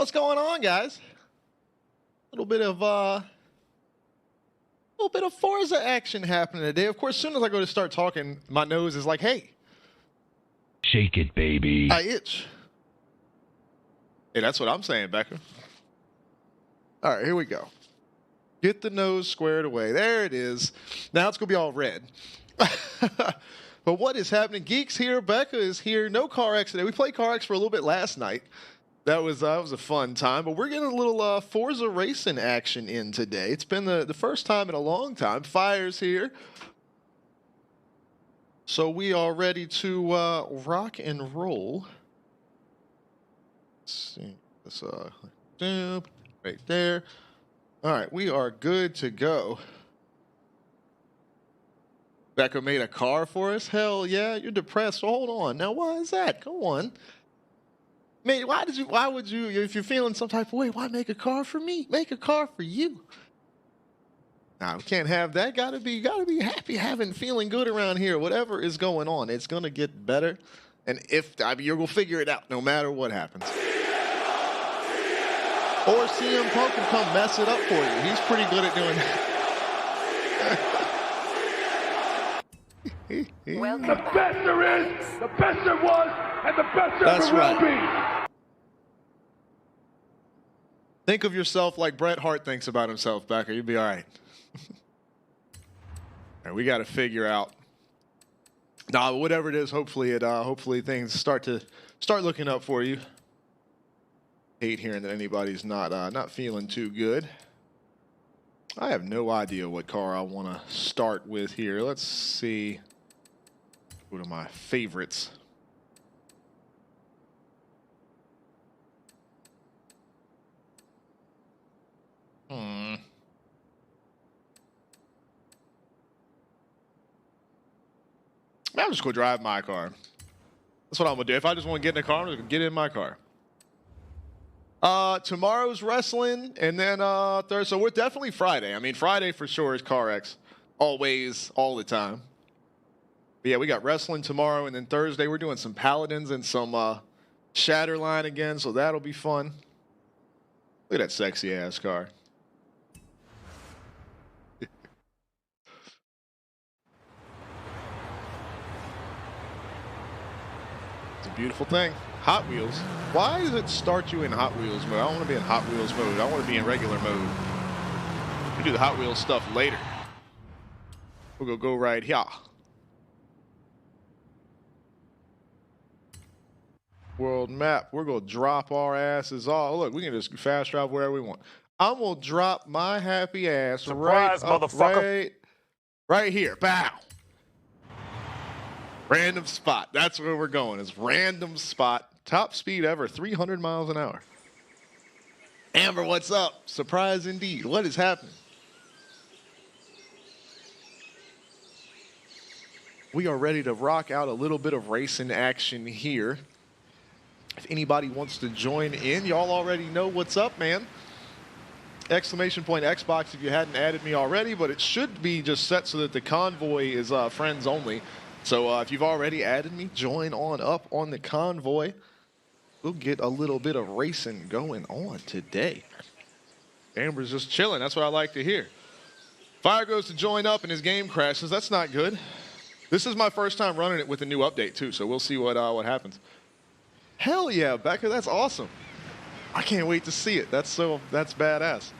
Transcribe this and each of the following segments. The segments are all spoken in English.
What's going on, guys? A little bit of Forza action happening today. Of course, as soon as I go to start talking, my nose is like, "Hey, shake it, baby." I itch. Hey, that's what I'm saying, Becca. All right, here we go. Get the nose squared away. There it is. Now it's gonna be all red. But what is happening? Geeks here. Becca is here. No CarX today. We played CarX for a little bit last night. That was a fun time. But we're getting a little Forza racing action in today. It's been the first time in a long time. Fire's here. So we are ready to rock and roll. Let's see. This right there. All right, we are good to go. Becca made a car for us? Hell yeah, you're depressed. Hold on. Now, why is that? Come on. Man, why would you, if you're feeling some type of way, why make a car for me? Make a car for you. Nah, we can't have that. Gotta be happy, feeling good around here. Whatever is going on, it's gonna get better. And you're gonna figure it out no matter what happens. Or CM Punk can come mess it up for you. He's pretty good at doing that. Welcome the best there is, the best there was, and the best there ever will be. Think of yourself like Bret Hart thinks about himself, Becca. You'll be all right. All right, we got to figure out. Nah, whatever it is, hopefully things start looking up for you. Hate hearing that anybody's not feeling too good. I have no idea what car I want to start with here. Let's see. Go to my favorites. I'll just go drive my car. That's what I'm gonna do. If I just want to get in a car, I'm just gonna get in my car. Tomorrow's wrestling, and then Thursday. So we're definitely Friday. I mean, Friday for sure is CarX. Always, all the time. But yeah, we got wrestling tomorrow, and then Thursday we're doing some Paladins and some Shatterline again, so that'll be fun. Look at that sexy ass car. It's a beautiful thing. Hot Wheels. Why does it start you in Hot Wheels mode? I don't want to be in Hot Wheels mode. I want to be in regular mode. We do the Hot Wheels stuff later. We'll go right here. World map. We're going to drop our asses off. Look, we can just fast travel wherever we want. I'm going to drop my happy ass Surprise, motherfucker. Right here. Bow. Random spot. That's where we're going. Is random spot. Top speed ever. 300 miles an hour. Amber, what's up? Surprise indeed. What is happening? We are ready to rock out a little bit of racing action here. If anybody wants to join in, y'all already know what's up, man. Exclamation point Xbox if you hadn't added me already, but it should be just set so that the convoy is friends only. So if you've already added me, join on up on the convoy. We'll get a little bit of racing going on today. Amber's just chilling. That's what I like to hear. Fire goes to join up and his game crashes. That's not good. This is my first time running it with a new update too, so we'll see what happens. Hell yeah, Becca, that's awesome. I can't wait to see it. That's badass.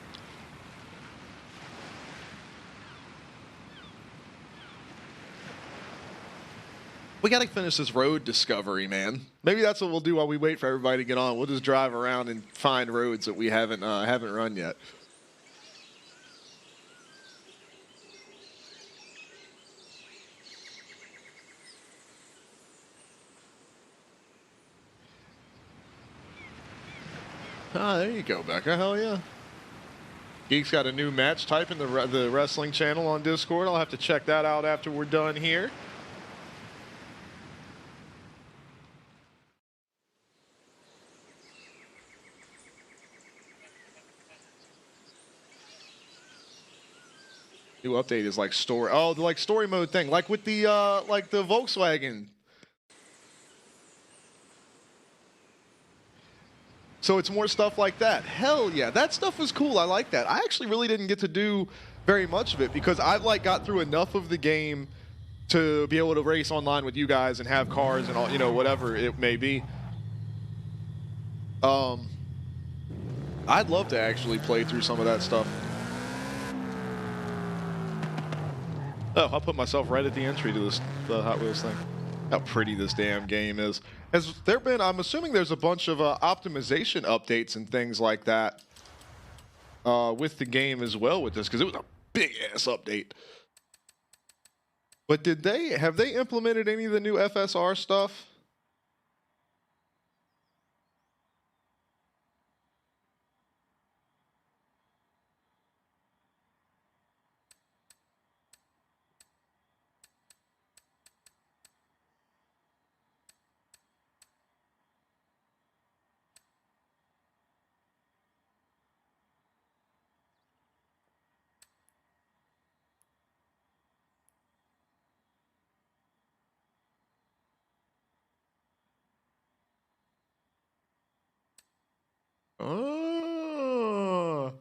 We got to finish this road discovery, man. Maybe that's what we'll do while we wait for everybody to get on. We'll just drive around and find roads that we haven't run yet. Ah, there you go, Becca. Hell yeah. Geek's got a new match. Type in the wrestling channel on Discord. I'll have to check that out after we're done here. New update is like story. Oh, the like story mode thing, like with the Volkswagen. So it's more stuff like that. Hell yeah, that stuff was cool. I like that. I actually really didn't get to do very much of it because I've like got through enough of the game to be able to race online with you guys and have cars and all, you know, whatever it may be. I'd love to actually play through some of that stuff. Oh, I put myself right at the entry to the Hot Wheels thing. How pretty this damn game is. Has there been, I'm assuming there's a bunch of optimization updates and things like that with the game as well with this, because it was a big-ass update. But have they implemented any of the new FSR stuff? Oh.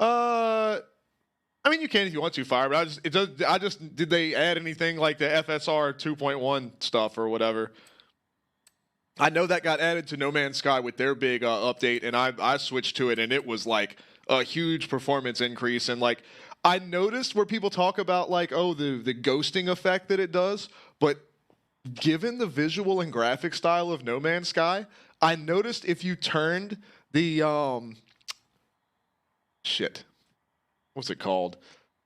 I mean, you can if you want to, Fire, but did they add anything like the FSR 2.1 stuff or whatever? I know that got added to No Man's Sky with their big update, and I switched to it, and it was like a huge performance increase. And like, I noticed where people talk about like, oh, the ghosting effect that it does, but given the visual and graphic style of No Man's Sky, I noticed if you turned the what's it called?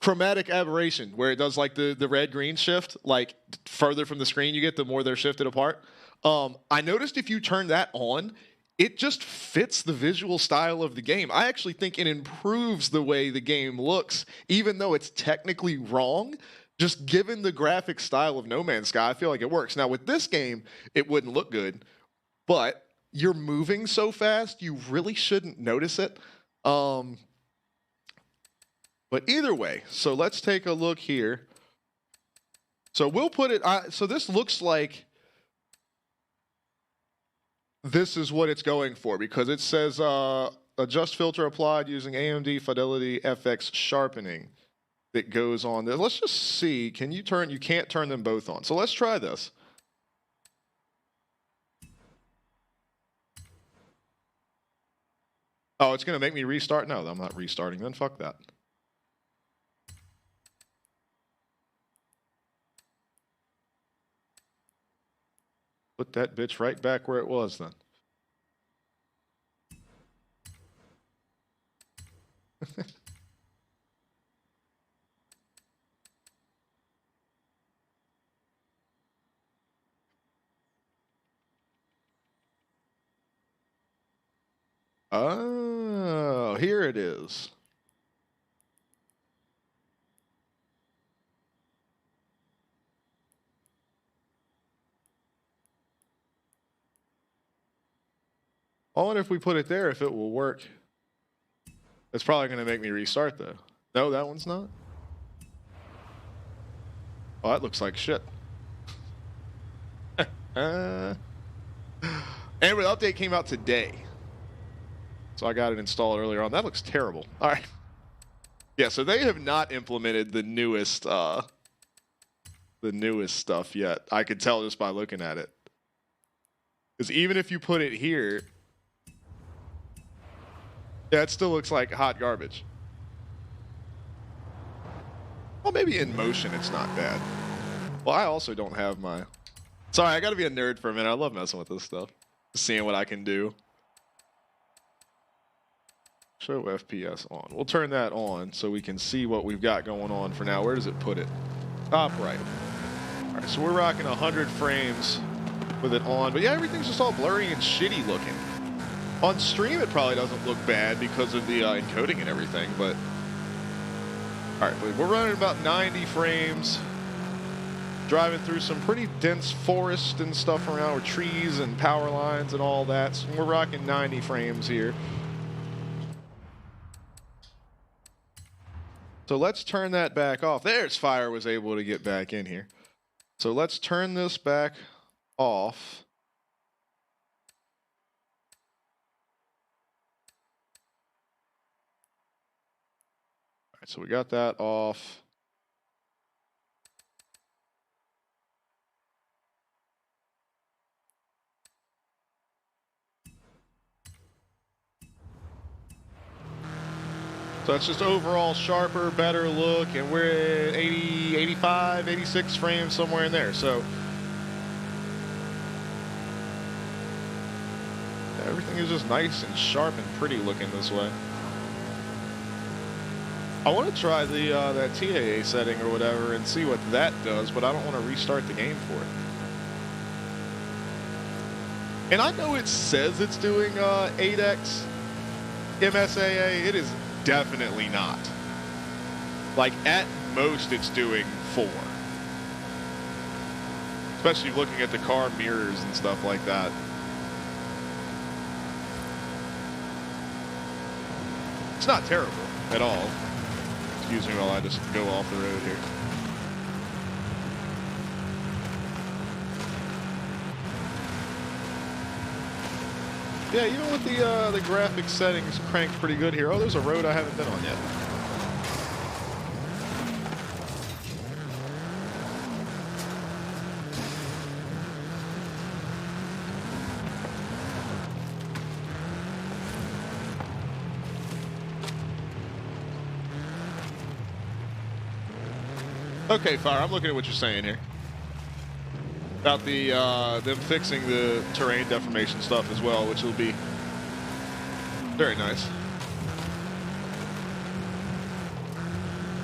Chromatic aberration, where it does like the red-green shift, like further from the screen you get, the more they're shifted apart. I noticed if you turn that on, it just fits the visual style of the game. I actually think it improves the way the game looks, even though it's technically wrong. Just given the graphic style of No Man's Sky, I feel like it works. Now with this game, it wouldn't look good, but you're moving so fast, you really shouldn't notice it. But either way, so let's take a look here. So we'll put it, so this looks like this is what it's going for, because it says adjust filter applied using AMD Fidelity FX sharpening that goes on there. Let's just see, you can't turn them both on. So let's try this. Oh, it's gonna make me restart? No, I'm not restarting then, fuck that. Put that bitch right back where it was then. Oh, here it is. I wonder if we put it there, if it will work. It's probably going to make me restart, though. No, that one's not. Oh, that looks like shit. Anyway, the update came out today. So I got it installed earlier on. That looks terrible. All right. Yeah, so they have not implemented the newest stuff yet. I could tell just by looking at it. Because even if you put it here, yeah, it still looks like hot garbage. Well, maybe in motion it's not bad. Well, I also don't have my... Sorry, I gotta be a nerd for a minute. I love messing with this stuff. Seeing what I can do. Show FPS on. We'll turn that on so we can see what we've got going on for now. Where does it put it? Top right. All right, so we're rocking 100 frames with it on. But yeah, everything's just all blurry and shitty looking. On stream, it probably doesn't look bad because of the encoding and everything, but... All right, we're running about 90 frames. Driving through some pretty dense forest and stuff around with trees and power lines and all that. So we're rocking 90 frames here. So let's turn that back off. There's Fire was able to get back in here. So let's turn this back off. right, so we got that off. So it's just overall sharper, better look, and we're at 80, 85, 86 frames, somewhere in there. So everything is just nice and sharp and pretty looking this way. I want to try the that TAA setting or whatever and see what that does, but I don't want to restart the game for it. And I know it says it's doing 8x MSAA. It is definitely not. Like, at most, it's doing 4. Especially looking at the car mirrors and stuff like that. It's not terrible at all. Excuse me while I just go off the road here. Yeah, even with the graphics settings cranked pretty good here. Oh, there's a road I haven't been on yet. Okay, Fire, I'm looking at what you're saying here. About the them fixing the terrain deformation stuff as well, which will be very nice.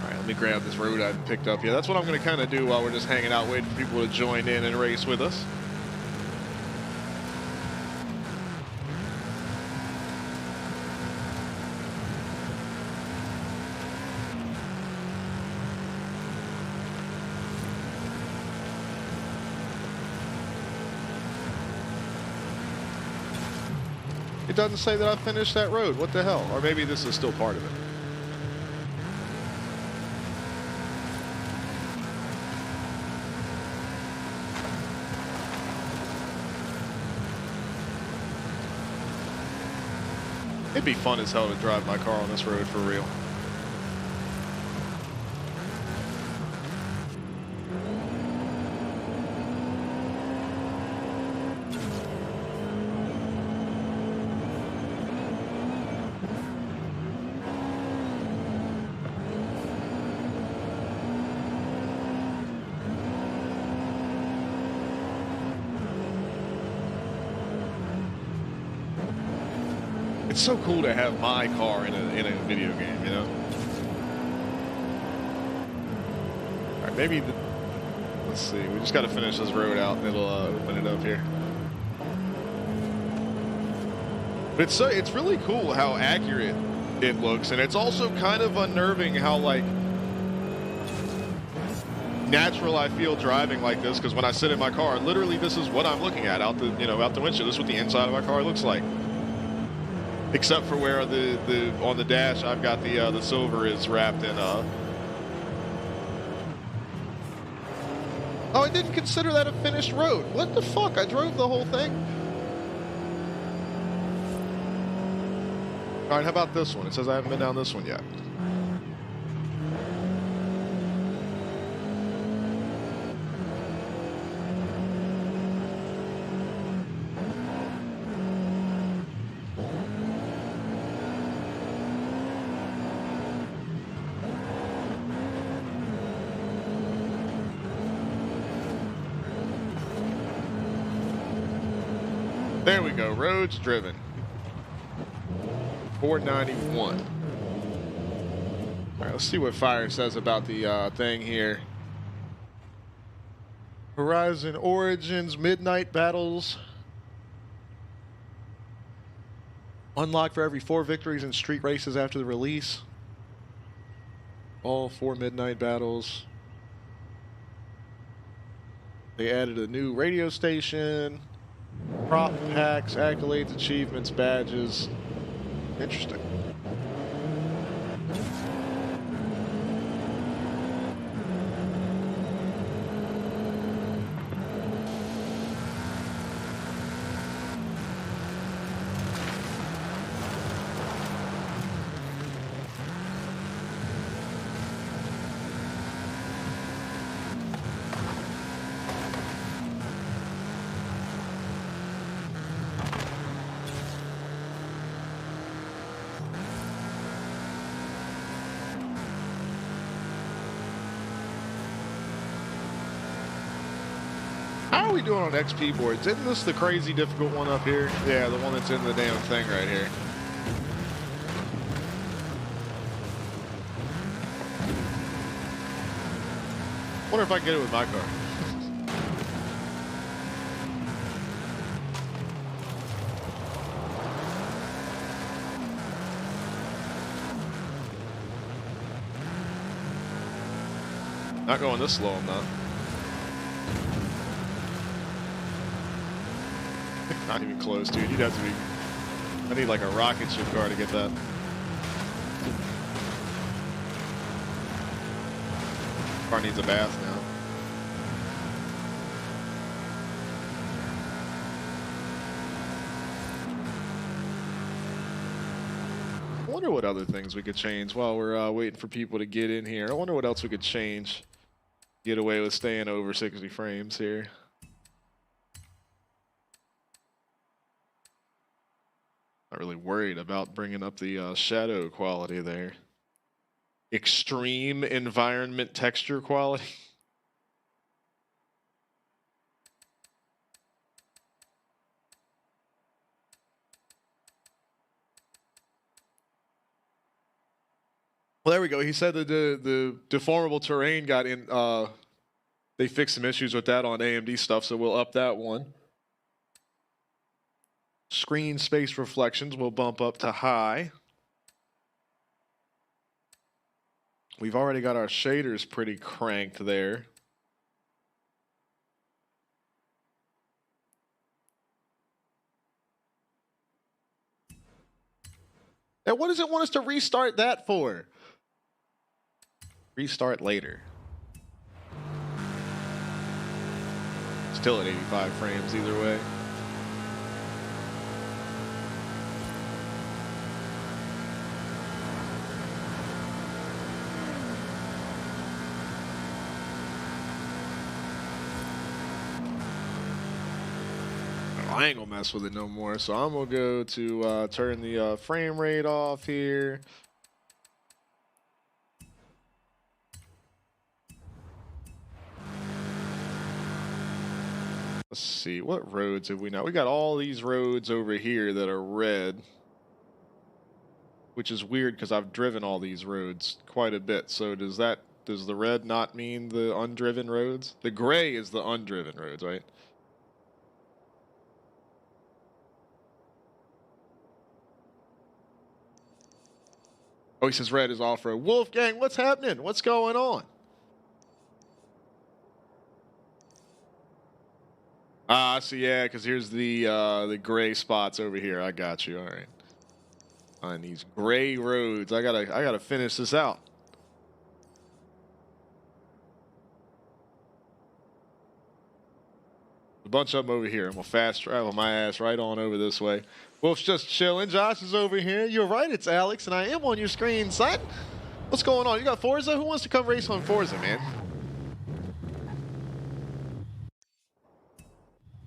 All right, let me grab this road I haven't picked up yet. That's what I'm going to kind of do while we're just hanging out, waiting for people to join in and race with us. It doesn't say that I finished that road. What the hell? Or maybe this is still part of it. It'd be fun as hell to drive my car on this road for real. It's so cool to have my car in a video game, you know? All right, maybe, let's see, we just got to finish this road out and it'll open it up here. But it's really cool how accurate it looks, and it's also kind of unnerving how, like, natural I feel driving like this, because when I sit in my car, literally this is what I'm looking at out the windshield. This is what the inside of my car looks like. Except for where the on the dash I've got the silver is wrapped in Oh, I didn't consider that a finished road. What the fuck? I drove the whole thing. All right, how about this one? It says I haven't been down this one yet. There we go, roads driven. 491. All right, let's see what Fire says about the thing here. Horizon Origins Midnight Battles. Unlocked for every 4 victories in street races after the release. All 4 Midnight Battles. They added a new radio station. Prop packs, accolades, achievements, badges. Interesting. How are we doing on XP boards? Isn't this the crazy difficult one up here? Yeah, the one that's in the damn thing right here. Wonder if I can get it with my car. Not going this slow, I'm not. Not even close, dude. You'd have to be... I need like a rocket ship car to get that. Car needs a bath now. I wonder what other things we could change while we're waiting for people to get in here. I wonder what else we could change. Get away with staying over 60 frames here. Not really worried about bringing up the shadow quality there. Extreme environment texture quality. Well, there we go. He said that the deformable terrain got in. They fixed some issues with that on AMD stuff, so we'll up that one. Screen space reflections will bump up to high. We've already got our shaders pretty cranked there. And what does it want us to restart that for? Restart later. Still at 85 frames either way. I ain't gonna mess with it no more, so I'm gonna go to turn the frame rate off here. Let's see, what roads have we now? We got all these roads over here that are red, which is weird because I've driven all these roads quite a bit. So does the red not mean the undriven roads? The gray is the undriven roads, right? Oh, he says red is off-road. Wolfgang, what's happening? What's going on? Ah, so yeah, because here's the gray spots over here. I got you. All right. On these gray roads, I gotta finish this out. A bunch of them over here. I'm gonna fast travel my ass right on over this way. Wolf's just chilling. Josh is over here. You're right, it's Alex, and I am on your screen, son. What's going on? You got Forza? Who wants to come race on Forza, man?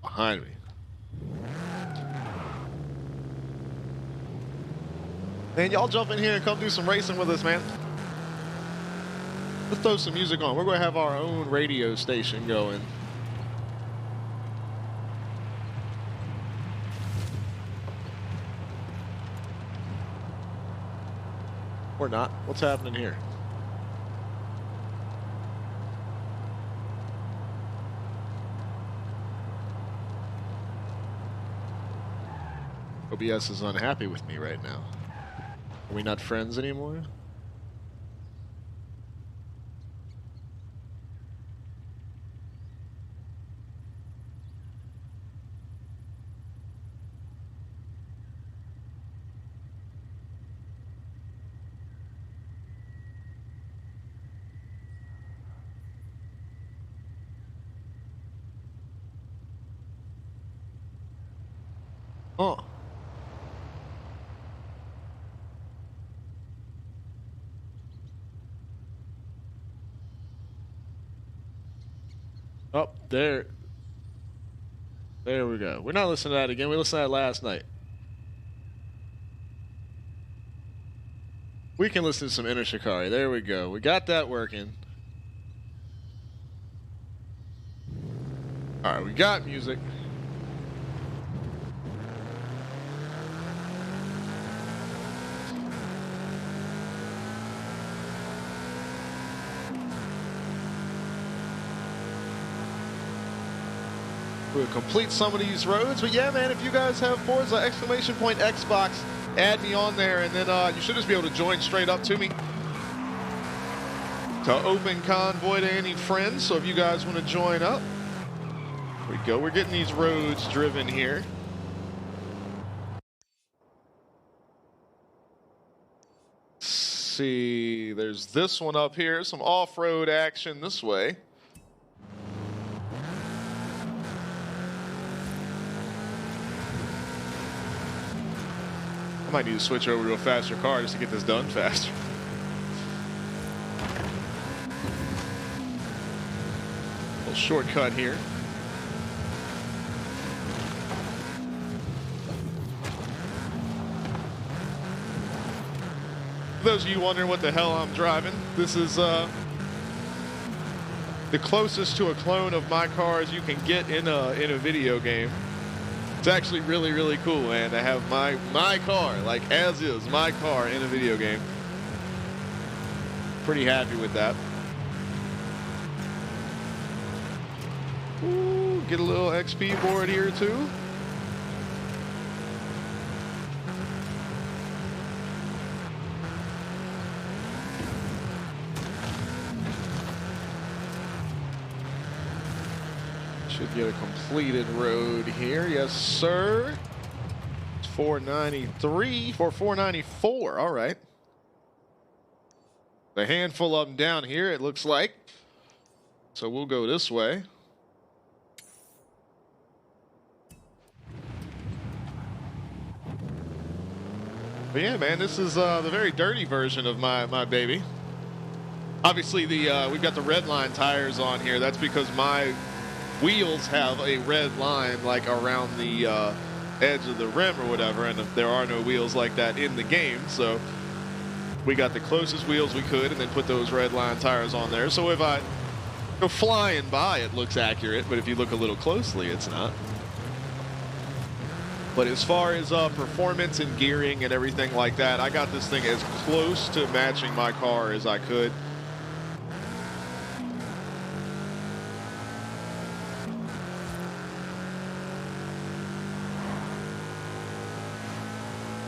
Behind me. Man, y'all jump in here and come do some racing with us, man. Let's throw some music on. We're going to have our own radio station going. Or not. What's happening here? OBS is unhappy with me right now. Are we not friends anymore? Oh. Oh, there. There we go. We're not listening to that again. We listened to that last night. We can listen to some Inner Shikari. There we go. We got that working. All right, we got music. We'll complete some of these roads, but yeah, man, if you guys have Forza Xbox, add me on there, and then you should just be able to join straight up to me to open convoy to any friends. So if you guys want to join up, here we go. We're getting these roads driven here. Let's see, there's this one up here, some off-road action this way. I might need to switch over to a faster car just to get this done faster. Little shortcut here. For those of you wondering what the hell I'm driving, this is the closest to a clone of my car as you can get in a video game. It's actually really, really cool, man, to have my car, like as is, my car in a video game. Pretty happy with that. Ooh, get a little XP board here too. Should get a completed road here. Yes, sir. It's 493 for 494. All right. A handful of them down here, it looks like. So we'll go this way. But yeah, man, this is the very dirty version of my baby. Obviously, we've got the red line tires on here. That's because my wheels have a red line like around the edge of the rim or whatever, and there are no wheels like that in the game, so we got the closest wheels we could and then put those red line tires on there. So if I go flying by, it looks accurate, but if you look a little closely, it's not. But as far as performance and gearing and everything like that, I got this thing as close to matching my car as I could.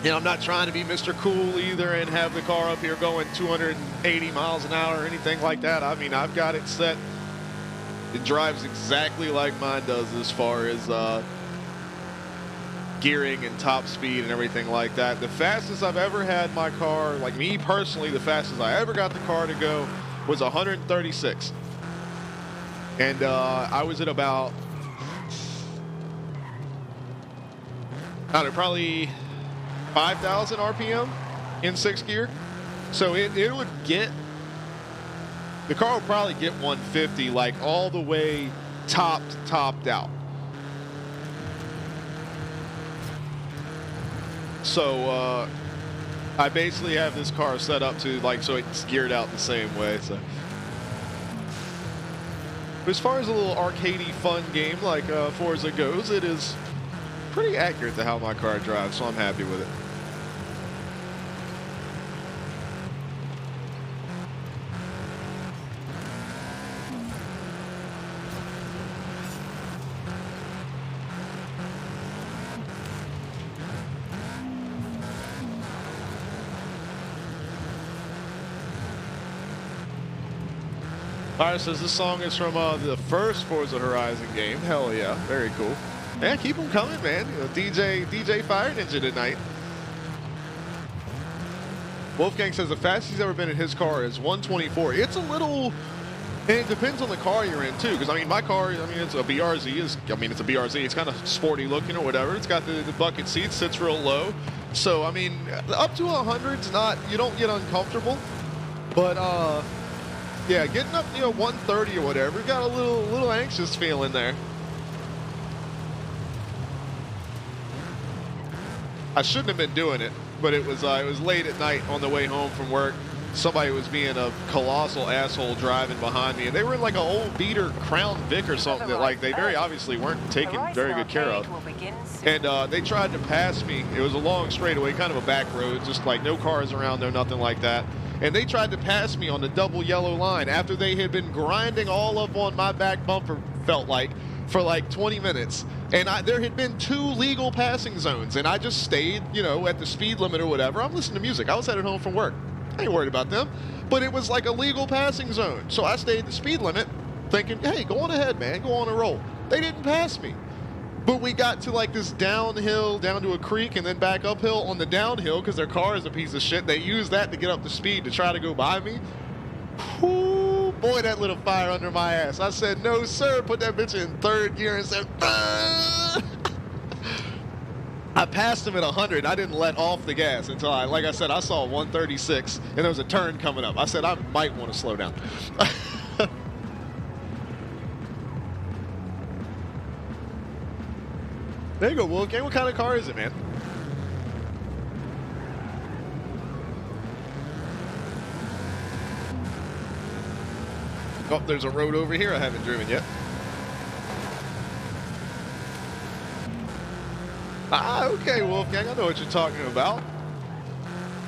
You know, I'm not trying to be Mr. Cool either and have the car up here going 280 miles an hour or anything like that. I mean, I've got it set. It drives exactly like mine does as far as gearing and top speed and everything like that. The fastest I've ever had my car, like me personally, the fastest I ever got the car to go was 136. And I was at about, I don't know, probably 5,000 RPM in 6th gear. So it would get, the car would probably get 150 like all the way topped out. So I basically have this car set up to like, so it's geared out the same way. So but as far as a little arcadey fun game like Forza goes, it is pretty accurate to how my car drives, so I'm happy with it. Alright, says this song is from the first Forza Horizon game. Hell yeah, very cool. Yeah, keep them coming, man. You know, DJ Fire Ninja tonight. Wolfgang says the fastest he's ever been in his car is 124. It's a little, and it depends on the car you're in too. Because I mean, my car, I mean, it's a BRZ. It's a BRZ. It's kind of sporty looking or whatever. It's got the bucket seats, sits real low. So I mean, up to 100's not, you don't get uncomfortable, but yeah, getting up, 130 or whatever, got a little anxious feeling there. I shouldn't have been doing it, but it was late at night on the way home from work. somebody was being a colossal asshole driving behind me, and they were in like an old beater Crown Vic or something that like they very obviously weren't taking very good care of. And they tried to pass me. It was a long straightaway, kind of a back road, just like no cars around, no nothing like that. And they tried to pass me on the double yellow line after they had been grinding all up on my back bumper, felt like, for like 20 minutes. And there had been 2 legal passing zones, and I just stayed, you know, at the speed limit or whatever. I'm listening to music. I was headed home from work. I ain't worried about them. But it was like a legal passing zone. So I stayed the speed limit thinking, hey, go on ahead, man. Go on a roll. They didn't pass me. But we got to like this downhill, down to a creek, and then back uphill on the downhill because their car is a piece of shit. They used that to get up to speed to try to go by me. Whoo, boy, that lit a fire under my ass. I said, no, sir. Put that bitch in 3rd gear and said, I passed him at 100. I didn't let off the gas until like I said, I saw 136, and there was a turn coming up. I said, I might want to slow down. There you go, Wolfgang. What kind of car is it, man? Oh, there's a road over here I haven't driven yet. Ah, okay, Wolfgang. I know what you're talking about.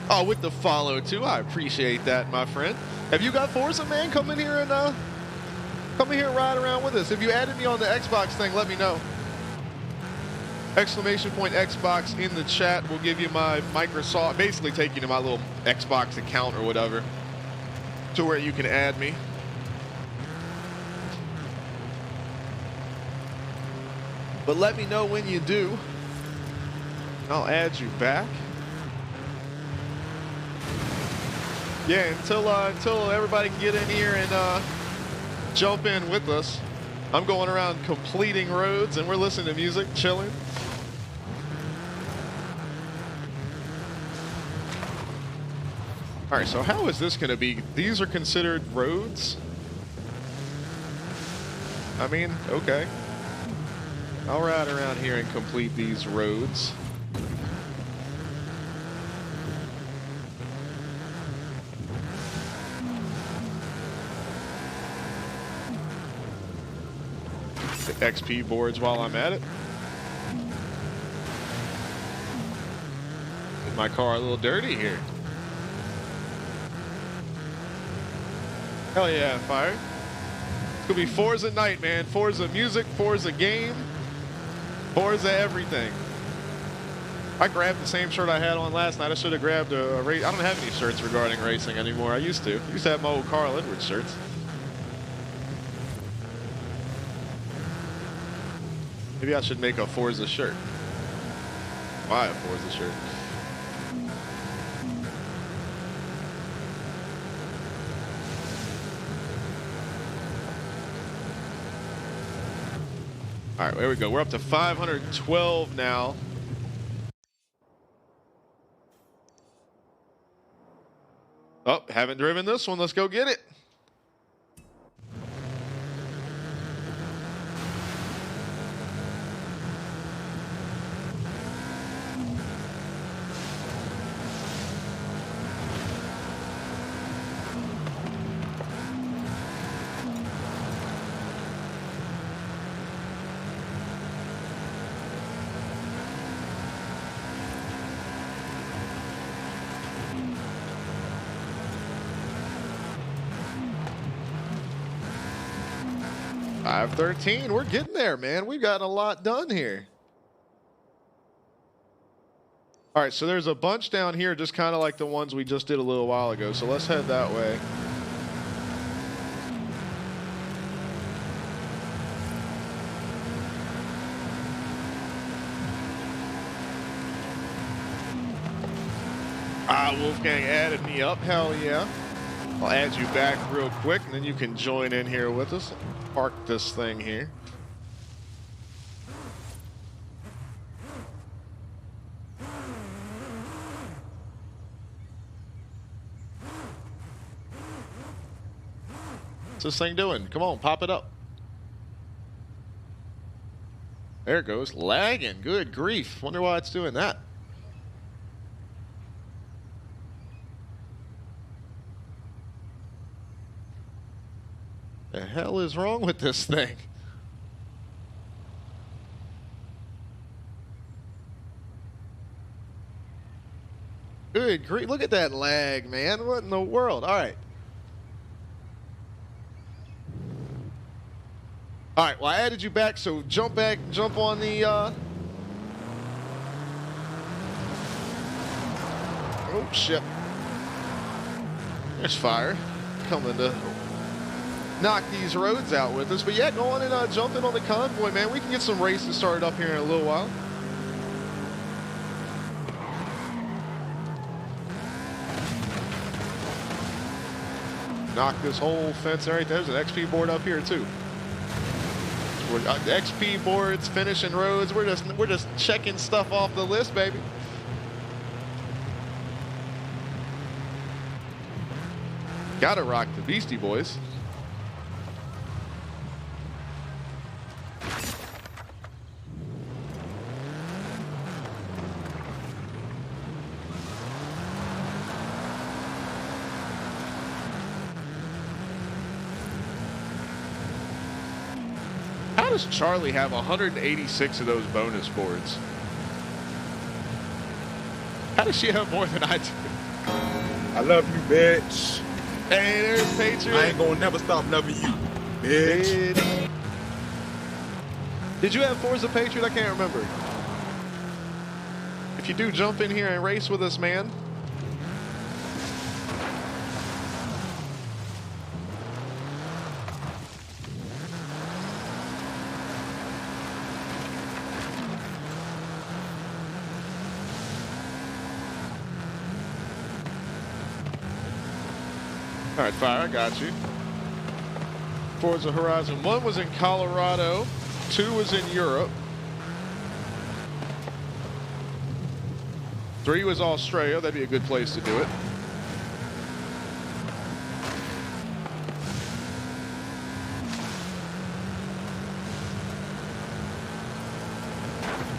Oh, with the follow, too. I appreciate that, my friend. Have you got Forza, man? Come in here and ride around with us. If you added me on the Xbox thing, let me know. Exclamation point Xbox in the chat will give you my Microsoft, basically take you to my little Xbox account or whatever, to where you can add me. But let me know when you do. I'll add you back. Yeah, until everybody can get in here and jump in with us. I'm going around completing roads, and we're listening to music, chilling. All right, so how is this going to be? These are considered roads? I mean, okay. I'll ride around here and complete these roads. The XP boards while I'm at it. Get my car a little dirty here. Hell yeah, fire. It's gonna be Forza night, man. Forza music, Forza game, Forza everything. I grabbed the same shirt I had on last night. I should have grabbed a race. I don't have any shirts regarding racing anymore. I used to have my old Carl Edwards shirts. Maybe I should make a Forza shirt. Buy a Forza shirt. All right, there we go. We're up to 512 now. Oh, haven't driven this one. Let's go get it. $513. We're getting there, man. We've gotten a lot done here. All right, so there's a bunch down here, just kind of like the ones we just did a little while ago. So let's head that way. Ah, Wolfgang added me up. Hell yeah. I'll add you back real quick, and then you can join in here with us. Park this thing here. What's this thing doing? Come on, pop it up. There it goes. Lagging. Good grief. Wonder why it's doing that. The hell is wrong with this thing? Good grief. Look at that lag, man. What in the world? All right. All right, well, I added you back, so jump on the, oh, shit. There's fire coming to knock these roads out with us. But yeah, go on and jump in on the convoy, man. We can get some races started up here in a little while. Knock this whole fence right there. There's an XP board up here, too. We're, XP boards, finishing roads. We're just checking stuff off the list, baby. Gotta rock the Beastie Boys. How does Charlie have 186 of those bonus boards? How does she have more than I do? I love you, bitch. Hey, there's Patriot. I ain't gonna never stop loving you, bitch. Did you have Forza Patriot? I can't remember. If you do, jump in here and race with us, man. All right, Fire, I got you. Forza Horizon 1 was in Colorado, 2 was in Europe, 3 was Australia. That'd be a good place to do it.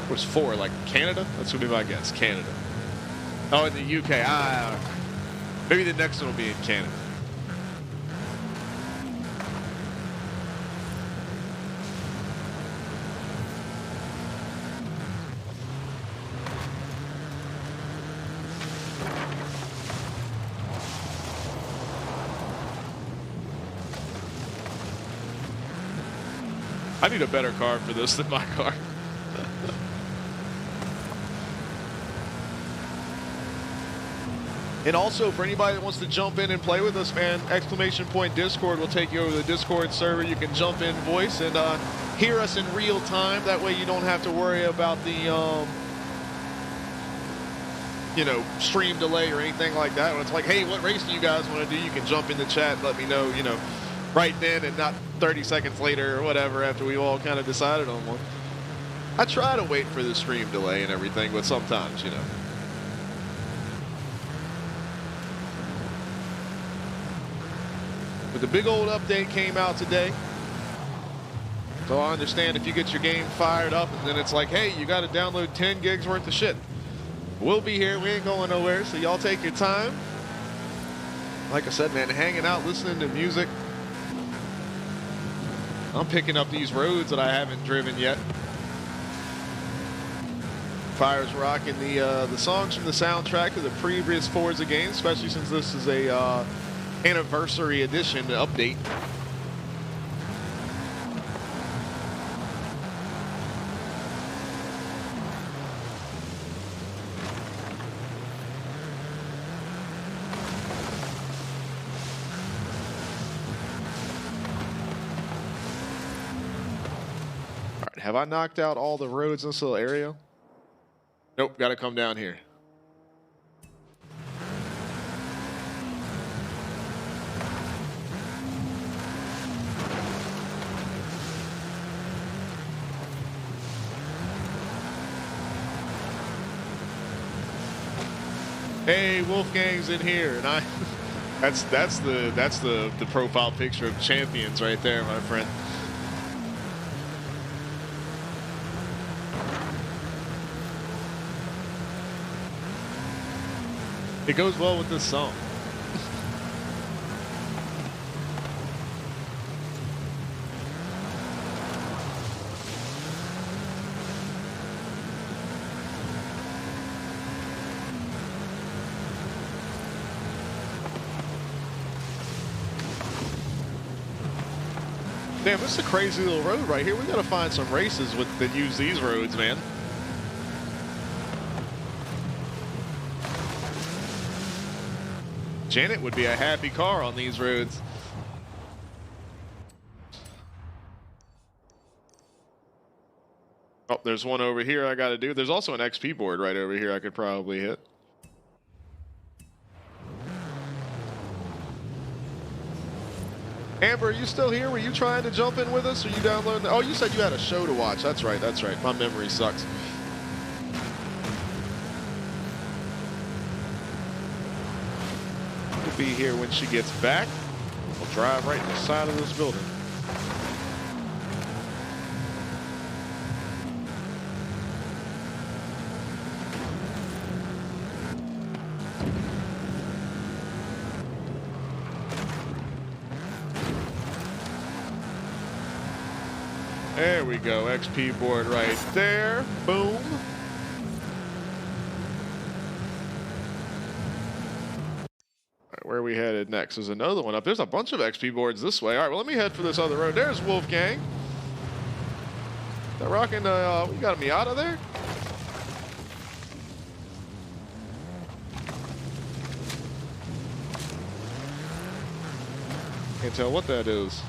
What's 4? Like Canada? That's gonna be my guess. Canada. Oh, in the UK. Maybe the next one will be in Canada. I need a better car for this than my car. And also, for anybody that wants to jump in and play with us, man, !Discord will take you over to the Discord server. You can jump in voice and hear us in real time. That way you don't have to worry about the, you know, stream delay or anything like that. When it's like, hey, what race do you guys want to do? You can jump in the chat and let me know, you know, right then and not 30 seconds later or whatever after we all kind of decided on one. I try to wait for the stream delay and everything, but sometimes, you know. But the big old update came out today. So I understand if you get your game fired up and then it's like, hey, you got to download 10 gigs worth of shit. We'll be here. We ain't going nowhere. So y'all take your time. Like I said, man, hanging out, listening to music. I'm picking up these roads that I haven't driven yet. Fire's rocking the songs from the soundtrack of the previous Forza games, especially since this is a anniversary edition update. All right, have I knocked out all the roads in this little area? Nope, got to come down here. Hey, Wolfgang's in here, and I. That's the profile picture of champions right there, my friend. It goes well with this song. Damn, this is a crazy little road right here. We got to find some races that use these roads, man. Janet would be a happy car on these roads. Oh, there's one over here I got to do. There's also an XP board right over here I could probably hit. Amber, are you still here? Were you trying to jump in with us? Are you downloading? Oh, you said you had a show to watch. That's right. That's right. My memory sucks. We'll be here when she gets back. We'll drive right in the side of this building. There we go, XP board right there. Boom. All right, where are we headed next? There's another one up. There's a bunch of XP boards this way. All right, well, let me head for this other road. There's Wolfgang. That rocking, we got a Miata there? Can't tell what that is.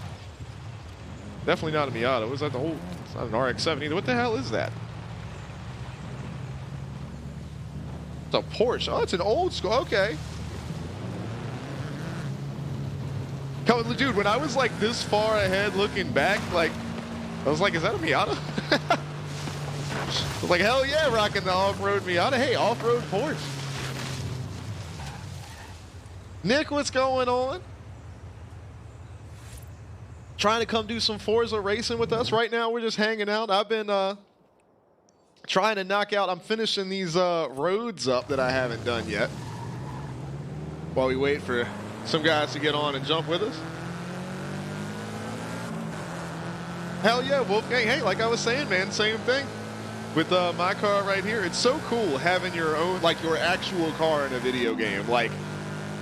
Definitely not a Miata. Was that the whole? It's not an RX-7 either. What the hell is that? It's a Porsche. Oh, it's an old school. Okay. Dude, when I was like this far ahead looking back, like, I was like, is that a Miata? I was like, hell yeah, rocking the off-road Miata. Hey, off-road Porsche. Nick, what's going on? Trying to come do some Forza racing with us right now. We're just hanging out. I've been trying to knock out. I'm finishing these roads up that I haven't done yet while we wait for some guys to get on and jump with us. Hell yeah, Wolfgang. Hey, like I was saying, man, same thing with my car right here. It's so cool having your own, like your actual car in a video game. Like,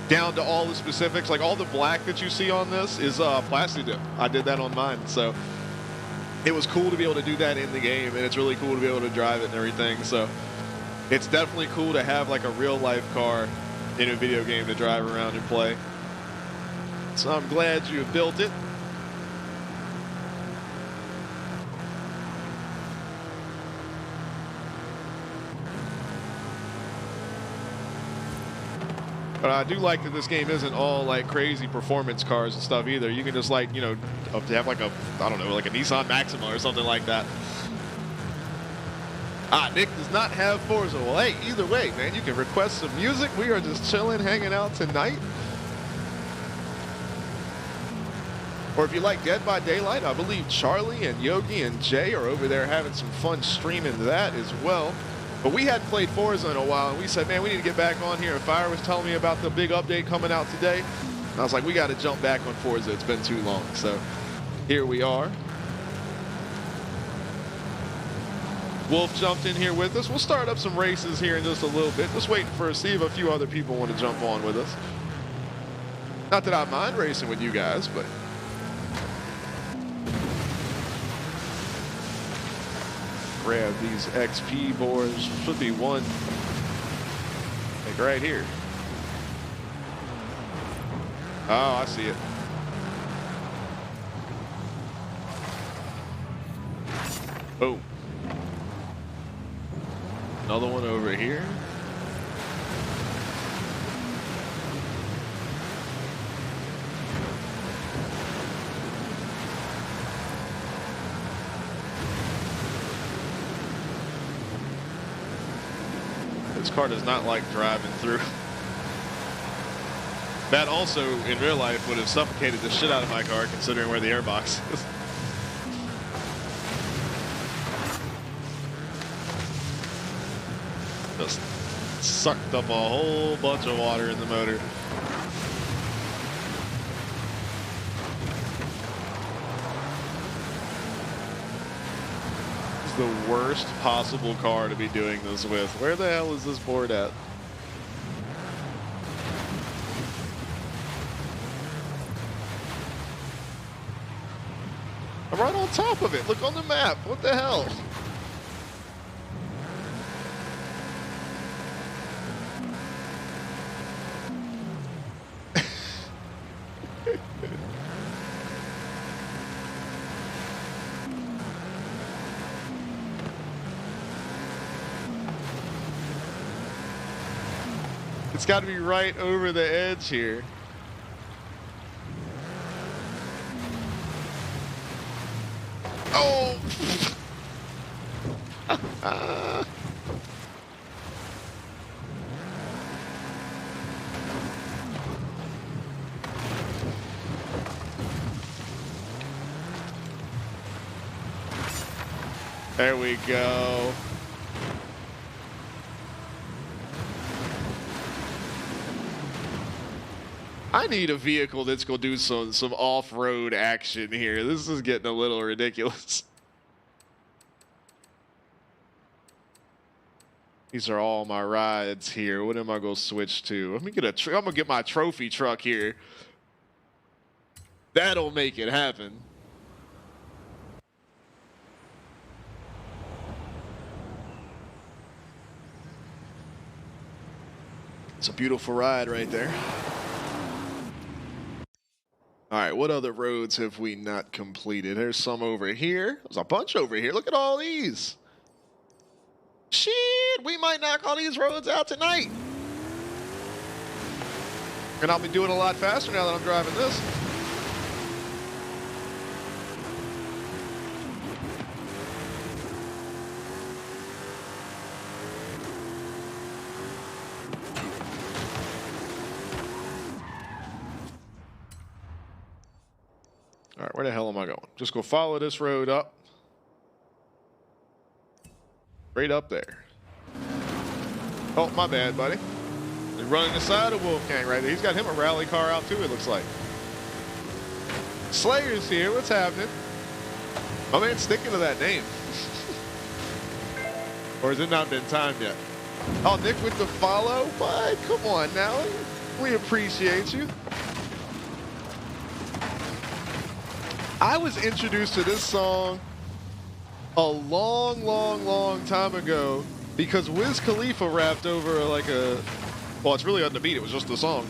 down to all the specifics, like all the black that you see on this is Plastidip. I did that on mine, so it was cool to be able to do that in the game, and it's really cool to be able to drive it and everything. So it's definitely cool to have like a real life car in a video game to drive around and play. So I'm glad you have built it. But I do like that this game isn't all like crazy performance cars and stuff either. You can just like, you know, have like a, I don't know, like a Nissan Maxima or something like that. Ah, Nick does not have Forza. Well, hey, either way, man, you can request some music. We are just chilling, hanging out tonight. Or if you like Dead by Daylight, I believe Charlie and Yogi and Jay are over there having some fun streaming that as well. But we hadn't played Forza in a while, and we said, man, we need to get back on here. And Fire was telling me about the big update coming out today. And I was like, we got to jump back on Forza. It's been too long. So here we are. Wolf jumped in here with us. We'll start up some races here in just a little bit. Just waiting for see if a few other people want to jump on with us. Not that I mind racing with you guys, but grab these XP boards. Should be one like right here. Oh, I see it. Oh. Another one over here. This car does not like driving through. That also, in real life, would have suffocated the shit out of my car, considering where the airbox is. Just sucked up a whole bunch of water in the motor. The worst possible car to be doing this with. Where the hell is this board at? I'm right on top of it. Look on the map. What the hell? It's got to be right over the edge here. Oh! There we go. I need a vehicle that's going to do some off-road action here. This is getting a little ridiculous. These are all my rides here. What am I going to switch to? Let me get I'm going to get my trophy truck here. That'll make it happen. It's a beautiful ride right there. All right, what other roads have we not completed? There's some over here. There's a bunch over here. Look at all these. Shit, we might knock all these roads out tonight. And I'll be doing a lot faster now that I'm driving this. All right, where the hell am I going? Just go follow this road up. Straight up there. Oh, my bad, buddy. He's running the side of Wolfgang right there. He's got him a rally car out too, it looks like. Slayer's here. What's happening? My man's sticking to that name. Or has it not been timed yet? Oh, Nick with the follow? What? Come on now. We appreciate you. I was introduced to this song a long time ago because Wiz Khalifa rapped over like a, well, it's really on the beat. It was just the song.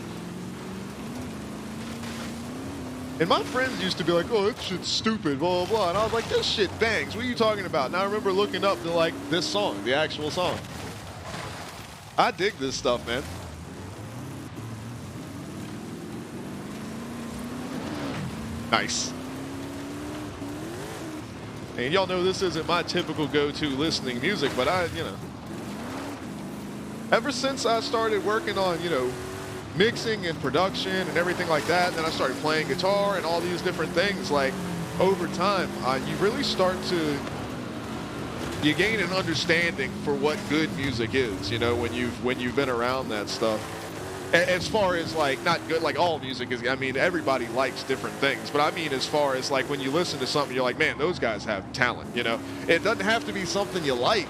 And my friends used to be like, oh, that shit's stupid, blah, blah, blah. And I was like, this shit bangs. What are you talking about? And I remember looking up to like this song, the actual song. I dig this stuff, man. Nice. And y'all know this isn't my typical go-to listening music, but ever since I started working on, mixing and production and everything like that, and then I started playing guitar and all these different things, like, over time, you really start to, you gain an understanding for what good music is, when you've been around that stuff. As far as like not good, like all music is, I mean, everybody likes different things, but I mean, as far as like when you listen to something, you're like, man, those guys have talent, It doesn't have to be something you like,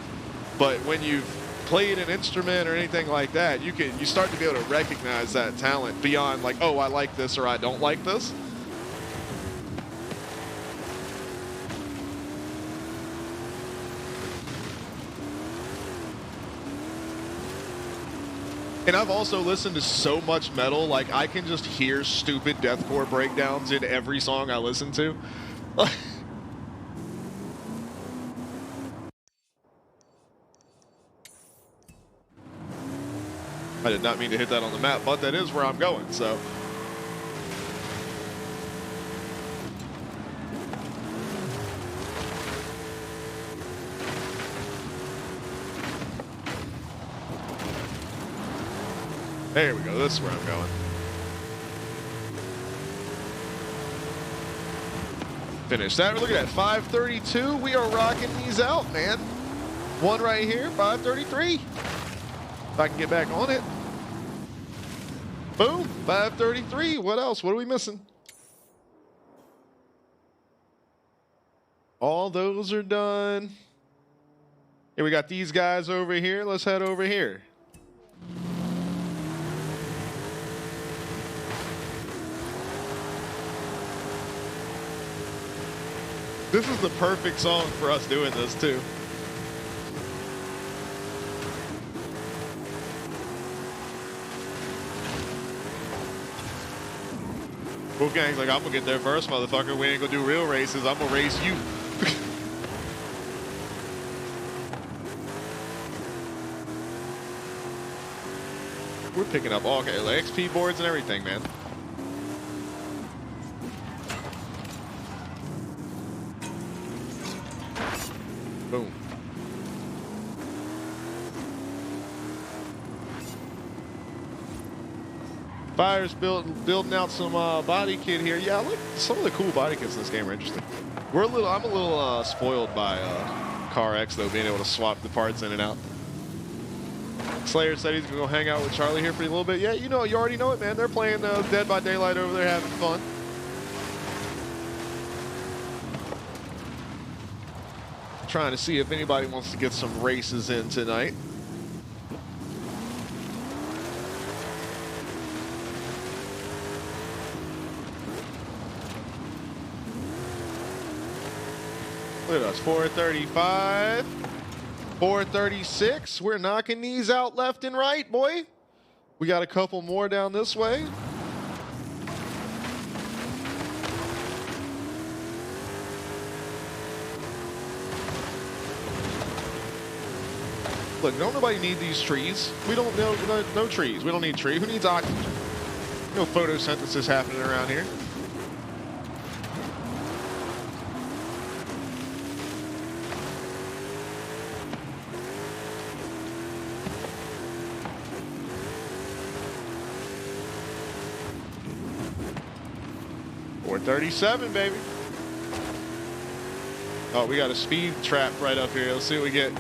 but when you've played an instrument or anything like that, you start to be able to recognize that talent beyond like, oh, I like this or I don't like this. And I've also listened to so much metal, like I can just hear stupid deathcore breakdowns in every song I listen to. I did not mean to hit that on the map, but that is where I'm going, so. There we go, this is where I'm going. Finish that. Look at that, 532. We are rocking these out, man. One right here, 533. If I can get back on it. Boom, 533. What else? What are we missing? All those are done. Here we got these guys over here. Let's head over here. This is the perfect song for us doing this too. Wolfgang's like, I'm gonna get there first, motherfucker. We ain't gonna do real races. I'm gonna race you. We're picking up all like XP boards and everything, man. Boom. Fire's building out some body kit here. Yeah, look, some of the cool body kits in this game are interesting. I'm a little spoiled by Car X though, being able to swap the parts in and out. Slayer said he's gonna go hang out with Charlie here for a little bit. Yeah, you already know it, man. They're playing Dead by Daylight over there, having fun. Trying to see if anybody wants to get some races in tonight. Look at us, 435, 436. We're knocking these out left and right, boy. We got a couple more down this way. Look, don't nobody need these trees. We don't know, no trees. We don't need trees. Who needs oxygen? No photosynthesis happening around here. .437, baby. Oh, we got a speed trap right up here. Let's see what we get.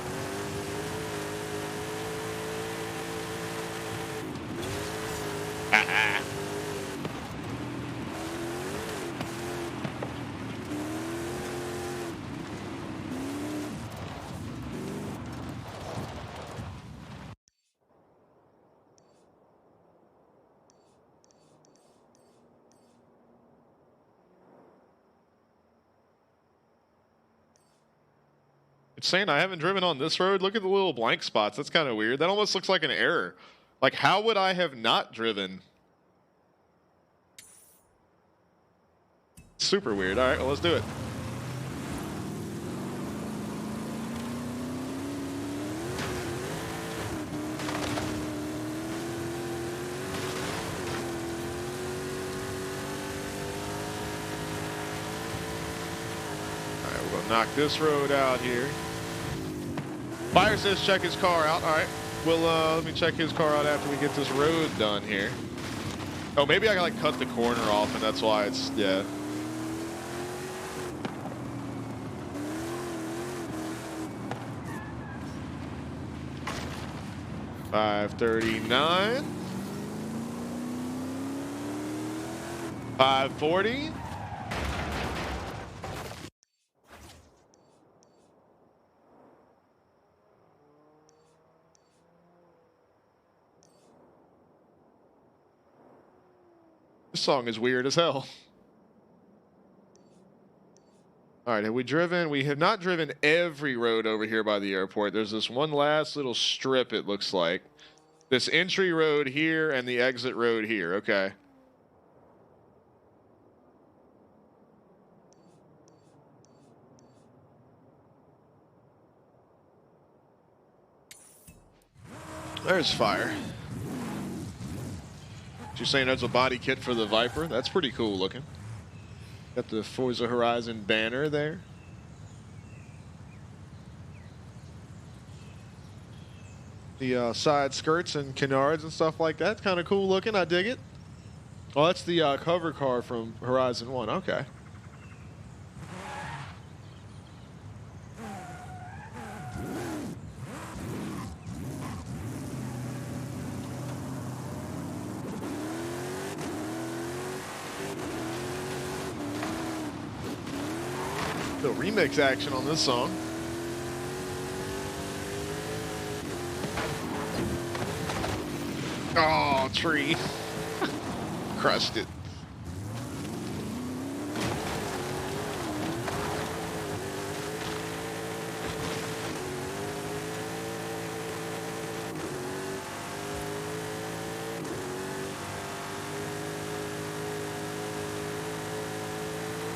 It's saying I haven't driven on this road. Look at the little blank spots. That's kind of weird. That almost looks like an error. Like, how would I have not driven? Super weird. All right, well, let's do it. All right, we're gonna knock this road out here. Fire says check his car out. All right. Well, let me check his car out after we get this road done here. Oh, maybe I gotta like cut the corner off, and that's why it's, yeah. $539. $540. This song is weird as hell. All right, have we driven? We have not driven every road over here by the airport. There's this one last little strip, it looks like. This entry road here and the exit road here. Okay. There's fire. You're saying that's a body kit for the Viper? That's pretty cool looking. Got the Forza Horizon banner there. The side skirts and canards and stuff like that. Kind of cool looking. I dig it. Oh, that's the cover car from Horizon 1. Okay. The remix action on this song. Oh, tree. Crushed it.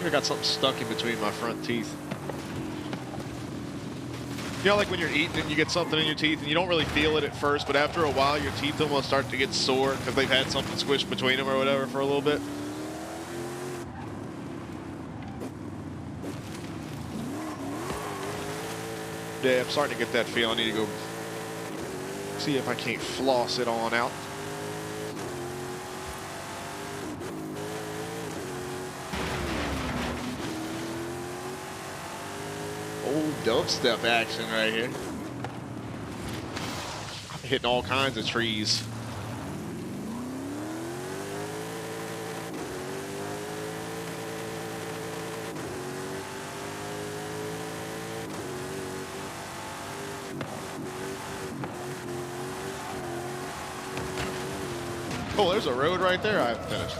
I got something stuck in between my front teeth. You know, like when you're eating and you get something in your teeth and you don't really feel it at first, but after a while your teeth almost start to get sore because they've had something squished between them or whatever for a little bit. Yeah, I'm starting to get that feel. I need to go see if I can't floss it on out. Old dubstep action right here. I'm hitting all kinds of trees. Oh, there's a road right there I haven't finished.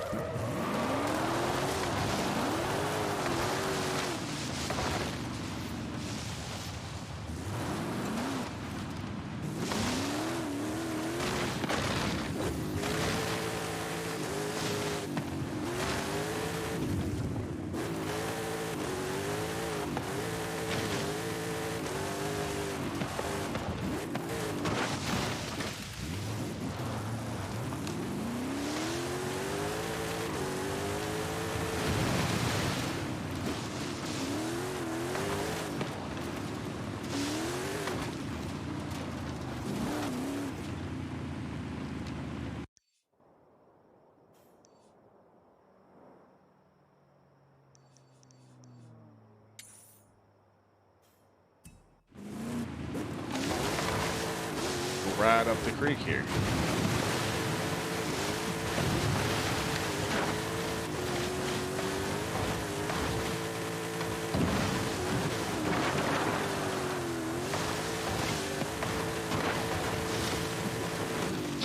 Right up the creek here.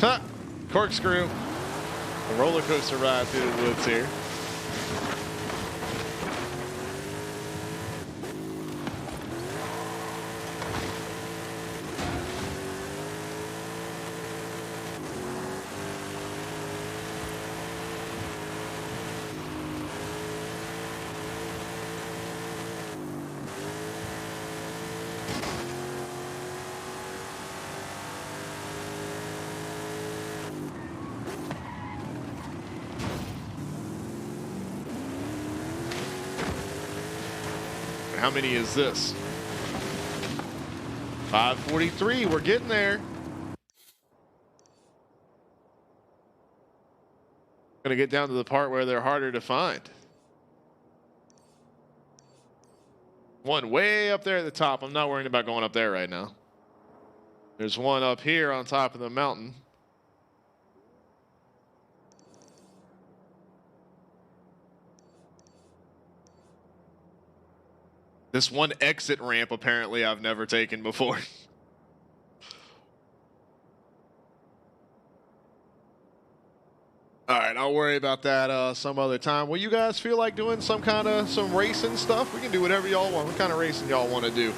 Ha! Corkscrew. A roller coaster ride through the woods here. How many is this? 543, we're getting there. Gonna get down to the part where they're harder to find. One way up there at the top. I'm not worrying about going up there right now. There's one up here on top of the mountain. This one exit ramp, apparently, I've never taken before. All right, I'll worry about that some other time. Will you guys feel like doing some racing stuff? We can do whatever y'all want. What kind of racing y'all want to do?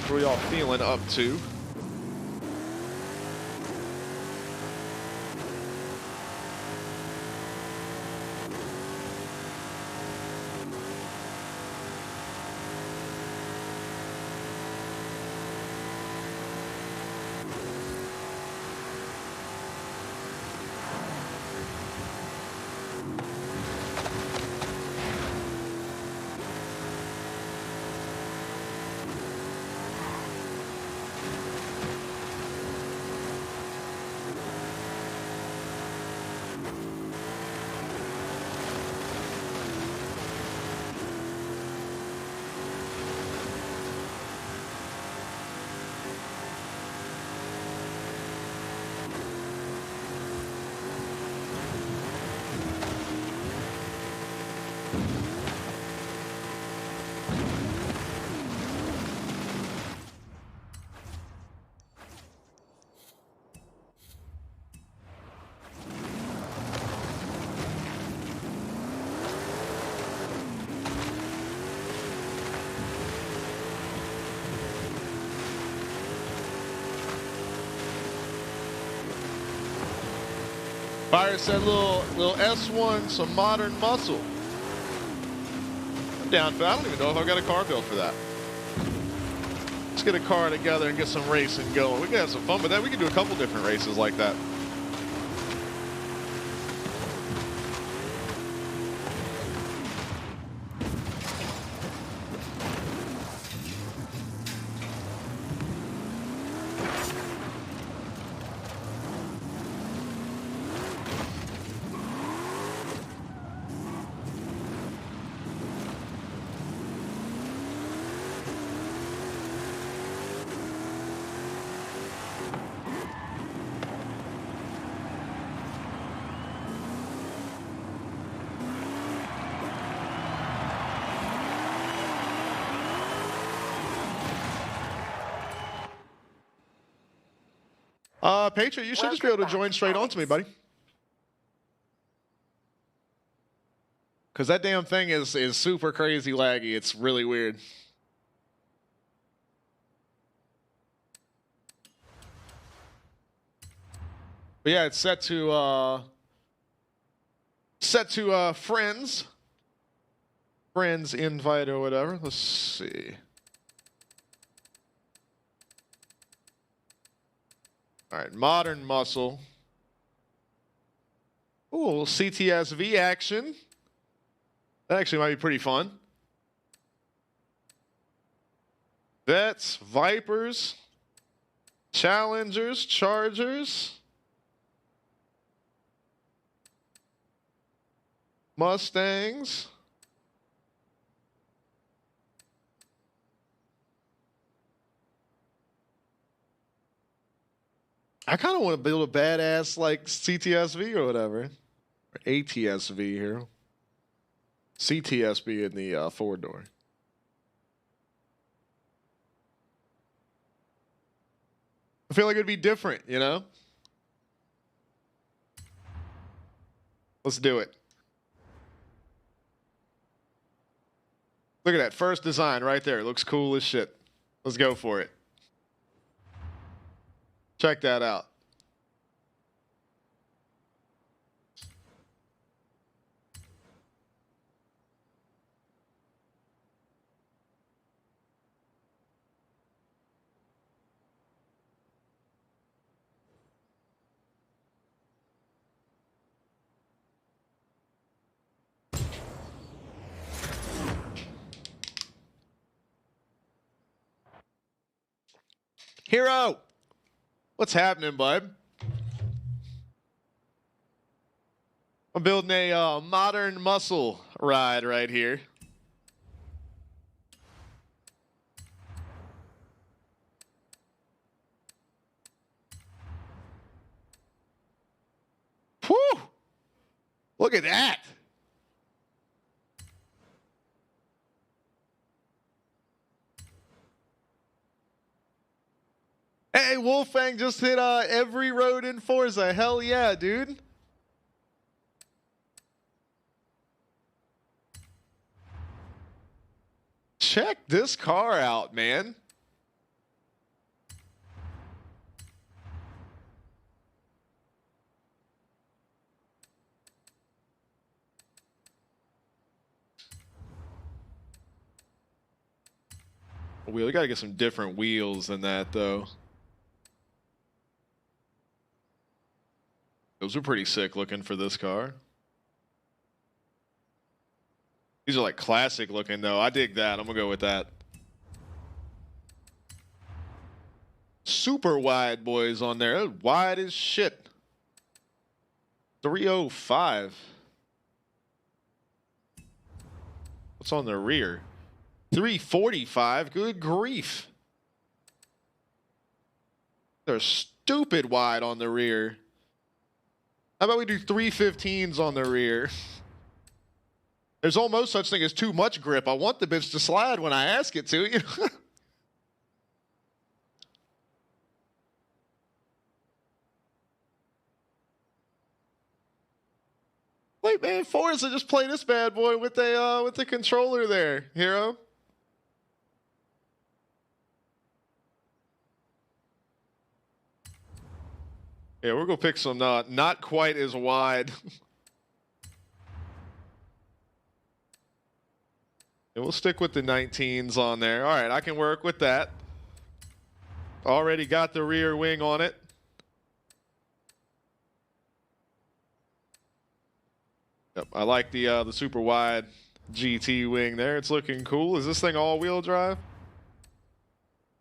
What are y'all feeling up to? Fire said little S1, some modern muscle. I'm down for that. I don't even know if I've got a car built for that. Let's get a car together and get some racing going. We can have some fun with that. We can do a couple different races like that. Patriot, you should just be able to join straight on to me, buddy. Because that damn thing is super crazy laggy. It's really weird. But yeah, it's set to friends invite or whatever. Let's see. All right, modern muscle. Ooh, CTSV action. That actually might be pretty fun. Vets, Vipers, Challengers, Chargers, Mustangs. I kind of want to build a badass like CTSV or whatever. Or ATSV here. CTSV in the forward door. I feel like it'd be different, you know? Let's do it. Look at that first design right there. It looks cool as shit. Let's go for it. Check that out. Hero, what's happening, bud? I'm building a modern muscle ride right here. Whew! Look at that. Hey, Wolfang just hit every road in Forza. Hell yeah, dude. Check this car out, man. We gotta get some different wheels than that, though. Those are pretty sick looking for this car. These are like classic looking, though. I dig that. I'm gonna go with that. Super wide boys on there. Wide as shit. 305. What's on the rear? 345. Good grief. They're stupid wide on the rear. How about we do 315s on the rear? There's almost such thing as too much grip. I want the bitch to slide when I ask it to. You know? Wait, man, Forza just play this bad boy with the controller there, Hero. Yeah, we're gonna pick some not quite as wide. And we'll stick with the 19s on there. All right, I can work with that. Already got the rear wing on it. Yep, I like the super wide GT wing there. It's looking cool. Is this thing all-wheel drive?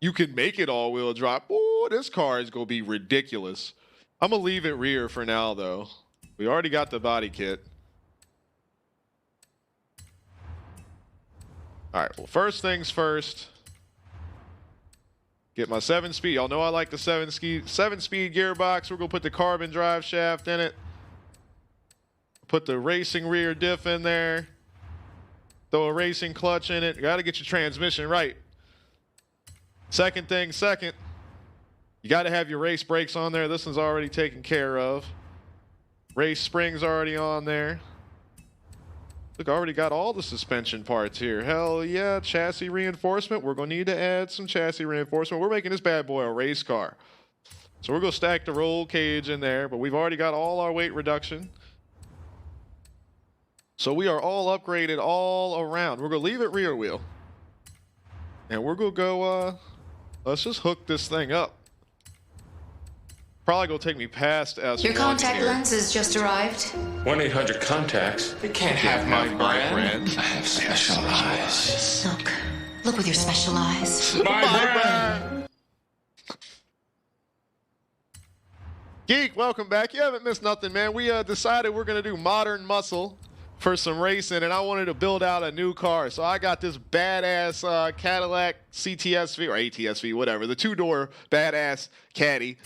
You can make it all-wheel drive. Oh, this car is going to be ridiculous. I'm going to leave it rear for now, though. We already got the body kit. All right, well, first things first. Get my 7-speed. Y'all know I like the 7-speed gearbox. We're going to put the carbon drive shaft in it. Put the racing rear diff in there. Throw a racing clutch in it. You got to get your transmission right. Second thing, second. You got to have your race brakes on there. This one's already taken care of. Race springs already on there. Look, I already got all the suspension parts here. Hell yeah, chassis reinforcement. We're going to need to add some chassis reinforcement. We're making this bad boy a race car. So we're going to stack the roll cage in there, but we've already got all our weight reduction. So we are all upgraded all around. We're going to leave it rear wheel. And we're going to go, let's just hook this thing up. Probably going to take me past S1 Your contact here. lenses just arrived. 1-800-CONTACTS. They can't have my brand. I have special eyes. Look with your special eyes. My brand. Geek, welcome back. You haven't missed nothing, man. We decided we're going to do modern muscle for some racing, and I wanted to build out a new car. So I got this badass Cadillac CTSV or ATSV, whatever, the two-door badass caddy.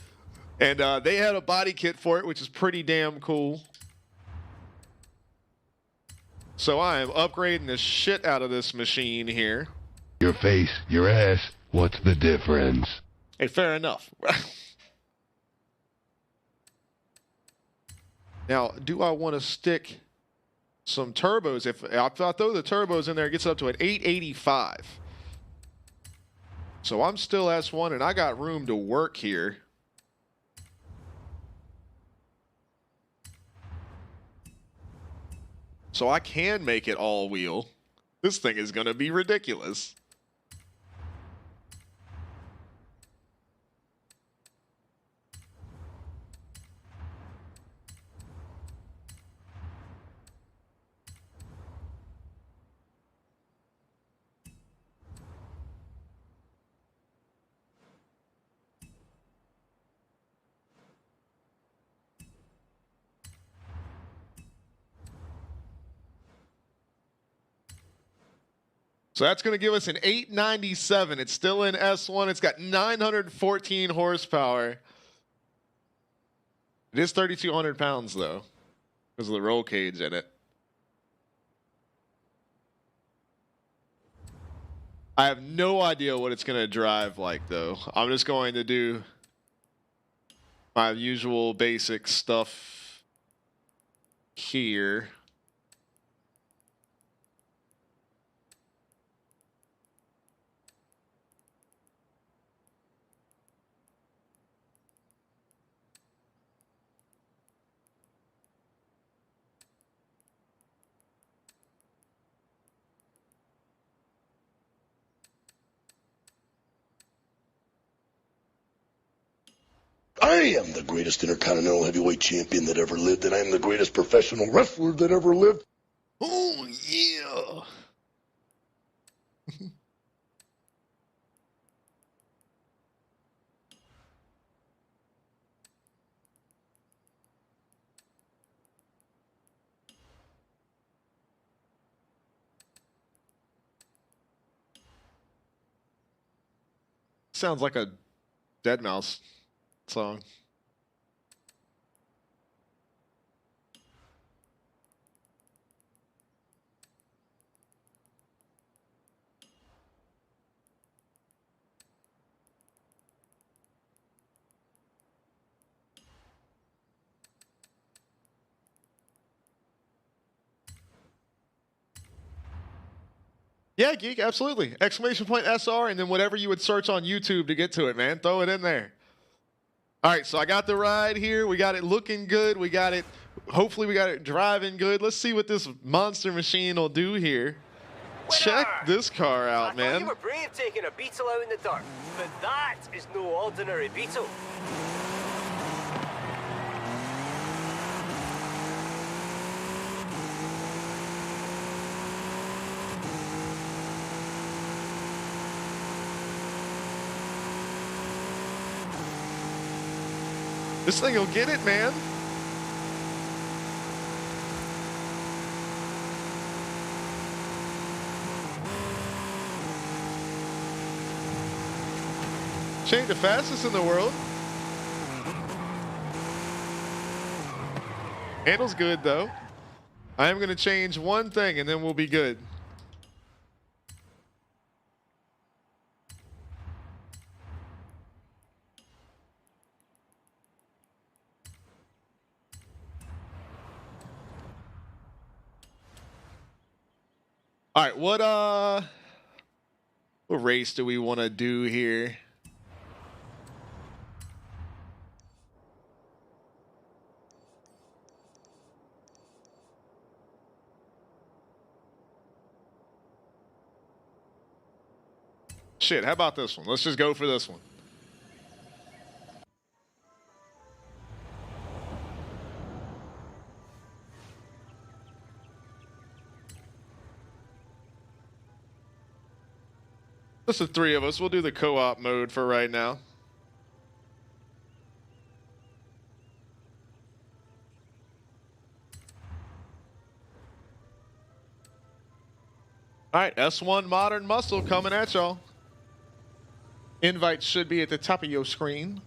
And they had a body kit for it, which is pretty damn cool. So I am upgrading the shit out of this machine here. Your face, your ass, what's the difference? Hey, fair enough. Now, do I want to stick some turbos? If I throw the turbos in there, it gets up to an 885. So I'm still S1, and I got room to work here. So I can make it all-wheel. This thing is going to be ridiculous. So that's going to give us an 897. It's still in S1. It's got 914 horsepower. It is 3,200 pounds, though, because of the roll cage in it. I have no idea what it's going to drive like, though. I'm just going to do my usual basic stuff here. I am the greatest intercontinental heavyweight champion that ever lived, and I am the greatest professional wrestler that ever lived. Oh, yeah. Sounds like a Deadmau5 song. Yeah, Geek, absolutely. Exclamation point SR, and then whatever you would search on YouTube to get to it, man. Throw it in there. All right, so I got the ride here. We got it looking good. We got it, hopefully we got it driving good. Let's see what this monster machine will do here. Check this car I out, thought man. you were brave taking a Beetle out in the dirt, but that is no ordinary Beetle. This thing will get it, man. She ain't the fastest in the world. Handles good, though. I am going to change one thing, and then we'll be good. All right, what race do we want to do here? Shit, how about this one? Let's just go for this one. Just the three of us. We'll do the co-op mode for right now. All right, S1 Modern Muscle coming at y'all. Invites should be at the top of your screen.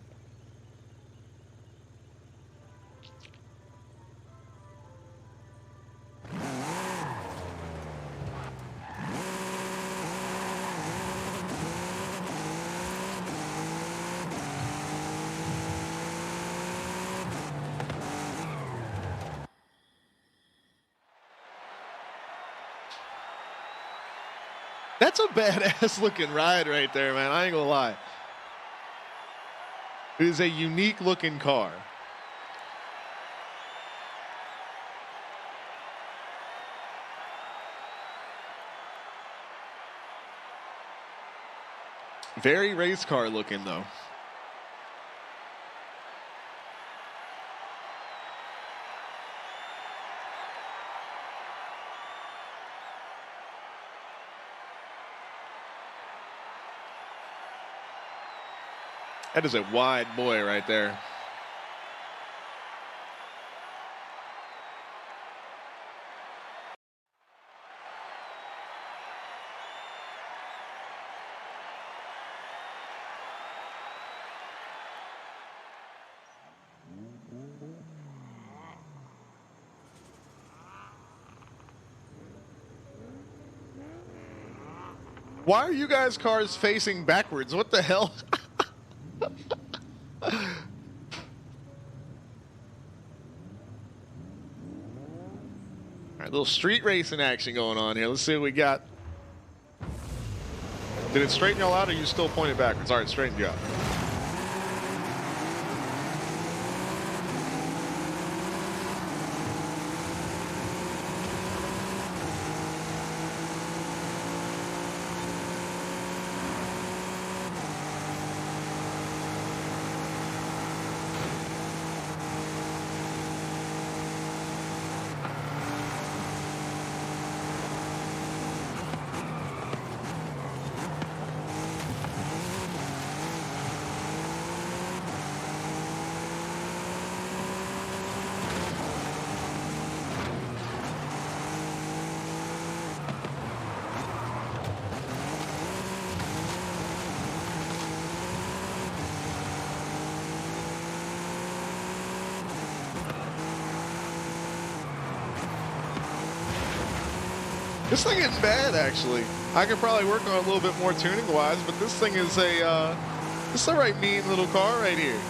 That's a badass looking ride right there, man. I ain't gonna lie. It is a unique looking car. Very race car looking, though. That is a wide boy right there. Why are you guys' cars facing backwards? What the hell? All right, little street racing action going on here. Let's see what we got. Did it straighten y'all out, or you still pointed backwards? All right, straightened you out. This thing isn't bad, actually. I could probably work on it a little bit more tuning-wise, but this thing is a, this is a right mean little car right here.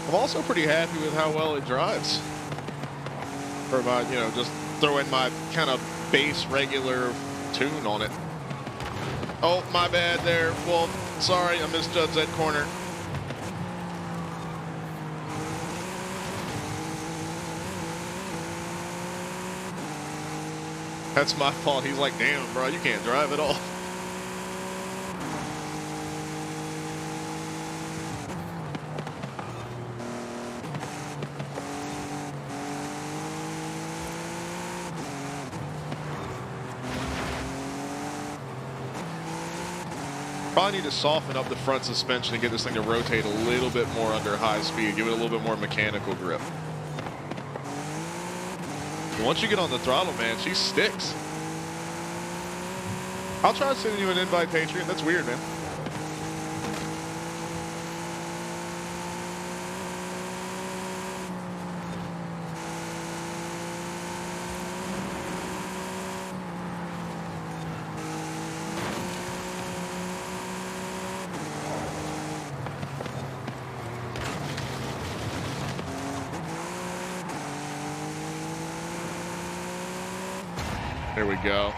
I'm also pretty happy with how well it drives. For my, you know, just throwing my kind of base regular tune on it. Oh, my bad there, Wolf. Sorry, I misjudged that corner. That's my fault. He's like, damn, bro, you can't drive at all. Probably need to soften up the front suspension and get this thing to rotate a little bit more under high speed, give it a little bit more mechanical grip. Once you get on the throttle, man, she sticks. I'll try sending you an invite, Patriot. That's weird, man. There we go.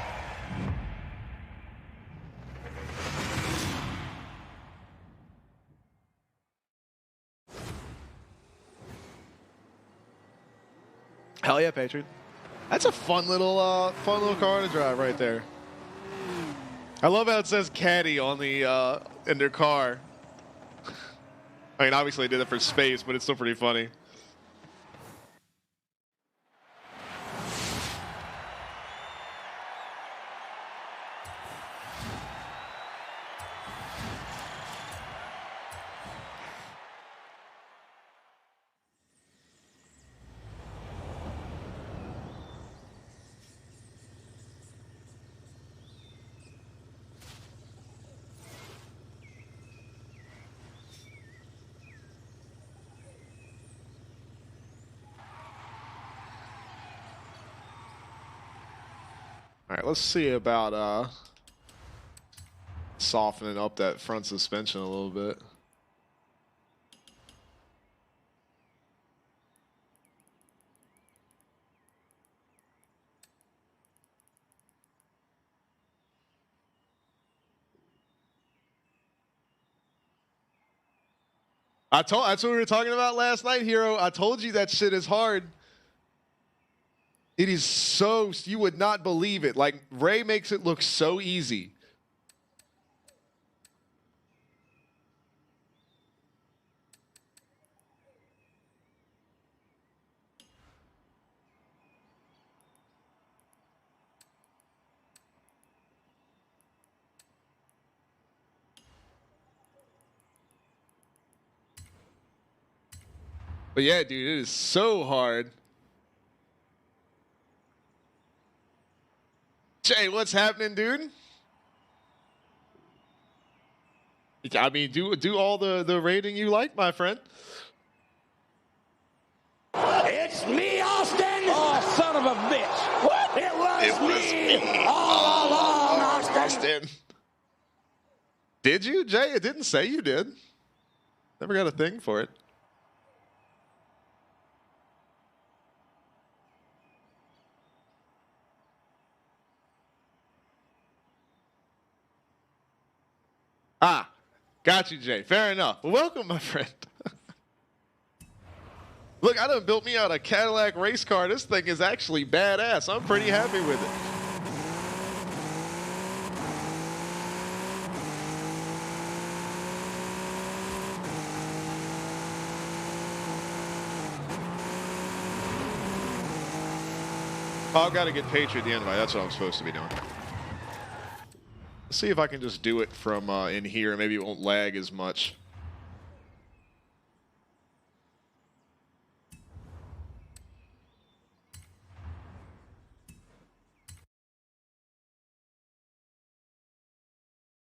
Hell yeah, Patriot. That's a fun little car to drive right there. I love how it says caddy on the in their car. I mean, obviously they did it for space, but it's still pretty funny. All right, let's see about softening up that front suspension a little bit. That's what we were talking about last night, Hero. I told you that shit is hard. It is so, you would not believe it. Like, Ray makes it look so easy. But yeah, dude, it is so hard. Jay, what's happening, dude? I mean, do all the rating you like, my friend. It's me, Austin! Oh, son of a bitch! What? It was me all along, Austin! Did you, Jay? It didn't say you did. Never got a thing for it. Ah, got you, Jay. Fair enough. Well, welcome, my friend. Look, I done built me out a Cadillac race car. This thing is actually badass. I'm pretty happy with it. Oh, I've got to get Patriot the invite. That's what I'm supposed to be doing. Let's see if I can just do it from in here. Maybe it won't lag as much.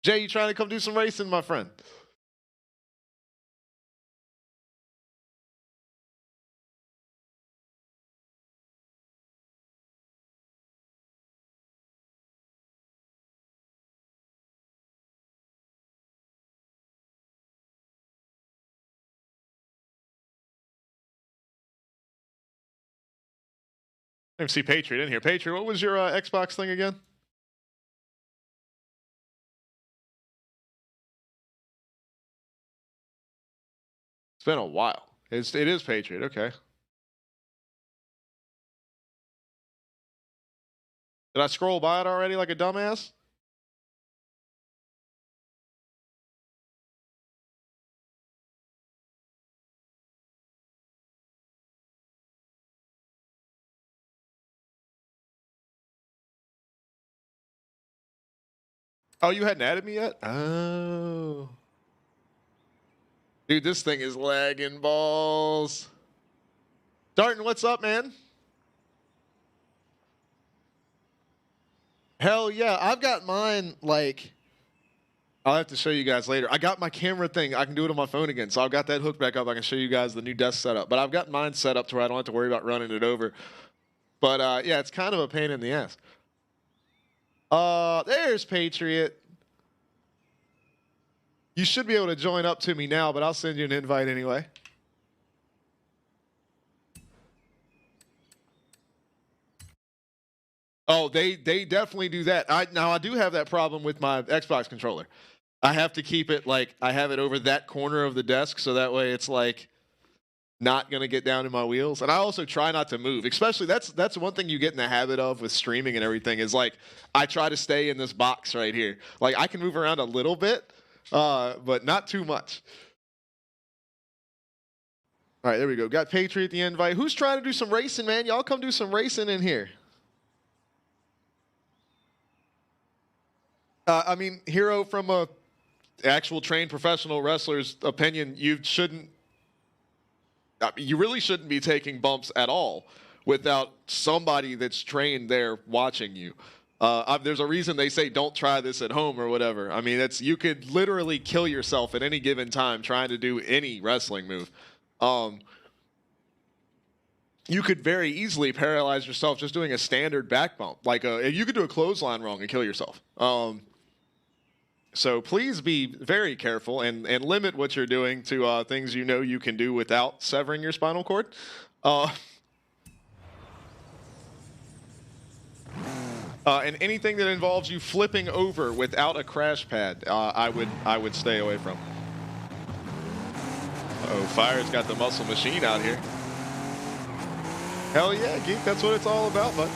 Jay, you trying to come do some racing, my friend? Let me see Patriot in here. Patriot, what was your Xbox thing again? It's been a while. It is Patriot. Okay. Did I scroll by it already like a dumbass? Oh, you hadn't added me yet? Oh. Dude, this thing is lagging balls. Darton, what's up, man? Hell yeah. I've got mine, like, I'll have to show you guys later. I got my camera thing. I can do it on my phone again. So I've got that hooked back up. I can show you guys the new desk setup. But I've got mine set up to where I don't have to worry about running it over. But, yeah, it's kind of a pain in the ass. There's Patriot. You should be able to join up to me now, but I'll send you an invite anyway. Oh, they definitely do that. Now I do have that problem with my Xbox controller. I have to keep it like I have it over that corner of the desk, so that way it's like not gonna get down in my wheels. And I also try not to move. Especially that's one thing you get in the habit of with streaming and everything is like I try to stay in this box right here. Like I can move around a little bit, but not too much. All right, there we go. Got Patriot the invite. Who's trying to do some racing, man? Y'all come do some racing in here. I mean, Hero, from a actual trained professional wrestler's opinion, you really shouldn't be taking bumps at all without somebody that's trained there watching you. There's a reason they say don't try this at home or whatever. I mean, you could literally kill yourself at any given time trying to do any wrestling move. You could very easily paralyze yourself just doing a standard back bump. Like you could do a clothesline wrong and kill yourself. So please be very careful and limit what you're doing to things you know you can do without severing your spinal cord. And anything that involves you flipping over without a crash pad, I would stay away from. Oh, Fire's got the muscle machine out here. Hell yeah, Geek, that's what it's all about, bud.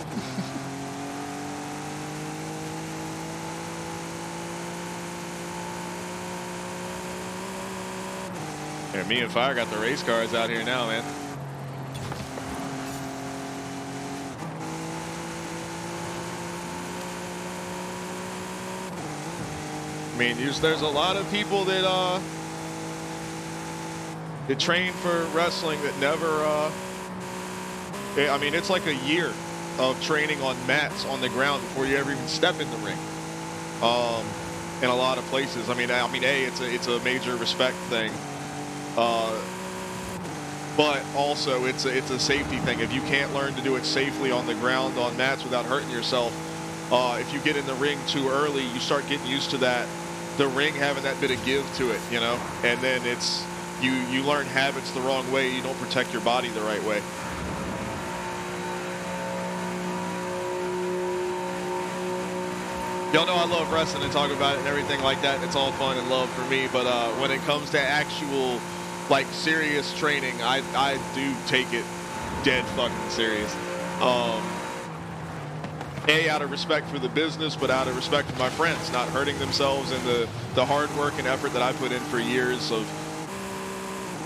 Yeah, me and Fire got the race cars out here now, man. I mean, there's a lot of people that train for wrestling that never. I mean, it's like a year of training on mats on the ground before you ever even step in the ring. In a lot of places, I mean, it's a major respect thing. But also it's a safety thing. If you can't learn to do it safely on the ground on mats without hurting yourself, if you get in the ring too early, you start getting used to the ring having that bit of give to it, you know, and then you learn habits the wrong way. You don't protect your body the right way. Y'all know I love wrestling and talk about it and everything like that. And it's all fun and love for me. But when it comes to actual, like, serious training, I do take it dead fucking serious. Out of respect for the business, but out of respect for my friends, not hurting themselves and the hard work and effort that I put in for years of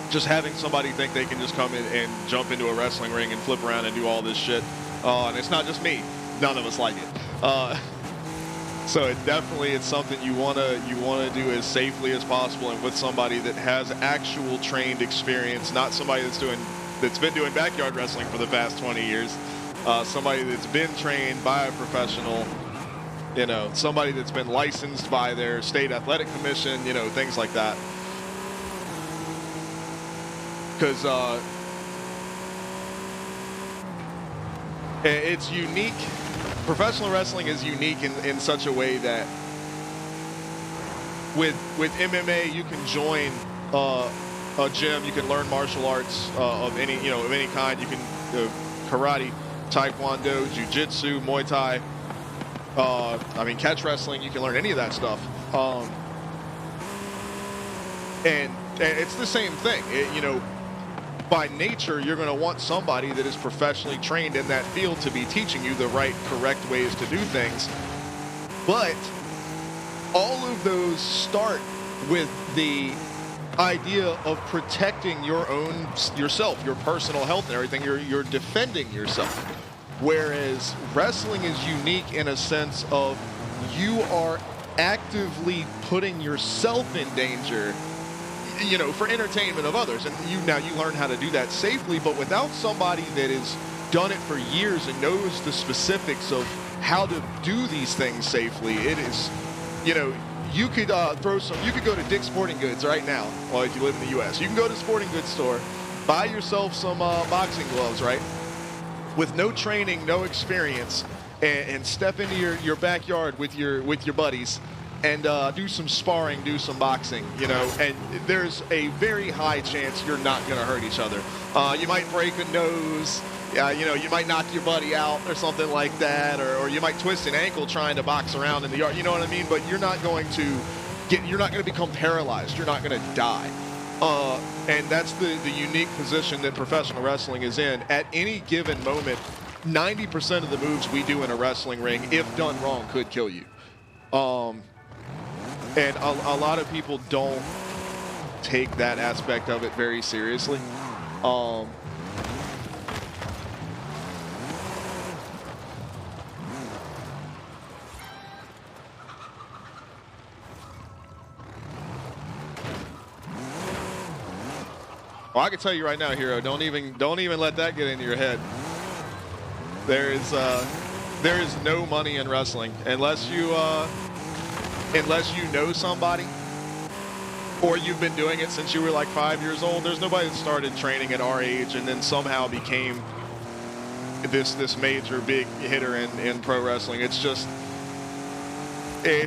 just having somebody think they can just come in and jump into a wrestling ring and flip around and do all this shit. And it's not just me. None of us like it. So it's something you wanna do as safely as possible and with somebody that has actual trained experience, not somebody that's been doing backyard wrestling for the past 20 years. Somebody that's been trained by a professional, you know, somebody that's been licensed by their state athletic commission, you know, things like that. Because it's unique. Professional wrestling is unique in such a way that with MMA you can join a gym, you can learn martial arts of any kind. You can karate, Taekwondo, Jiu-Jitsu, Muay Thai. I mean, catch wrestling, you can learn any of that stuff. And it's the same thing. You know, by nature, you're going to want somebody that is professionally trained in that field to be teaching you the right, correct ways to do things. But all of those start with the idea of protecting yourself, your personal health and everything. You're defending yourself. Whereas wrestling is unique in a sense of you are actively putting yourself in danger, you know, for entertainment of others. And you learn how to do that safely, but without somebody that has done it for years and knows the specifics of how to do these things safely, it is, you know, you could you could go to Dick's Sporting Goods right now, well, if you live in the U.S. You can go to the sporting goods store, buy yourself some boxing gloves, right? With no training, no experience, and step into your backyard with your buddies and do some sparring, do some boxing, you know, and there's a very high chance you're not going to hurt each other. You might break a nose, you know, you might knock your buddy out or something like that, or you might twist an ankle trying to box around in the yard, you know what I mean? But you're not going to become paralyzed. You're not going to die. And that's the unique position that professional wrestling is in. At any given moment, 90% of the moves we do in a wrestling ring, if done wrong, could kill you. And a lot of people don't take that aspect of it very seriously. Well, I can tell you right now, Hero, don't even let that get into your head. There is no money in wrestling unless you know somebody or you've been doing it since you were like 5 years old. There's nobody that started training at our age and then somehow became this major big hitter in pro wrestling. It's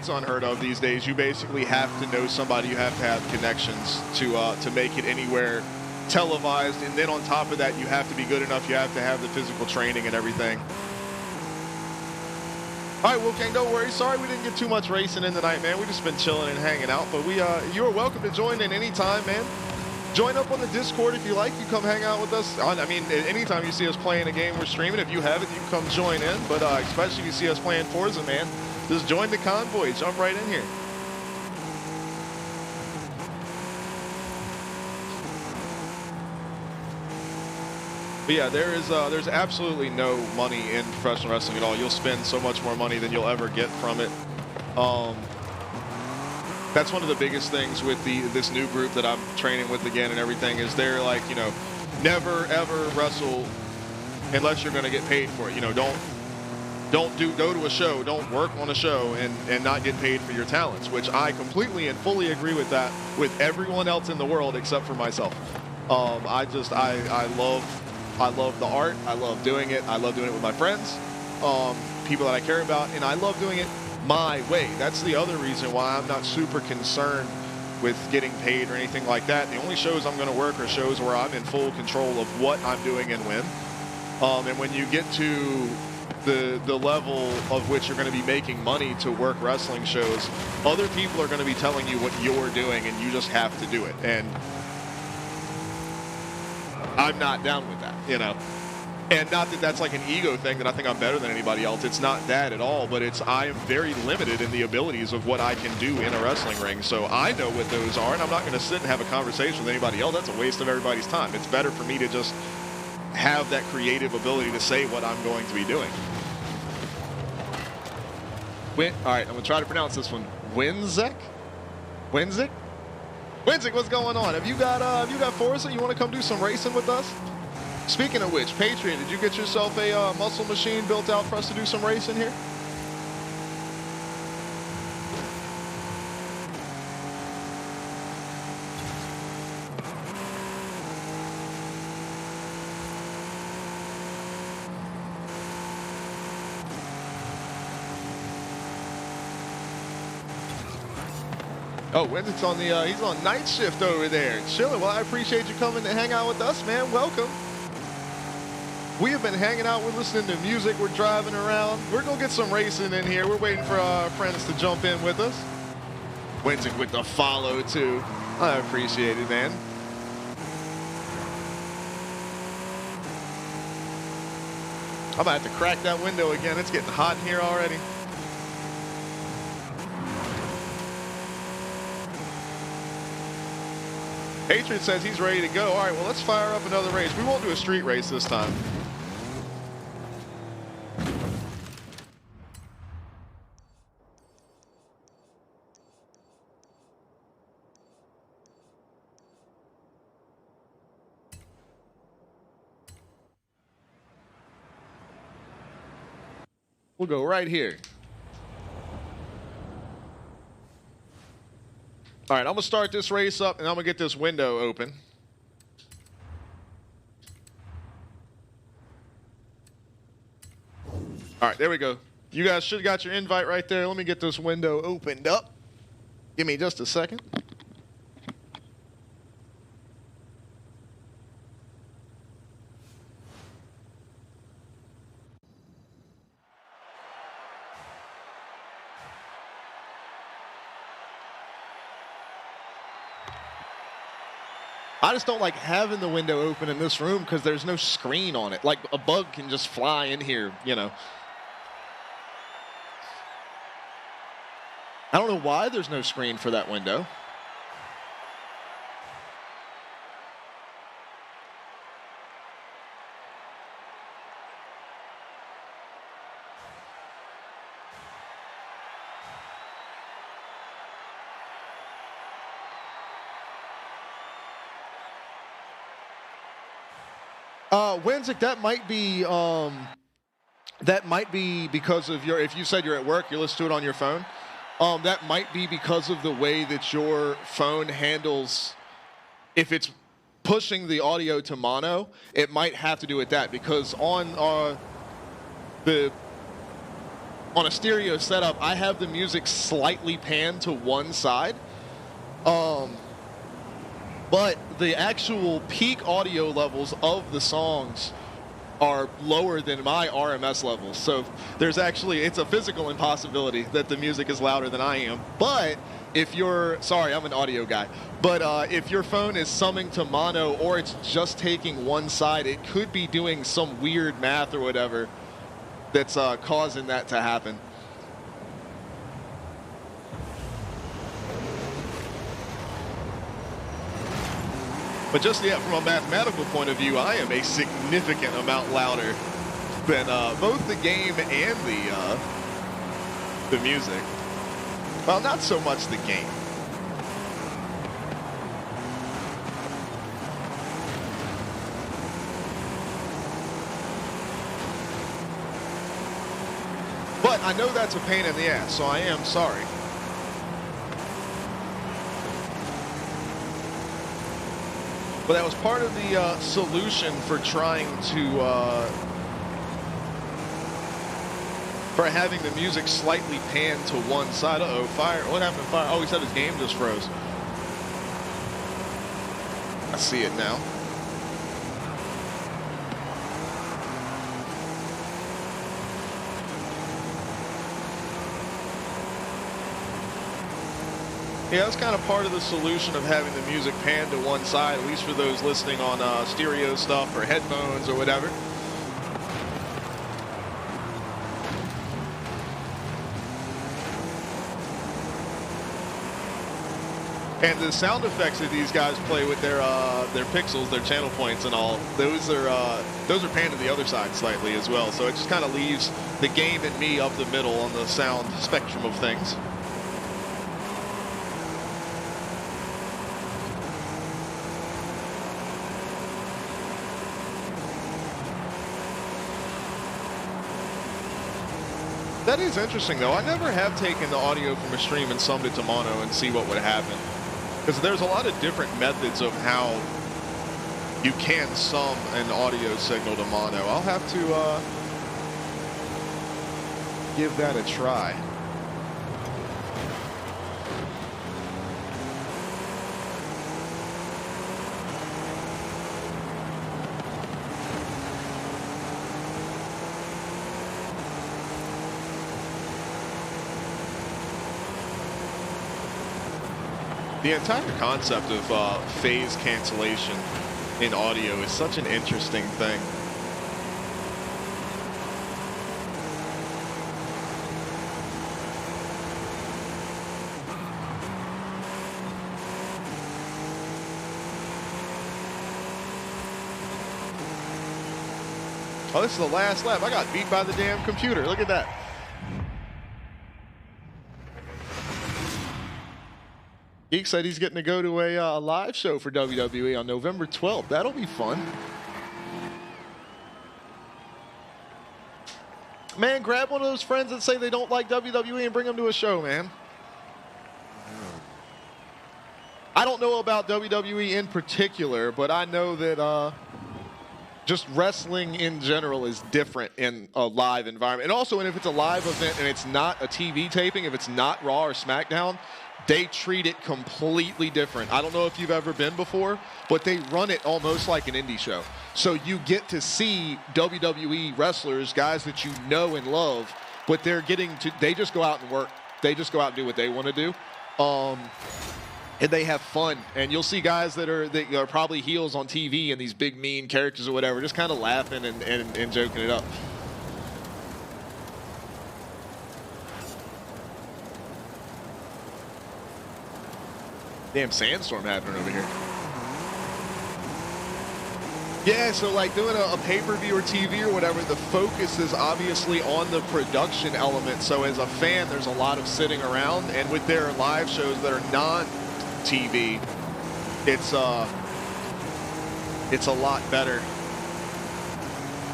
unheard of these days. You basically have to know somebody. You have to have connections to make it anywhere televised, and then on top of that, you have to be good enough. You have to have the physical training and everything. All right, Wolfgang, don't worry. Sorry we didn't get too much racing in tonight, man. We just been chilling and hanging out, but you're welcome to join in anytime, man. Join up on the Discord if you like. You come hang out with us. I mean, anytime you see us playing a game we're streaming, if you have it, you can come join in. But especially if you see us playing Forza, man, just join the convoy. Jump right in here. But yeah, there's absolutely no money in professional wrestling at all. You'll spend so much more money than you'll ever get from it. That's one of the biggest things with this new group that I'm training with again and everything is they're like, you know, never ever wrestle unless you're going to get paid for it. You know, go to a show, don't work on a show and not get paid for your talents, which I completely and fully agree with that with everyone else in the world except for myself. I love the art. I love doing it. I love doing it with my friends, people that I care about, and I love doing it my way. That's the other reason why I'm not super concerned with getting paid or anything like that. The only shows I'm going to work are shows where I'm in full control of what I'm doing and when. And when you get to the level of which you're going to be making money to work wrestling shows, other people are going to be telling you what you're doing, and you just have to do it. And I'm not down with that, you know. And not that that's like an ego thing that I think I'm better than anybody else. It's not that at all, but I am very limited in the abilities of what I can do in a wrestling ring. So I know what those are, and I'm not going to sit and have a conversation with anybody else. That's a waste of everybody's time. It's better for me to just have that creative ability to say what I'm going to be doing. All right, I'm going to try to pronounce this one. Winzik? Winzik? Winzik, what's going on? Have you got Forza? You want to come do some racing with us? Speaking of which, Patriot, did you get yourself a muscle machine built out for us to do some racing here? Oh, Winzik's on he's on night shift over there, chilling. Well, I appreciate you coming to hang out with us, man. Welcome. We have been hanging out. We're listening to music. We're driving around. We're going to get some racing in here. We're waiting for our friends to jump in with us. Winsick with the follow, too. I appreciate it, man. I'm going to have to crack that window again. It's getting hot in here already. Patriot says he's ready to go. All right, well, let's fire up another race. We won't do a street race this time. We'll go right here. All right, I'm going to start this race up, and I'm going to get this window open. All right, there we go. You guys should have got your invite right there. Let me get this window opened up. Give me just a second. I just don't like having the window open in this room because there's no screen on it. Like, a bug can just fly in here, you know. I don't know why there's no screen for that window. Winsick, that might be because of your, if you said you're at work, you listen to it on your phone. That might be because of the way that your phone handles, if it's pushing the audio to mono, it might have to do with that, because on a stereo setup, I have the music slightly panned to one side. But the actual peak audio levels of the songs are lower than my RMS levels. So there's actually, it's a physical impossibility that the music is louder than I am. But if you're, sorry, I'm an audio guy. But if your phone is summing to mono or it's just taking one side, it could be doing some weird math or whatever that's causing that to happen. But just, yeah, from a mathematical point of view, I am a significant amount louder than both the game and the music. Well, not so much the game. But I know that's a pain in the ass, so I am sorry. But that was part of the solution for trying to, for having the music slightly panned to one side. Uh-oh, fire. What happened to fire? Oh, he said his game just froze. I see it now. Yeah, that's kind of part of the solution of having the music panned to one side, at least for those listening on stereo stuff or headphones or whatever. And the sound effects that these guys play with their pixels, their channel points and all, those are panned to the other side slightly as well. So it just kind of leaves the game and me up the middle on the sound spectrum of things. That is interesting, though. I never have taken the audio from a stream and summed it to mono and see what would happen. Because there's a lot of different methods of how you can sum an audio signal to mono. I'll have to give that a try. The entire concept of phase cancellation in audio is such an interesting thing. Oh, this is the last lap. I got beat by the damn computer. Look at that. Geek said he's getting to go to a live show for WWE on November 12th. That'll be fun. Man, grab one of those friends that say they don't like WWE and bring them to a show, man. I don't know about WWE in particular, but I know that just wrestling in general is different in a live environment. And also, if it's a live event and it's not a TV taping, if it's not Raw or SmackDown, they treat it completely different. I don't know if you've ever been before, but they run it almost like an indie show. So you get to see WWE wrestlers, guys that you know and love, but they just go out and work. They just go out and do what they want to do. And they have fun. And you'll see guys that are probably heels on TV and these big mean characters or whatever, just kind of laughing and joking it up. Damn sandstorm happening over here. Yeah, so like doing a pay-per-view or TV or whatever, the focus is obviously on the production element. So as a fan, there's a lot of sitting around, and with their live shows that are non-TV, it's a lot better.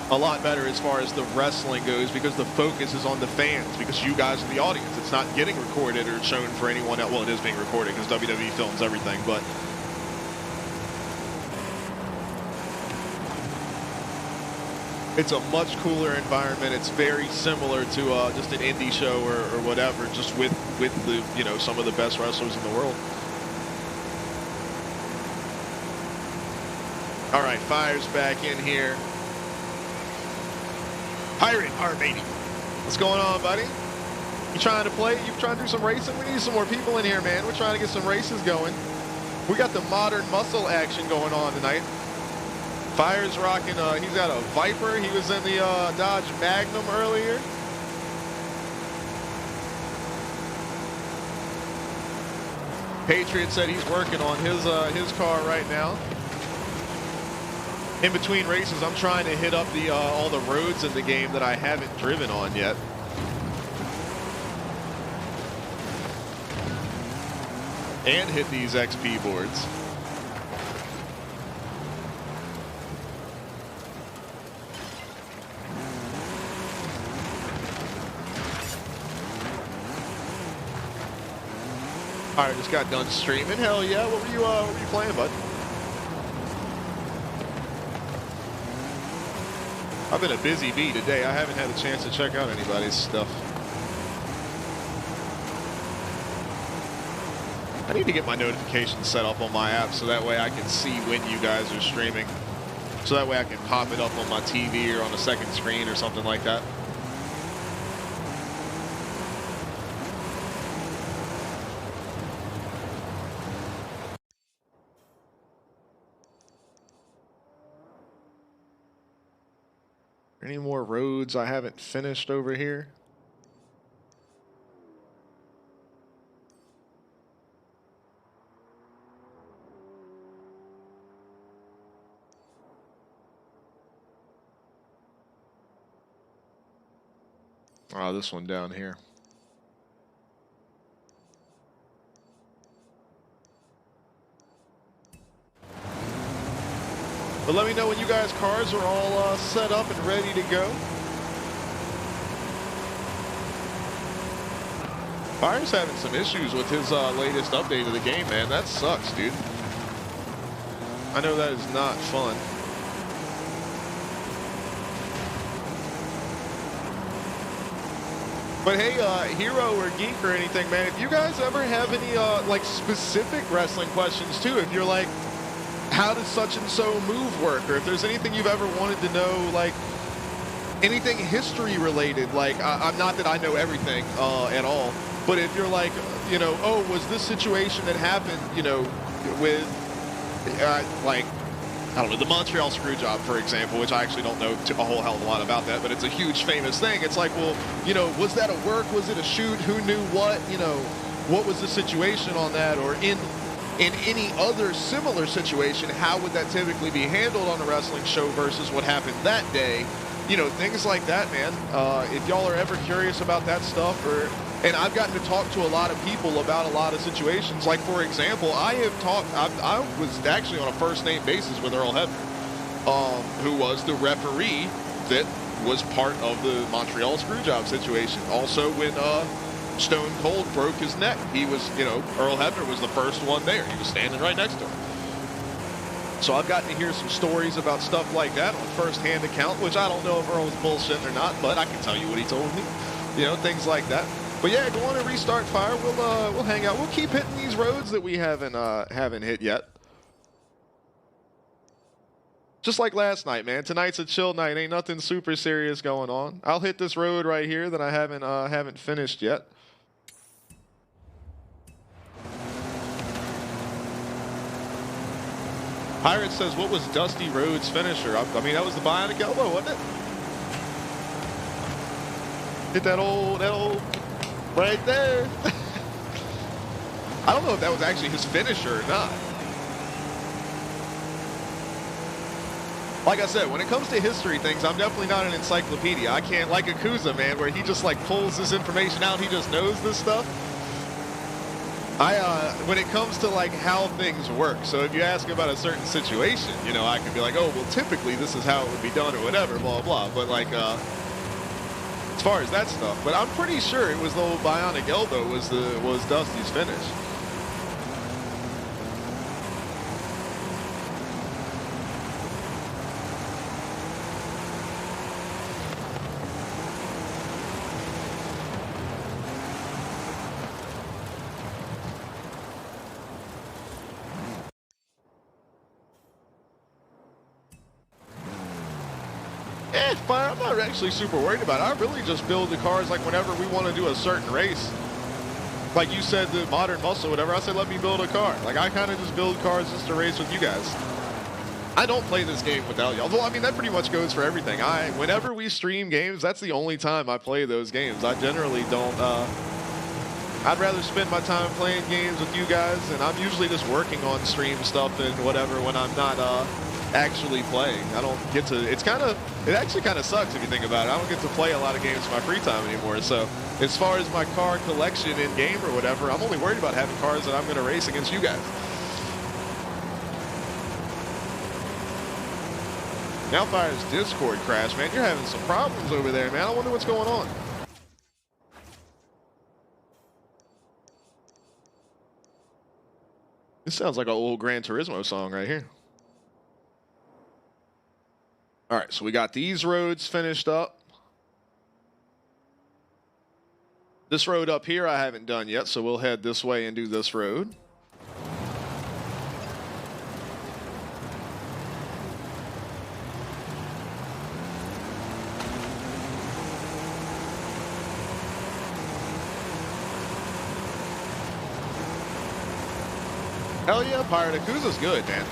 A lot better as far as the wrestling goes, because the focus is on the fans, because you guys are the audience. It's not getting recorded or shown for anyone else. Well, it is being recorded because WWE films everything, but it's a much cooler environment. It's very similar to just an indie show or whatever, just with the some of the best wrestlers in the world. All right, Fire's back in here. Pirate R80. What's going on, buddy? You trying to play? You trying to do some racing? We need some more people in here, man. We're trying to get some races going. We got the modern muscle action going on tonight. Fire's rocking, he's got a Viper. He was in the Dodge Magnum earlier. Patriot said he's working on his car right now. In between races, I'm trying to hit up all the roads in the game that I haven't driven on yet. And hit these XP boards. All right, just got done streaming. Hell yeah! What were you playing, bud? I've been a busy bee today. I haven't had a chance to check out anybody's stuff. I need to get my notifications set up on my app so that way I can see when you guys are streaming. So that way I can pop it up on my TV or on a second screen or something like that. Any more roads I haven't finished over here? Oh, this one down here. But let me know when you guys' cars are all set up and ready to go. Fire's having some issues with his latest update of the game, man. That sucks, dude. I know that is not fun. But hey, Hero or Geek or anything, man, if you guys ever have any like specific wrestling questions too, if you're like, how does such and so move work, or if there's anything you've ever wanted to know, like anything history related, like I'm not that I know everything at all, but if you're like, you know, oh, was this situation that happened, you know, with like, I don't know, the Montreal Screwjob, for example, which I actually don't know a whole hell of a lot about that, but it's a huge famous thing. It's like, well, you know, was that a work? Was it a shoot? Who knew what? You know, what was the situation on that? Or in any other similar situation, how would that typically be handled on a wrestling show versus what happened that day? You know, things like that, man. If y'all are ever curious about that stuff, and I've gotten to talk to a lot of people about a lot of situations. Like, for example, I was actually on a first-name basis with Earl Hebner, who was the referee that was part of the Montreal Screwjob situation. Also, when Stone Cold broke his neck, he was, you know, Earl Hebner was the first one there. He was standing right next to him. So I've gotten to hear some stories about stuff like that on first-hand account, which I don't know if Earl was bullshitting or not, but I can tell you what he told me. You know, things like that. But yeah, go on and restart fire. We'll hang out. We'll keep hitting these roads that we haven't hit yet. Just like last night, man. Tonight's a chill night. Ain't nothing super serious going on. I'll hit this road right here that I haven't finished yet. Pirate says, what was Dusty Rhodes' finisher? I mean, that was the bionic elbow, wasn't it? Hit that old right there. I don't know if that was actually his finisher or not. Like I said, when it comes to history things, I'm definitely not an encyclopedia. I can't, like Akuza, man, where he just like pulls this information out. He just knows this stuff. When it comes to like how things work, so if you ask about a certain situation, you know, I can be like, oh, well, typically this is how it would be done or whatever, blah, blah. But like, as far as that stuff, but I'm pretty sure it was the old bionic elbow was Dusty's finish. Fire, I'm not actually super worried about it. I really just build the cars like whenever we want to do a certain race. Like you said, the Modern Muscle, whatever, I said let me build a car. Like I kind of just build cars just to race with you guys. I don't play this game without y'all. Well, I mean, that pretty much goes for everything. Whenever we stream games, that's the only time I play those games. I generally don't, I'd rather spend my time playing games with you guys, and I'm usually just working on stream stuff and whatever when I'm not, actually playing. I don't get to, it actually kind of sucks if you think about it. I don't get to play a lot of games in my free time anymore. So as far as my car collection in game or whatever, I'm only worried about having cars that I'm going to race against you guys. Now Fire's Discord crashed, man. You're having some problems over there, man. I wonder what's going on. This sounds like an old Gran Turismo song right here. All right, so we got these roads finished up. This road up here I haven't done yet, so we'll head this way and do this road. Hell yeah, Pirate Akuza's good, man.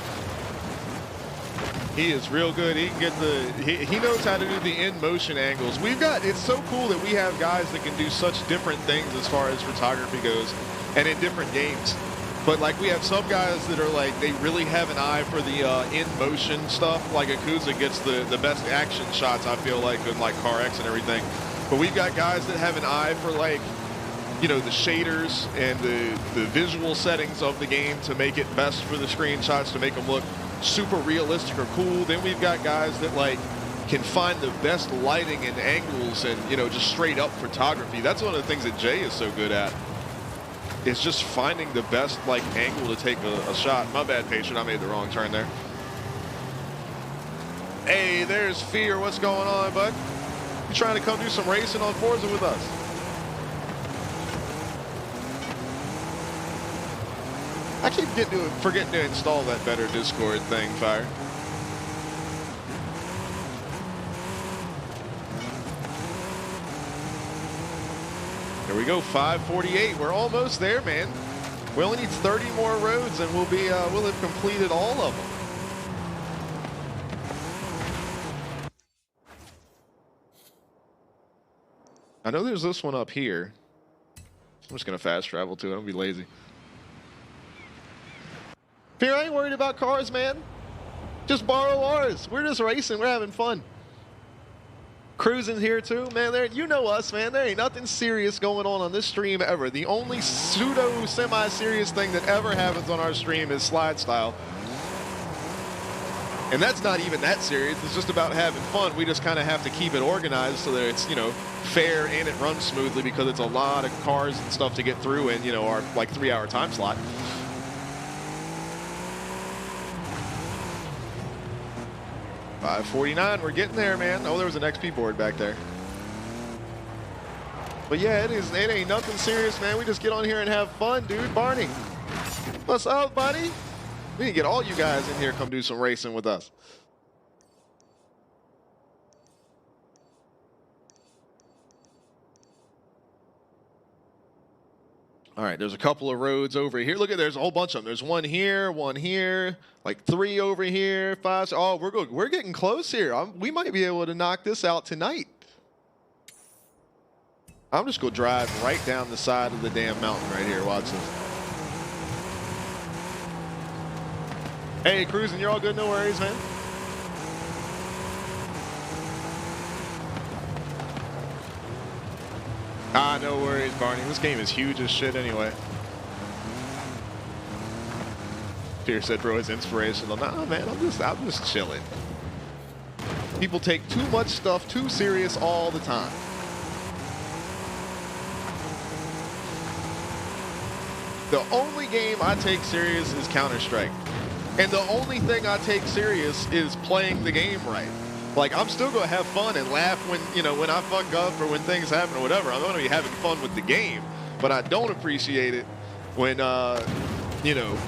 He is real good. He can get he knows how to do the in-motion angles. It's so cool that we have guys that can do such different things as far as photography goes and in different games. But like we have some guys that are like, they really have an eye for the in-motion stuff. Like Akuza gets the best action shots, I feel like, in like Car X and everything. But we've got guys that have an eye for like, you know, the shaders and the visual settings of the game to make it best for the screenshots, to make them look super realistic or cool. Then we've got guys that like can find the best lighting and angles and, you know, just straight up photography. That's one of the things that Jay is so good at. It's just finding the best like angle to take a shot. My bad, Patron, I made the wrong turn there. Hey, there's Fear. What's going on, bud? You trying to come do some racing on Forza with us? I keep forgetting to install that better Discord thing, Fire. There we go, 548. We're almost there, man. We only need 30 more roads, and we'll have completed all of them. I know there's this one up here. I'm just gonna fast travel to it. I'll be lazy. Fear, I ain't worried about cars, man. Just borrow ours. We're just racing. We're having fun. Cruising here too, man. You know us, man. There ain't nothing serious going on this stream ever. The only pseudo semi-serious thing that ever happens on our stream is slide style, and that's not even that serious. It's just about having fun. We just kind of have to keep it organized so that it's, you know, fair and it runs smoothly, because it's a lot of cars and stuff to get through in, you know, our like 3-hour time slot. $549, we're getting there, man. Oh, there was an XP board back there. But yeah, it ain't nothing serious, man. We just get on here and have fun, dude. Barney, what's up, buddy? We need to get all you guys in here, come do some racing with us. All right, there's a couple of roads over here. Look at, there's a whole bunch of them. There's one here, like 3 over here, 5. Oh, we're getting close here. We might be able to knock this out tonight. I'm just gonna drive right down the side of the damn mountain right here. Watch this. Hey, cruising, you're all good? No worries, man. Ah, no worries, Barney. This game is huge as shit anyway. Pierce said, bro, it's inspirational. Nah, man, I'm just chilling. People take too much stuff too serious all the time. The only game I take serious is Counter-Strike. And the only thing I take serious is playing the game right. Like, I'm still gonna have fun and laugh when, you know, when I fuck up or when things happen or whatever. I'm gonna be having fun with the game, but I don't appreciate it when, you know,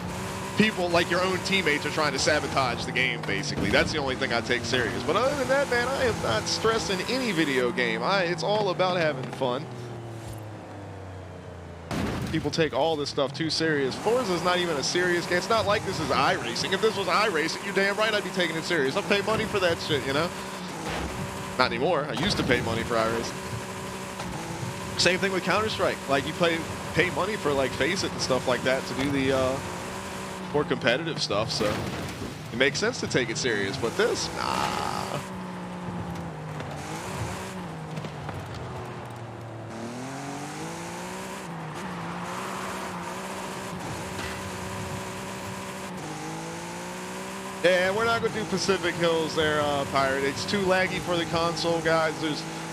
people like your own teammates are trying to sabotage the game, basically. That's the only thing I take serious. But other than that, man, I am not stressing any video game. It's all about having fun. People take all this stuff too serious. Forza's not even a serious game. It's not like this is iRacing. If this was iRacing, you're damn right I'd be taking it serious. I pay money for that shit, you know? Not anymore. I used to pay money for iRacing. Same thing with Counter-Strike. Like, you pay money for, like, Faceit and stuff like that to do the more competitive stuff, so it makes sense to take it serious. But this, nah. Yeah, we're not going to do Pacific Hills there, Pirate. It's too laggy for the console, guys.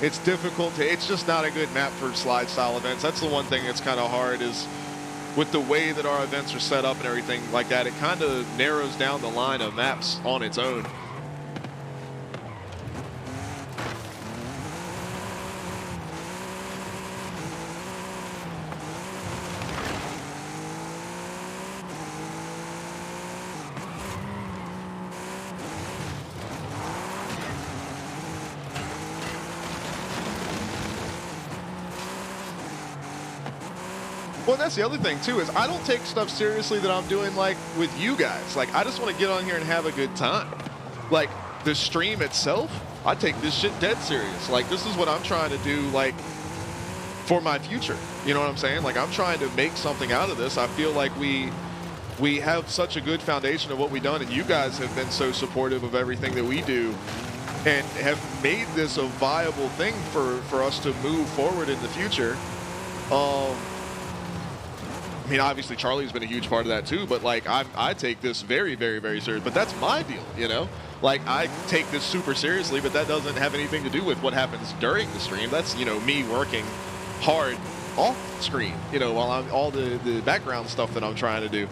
It's difficult to, it's just not a good map for slide style events. That's the one thing that's kind of hard, is with the way that our events are set up and everything like that, it kind of narrows down the line of maps on its own. Well, that's the other thing, too, is I don't take stuff seriously that I'm doing, like, with you guys. Like, I just want to get on here and have a good time. Like, the stream itself, I take this shit dead serious. Like, this is what I'm trying to do, like, for my future. You know what I'm saying? Like, I'm trying to make something out of this. I feel like we have such a good foundation of what we've done, and you guys have been so supportive of everything that we do and have made this a viable thing for us to move forward in the future. I mean, obviously, Charlie's been a huge part of that, too, but, like, I take this very, very, very serious. But that's my deal, you know? Like, I take this super seriously, but that doesn't have anything to do with what happens during the stream. That's, you know, me working hard off screen, you know, while I'm all the background stuff that I'm trying to do.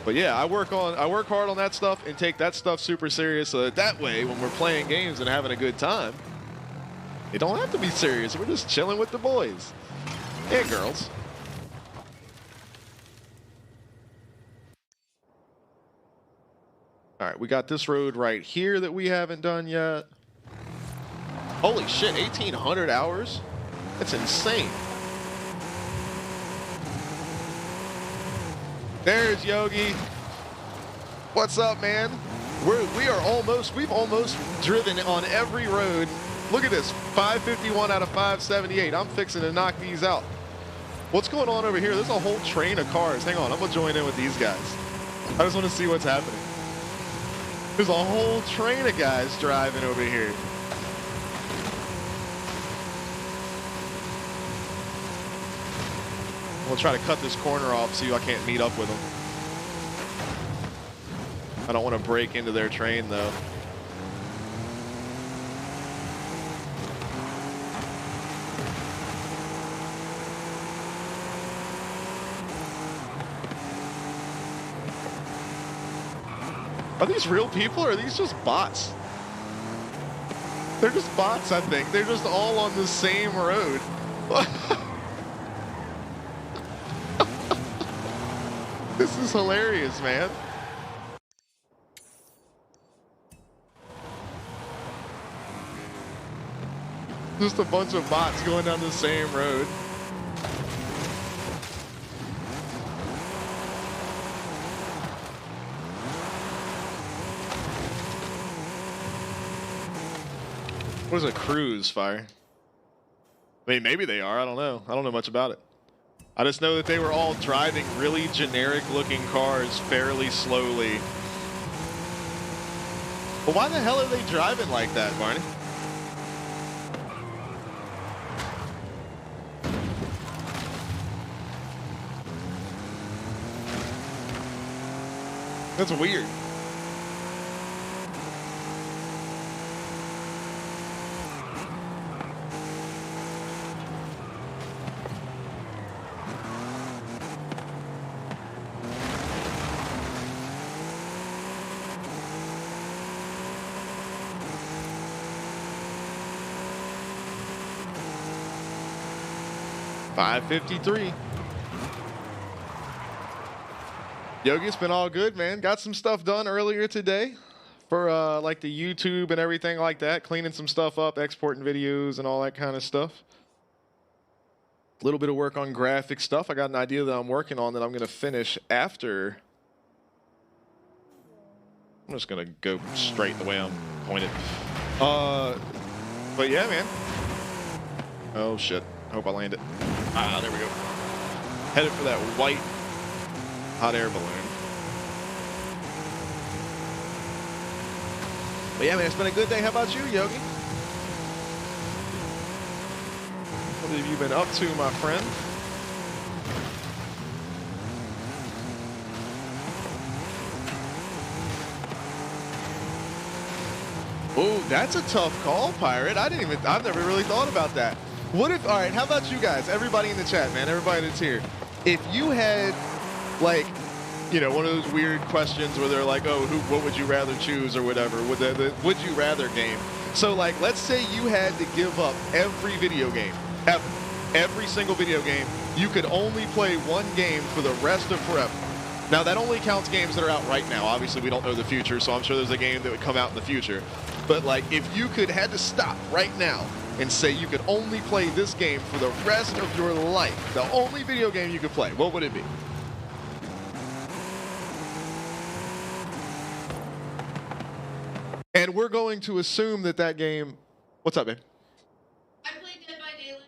But, yeah, I work hard on that stuff and take that stuff super serious, so that way, when we're playing games and having a good time, it don't have to be serious. We're just chilling with the boys. And girls. All right, we got this road right here that we haven't done yet. Holy shit, 1,800 hours? That's insane. There's Yogi. What's up, man? We've almost driven on every road. Look at this, 551 out of 578. I'm fixing to knock these out. What's going on over here? There's a whole train of cars. Hang on, I'm gonna join in with these guys. I just want to see what's happening. There's a whole train of guys driving over here. We'll try to cut this corner off so I can't meet up with them. I don't want to break into their train though. Are these real people or are these just bots? They're just bots, I think. They're just all on the same road. This is hilarious, man. Just a bunch of bots going down the same road. What is a cruise fire? I mean, maybe they are. I don't know. I don't know much about it. I just know that they were all driving really generic looking cars fairly slowly. But why the hell are they driving like that, Barney? That's weird. .553. Yogi, it's been all good, man. Got some stuff done earlier today for like the YouTube and everything like that. Cleaning some stuff up, exporting videos and all that kind of stuff. A little bit of work on graphic stuff. I got an idea that I'm working on that I'm going to finish after. I'm just going to go straight the way I'm pointed. But yeah, man. Oh, shit. I hope I land it. Ah, there we go. Headed for that white hot air balloon. But yeah, man, it's been a good day. How about you, Yogi? What have you been up to, my friend? Oh, that's a tough call, Pirate. I've never really thought about that. What if, all right, how about you guys, everybody in the chat, man, everybody that's here. If you had, like, you know, one of those weird questions where they're like, oh, what would you rather choose or whatever, would you rather game. So, like, let's say you had to give up every video game, ever, every single video game. You could only play one game for the rest of forever. Now, that only counts games that are out right now. Obviously, we don't know the future, so I'm sure there's a game that would come out in the future. But, like, if you had to stop right now and say you could only play this game for the rest of your life, the only video game you could play, what would it be? And we're going to assume that that game... What's up, babe? I played Dead by Daylight.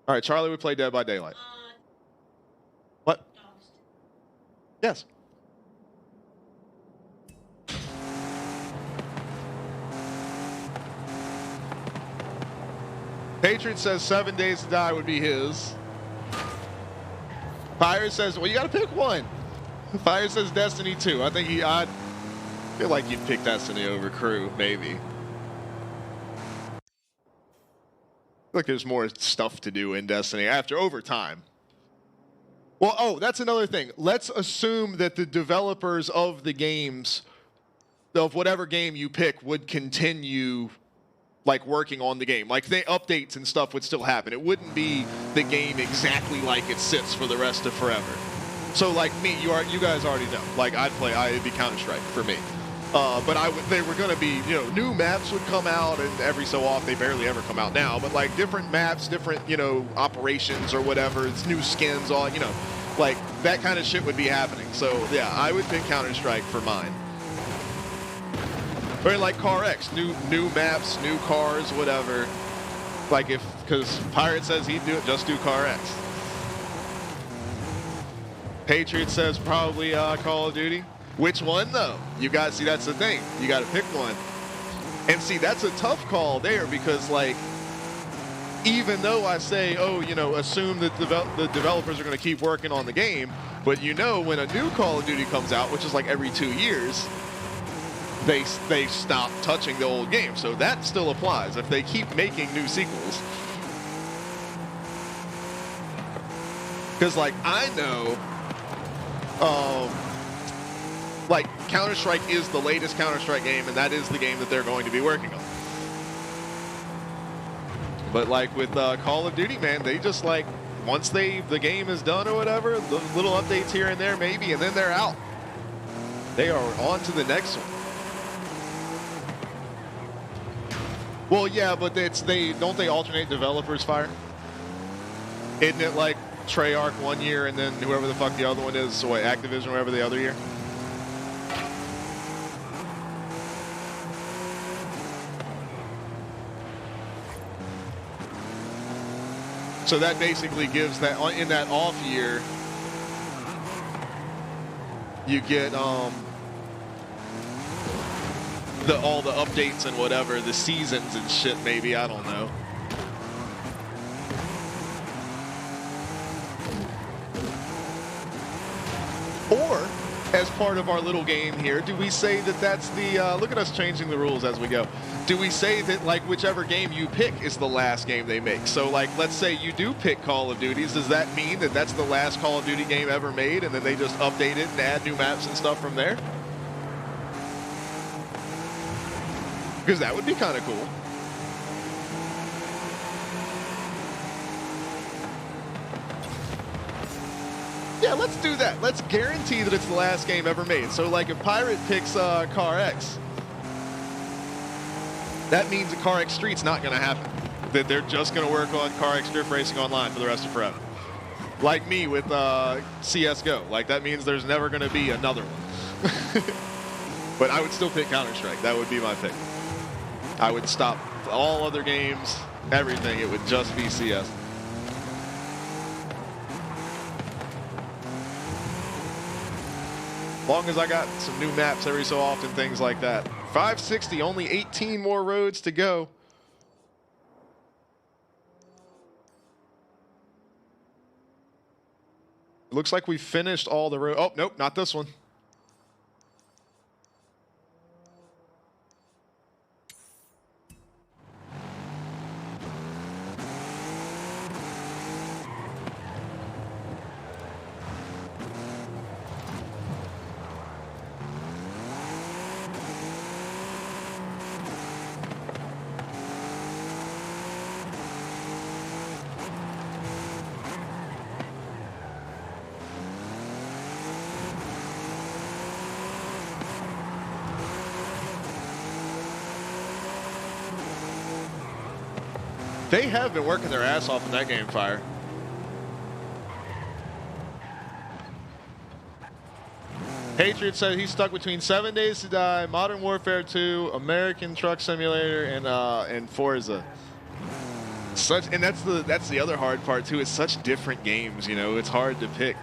All right, Charlie would play Dead by Daylight. What? Dogs. Yes. Patriot says 7 Days to Die would be his. Fire says, well, you got to pick one. Fire says Destiny 2. I think I feel like you'd pick Destiny over Crew, maybe. I feel like there's more stuff to do in Destiny over time. Well, oh, that's another thing. Let's assume that the developers of the games, of whatever game you pick, would continue like working on the game. Like the updates and stuff would still happen. It wouldn't be the game exactly like it sits for the rest of forever. So like me, you guys already know. Like it'd be Counter-Strike for me. But they were going to be, you know, new maps would come out, and every so often, they barely ever come out now, but like different maps, different, you know, operations or whatever, it's new skins on, you know, like that kind of shit would be happening. So yeah, I would pick Counter-Strike for mine. Or like Car X, new maps, new cars, whatever. Like because Pirate says he'd do it, just do Car X. Patriot says probably Call of Duty. Which one though? You got see that's the thing. You got to pick one. And see that's a tough call there because like even though I say oh you know assume that the developers are going to keep working on the game, but you know when a new Call of Duty comes out, which is like every 2 years, they stop touching the old game. So that still applies if they keep making new sequels. Because like I know like Counter-Strike is the latest Counter-Strike game, and that is the game that they're going to be working on. But like with Call of Duty, man, they just like once the game is done or whatever, the little updates here and there maybe, and then they're out. They are on to the next one. Well, yeah, but don't they alternate developers, Fire? Isn't it like Treyarch 1 year and then whoever the fuck the other one is, so what, Activision, whatever the other year? So that basically gives that in that off year, you get all the updates and whatever, the seasons and shit. Maybe I don't know. Or as part of our little game here, do we say that that's the look at us changing the rules as we go? Do we say that like whichever game you pick is the last game they make? So like let's say you do pick Call of Duties, does that mean that that's the last Call of Duty game ever made and then they just update it and add new maps and stuff from there? Because that would be kind of cool. Yeah, let's do that. Let's guarantee that it's the last game ever made. So like if Pirate picks Car X, that means that Car X Street's not going to happen. That they're just going to work on Car X Drift Racing Online for the rest of forever. Like me with CSGO. Like that means there's never going to be another one. But I would still pick Counter-Strike. That would be my pick. I would stop all other games, everything. It would just be CS. As long as I got some new maps every so often, things like that. 560, only 18 more roads to go. It looks like we finished all the roads. Oh, nope, not this one. They have been working their ass off in that game, Fire. Patriot said he's stuck between 7 Days to Die, Modern Warfare 2, American Truck Simulator, and Forza. And that's the other hard part too. It's such different games, you know. It's hard to pick.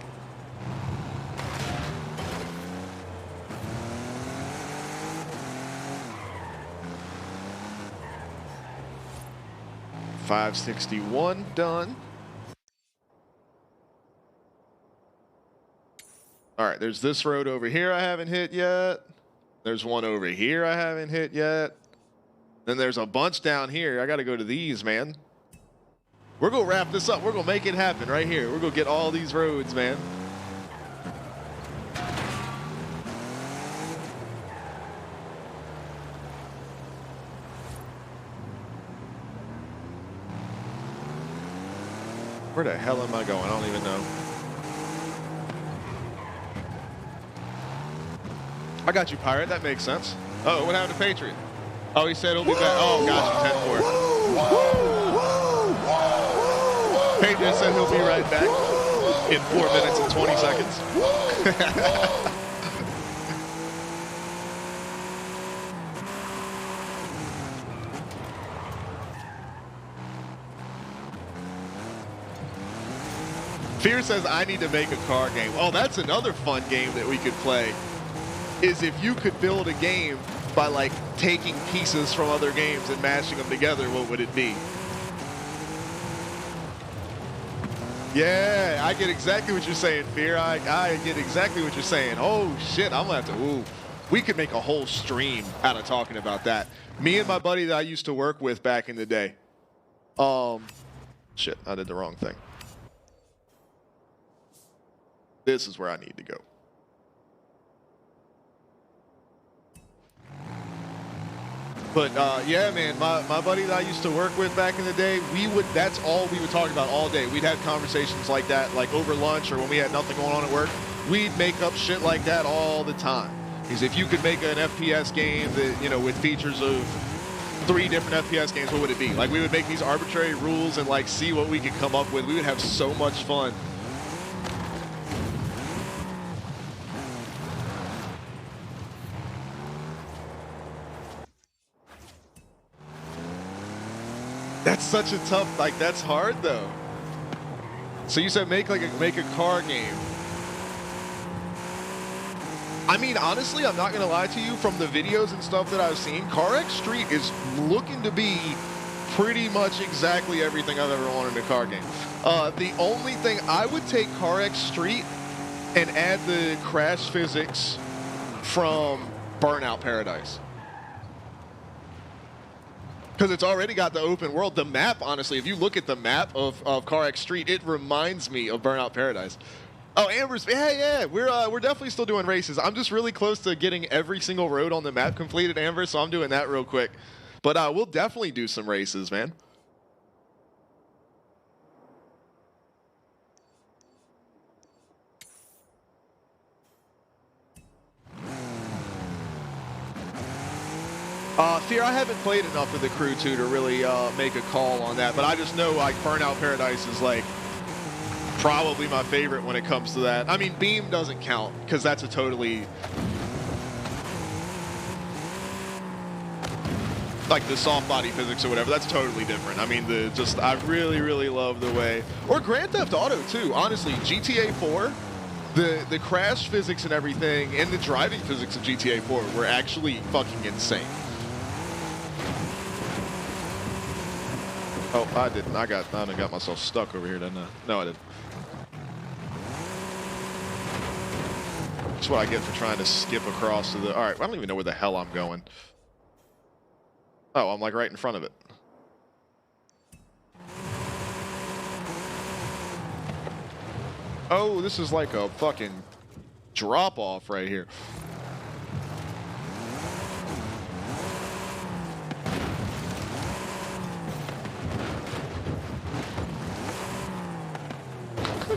$561 done. All right, there's this road over here I haven't hit yet. There's one over here I haven't hit yet. Then there's a bunch down here. I got to go to these, man. We're going to wrap this up. We're going to make it happen right here. We're going to get all these roads, man. Where the hell am I going? I don't even know. I got you, Pirate. That makes sense. Oh, what happened to Patriot? Oh, he said he'll be back. Oh, got you, 10-4. Patriot said he'll be right back in 4 minutes and 20 seconds. Fear says, I need to make a car game. Oh, that's another fun game that we could play. Is if you could build a game by like taking pieces from other games and mashing them together, what would it be? Yeah, I get exactly what you're saying, Fear. I get exactly what you're saying. Oh shit, I'm gonna have to, ooh. We could make a whole stream out of talking about that. Me and my buddy that I used to work with back in the day. Shit, I did the wrong thing. This is where I need to go. But yeah, man, my buddy that I used to work with back in the day, that's all we would talk about all day. We'd have conversations like that, like over lunch or when we had nothing going on at work. We'd make up shit like that all the time. Because if you could make an FPS game that, you know, with features of 3 different FPS games, what would it be? Like, we would make these arbitrary rules and like see what we could come up with. We would have so much fun. That's such a tough, like, that's hard though. So you said make a car game. I mean, honestly, I'm not gonna lie to you, from the videos and stuff that I've seen, CarX Street is looking to be pretty much exactly everything I've ever wanted in a car game. The only thing, I would take CarX Street and add the crash physics from Burnout Paradise. Because it's already got the open world. The map, honestly, if you look at the map of CarX Street, it reminds me of Burnout Paradise. Oh, Amber's, yeah, we're definitely still doing races. I'm just really close to getting every single road on the map completed, Amber, so I'm doing that real quick. But we'll definitely do some races, man. Fear, I haven't played enough of the Crew 2 to really make a call on that, but I just know like Burnout Paradise is like probably my favorite when it comes to that. I mean, Beam doesn't count because that's a totally like the soft body physics or whatever. That's totally different. I mean, I really, really love the way, or Grand Theft Auto too. Honestly, GTA 4. The crash physics and everything, and the driving physics of GTA 4 were actually fucking insane. Oh, I didn't. I got myself stuck over here, didn't I? No, I didn't. That's what I get for trying to skip across to the... All right, I don't even know where the hell I'm going. Oh, I'm like right in front of it. Oh, this is like a fucking drop-off right here.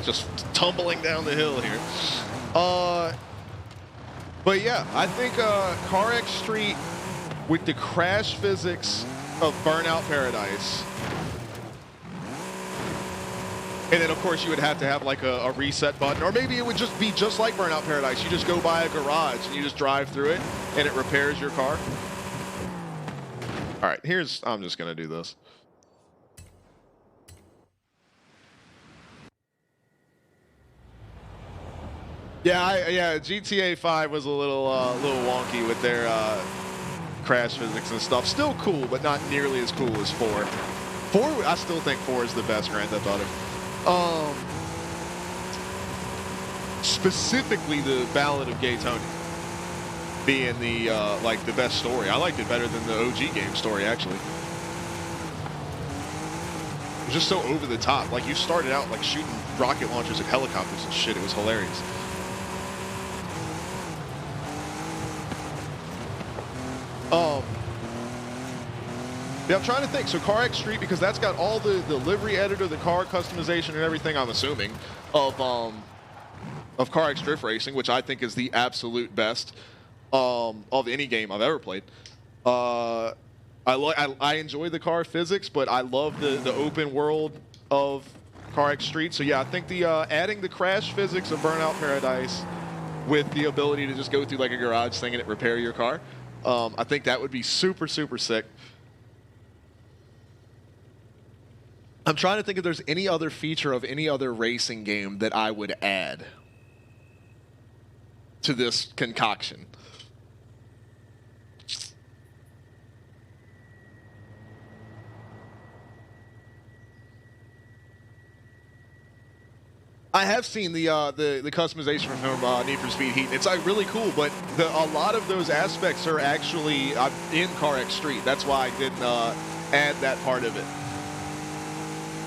Just tumbling down the hill here. But yeah, I think CarX Street with the crash physics of Burnout Paradise. And then, of course, you would have to have like a reset button, or maybe it would just be just like Burnout Paradise. You just go by a garage and you just drive through it and it repairs your car. All right, I'm just gonna do this. Yeah, GTA 5 was a little wonky with their crash physics and stuff. Still cool, but not nearly as cool as 4. 4, I still think 4 is the best Grand Theft Auto. Specifically the Ballad of Gay Tony being the like the best story. I liked it better than the OG game story, actually. It was just so over the top. Like, you started out like shooting rocket launchers at helicopters and shit. It was hilarious. Yeah, I'm trying to think. So CarX Street, because that's got all the livery editor, the car customization and everything, I'm assuming, of CarX Drift Racing, which I think is the absolute best. of any game I've ever played. I enjoy the car physics, but I love the open world of CarX Street. So yeah, I think the adding the crash physics of Burnout Paradise with the ability to just go through like a garage thing and repair your car, I think that would be super, super sick. I'm trying to think if there's any other feature of any other racing game that I would add to this concoction. I have seen the customization from Need for Speed Heat. It's like really cool, but a lot of those aspects are actually in CarX Street. That's why I didn't add that part of it,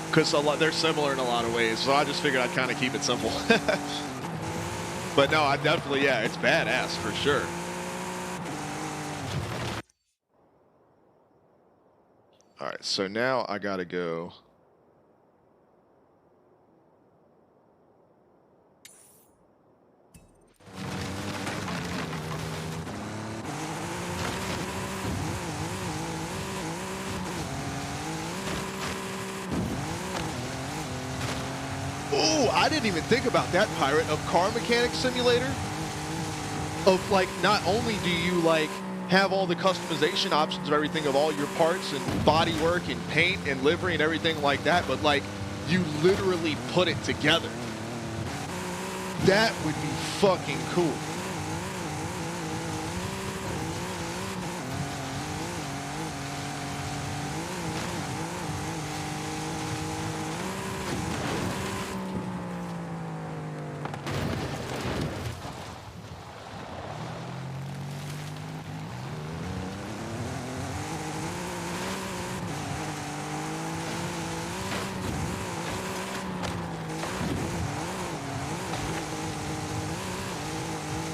because they're similar in a lot of ways. So I just figured I'd kind of keep it simple. But no, I definitely, yeah, it's badass for sure. All right, so now I gotta go. Oh, I didn't even think about that, Pirate, of Car Mechanic Simulator. Of like, not only do you like have all the customization options of everything of all your parts and body work and paint and livery and everything like that, but like you literally put it together. That would be fucking cool.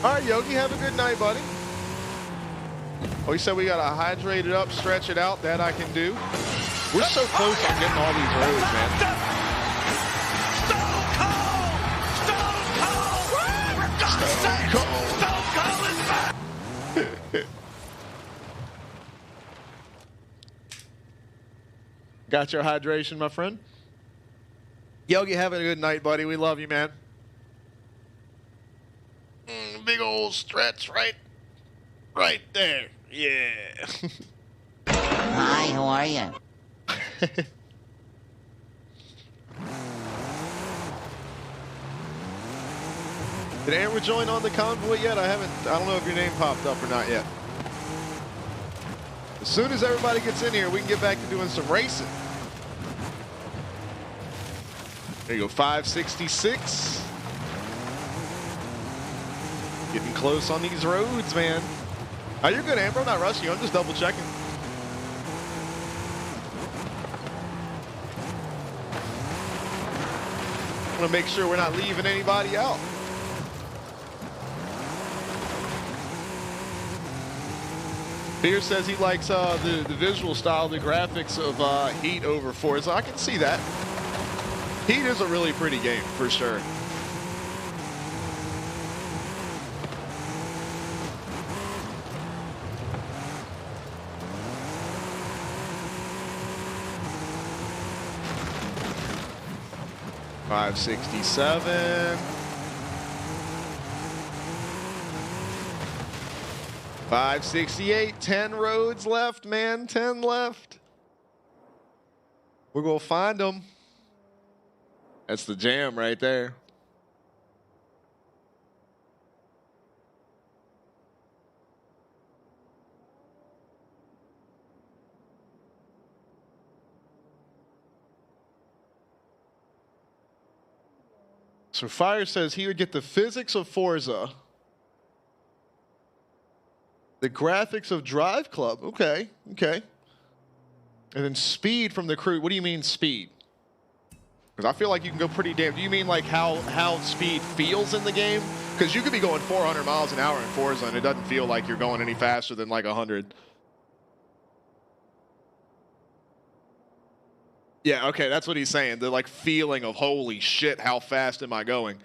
All right, Yogi, have a good night, buddy. Oh, he said we got to hydrate it up, stretch it out. That I can do. We're so close on getting all these roads, man. Stone Cold is back. Got your hydration, my friend? Yogi, have a good night, buddy. We love you, man. Big old stretch right there. Yeah. Hi, how are you? Did Amber join on the convoy yet? I don't know if your name popped up or not yet. As soon as everybody gets in here, we can get back to doing some racing. There you go, 566. Getting close on these roads, man. Oh, you're good, Amber. I'm not rushing you. I'm just double checking. I want to make sure we're not leaving anybody out. Pierce says he likes the visual style, the graphics of Heat over Forza. I can see that. Heat is a really pretty game, for sure. .567. 568. 10 roads left, man. 10 left. We're gonna find them. That's the jam right there. So Fire says he would get the physics of Forza, the graphics of Drive Club. Okay, okay. And then speed from the crew. What do you mean speed? Because I feel like you can go pretty damn. Do you mean like how speed feels in the game? Because you could be going 400 miles an hour in Forza and it doesn't feel like you're going any faster than like 100. Yeah, okay, that's what he's saying. The like feeling of holy shit, how fast am I going?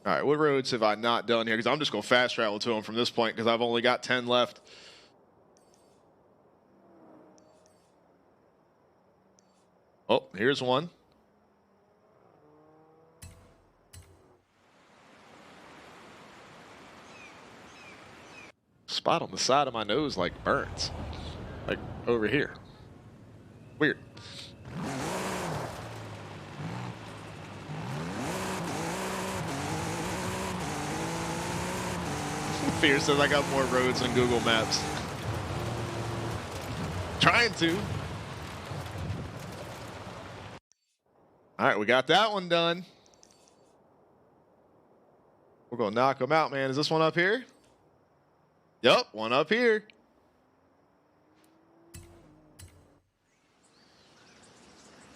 All right, what roads have I not done here? Because I'm just going to fast travel to them from this point because I've only got 10 left. Oh, here's one. Spot on the side of my nose like burns. Like over here. Weird. Fear says I got more roads than Google Maps. Trying to. All right, we got that one done. We're going to knock them out, man. Is this one up here? Yup, one up here.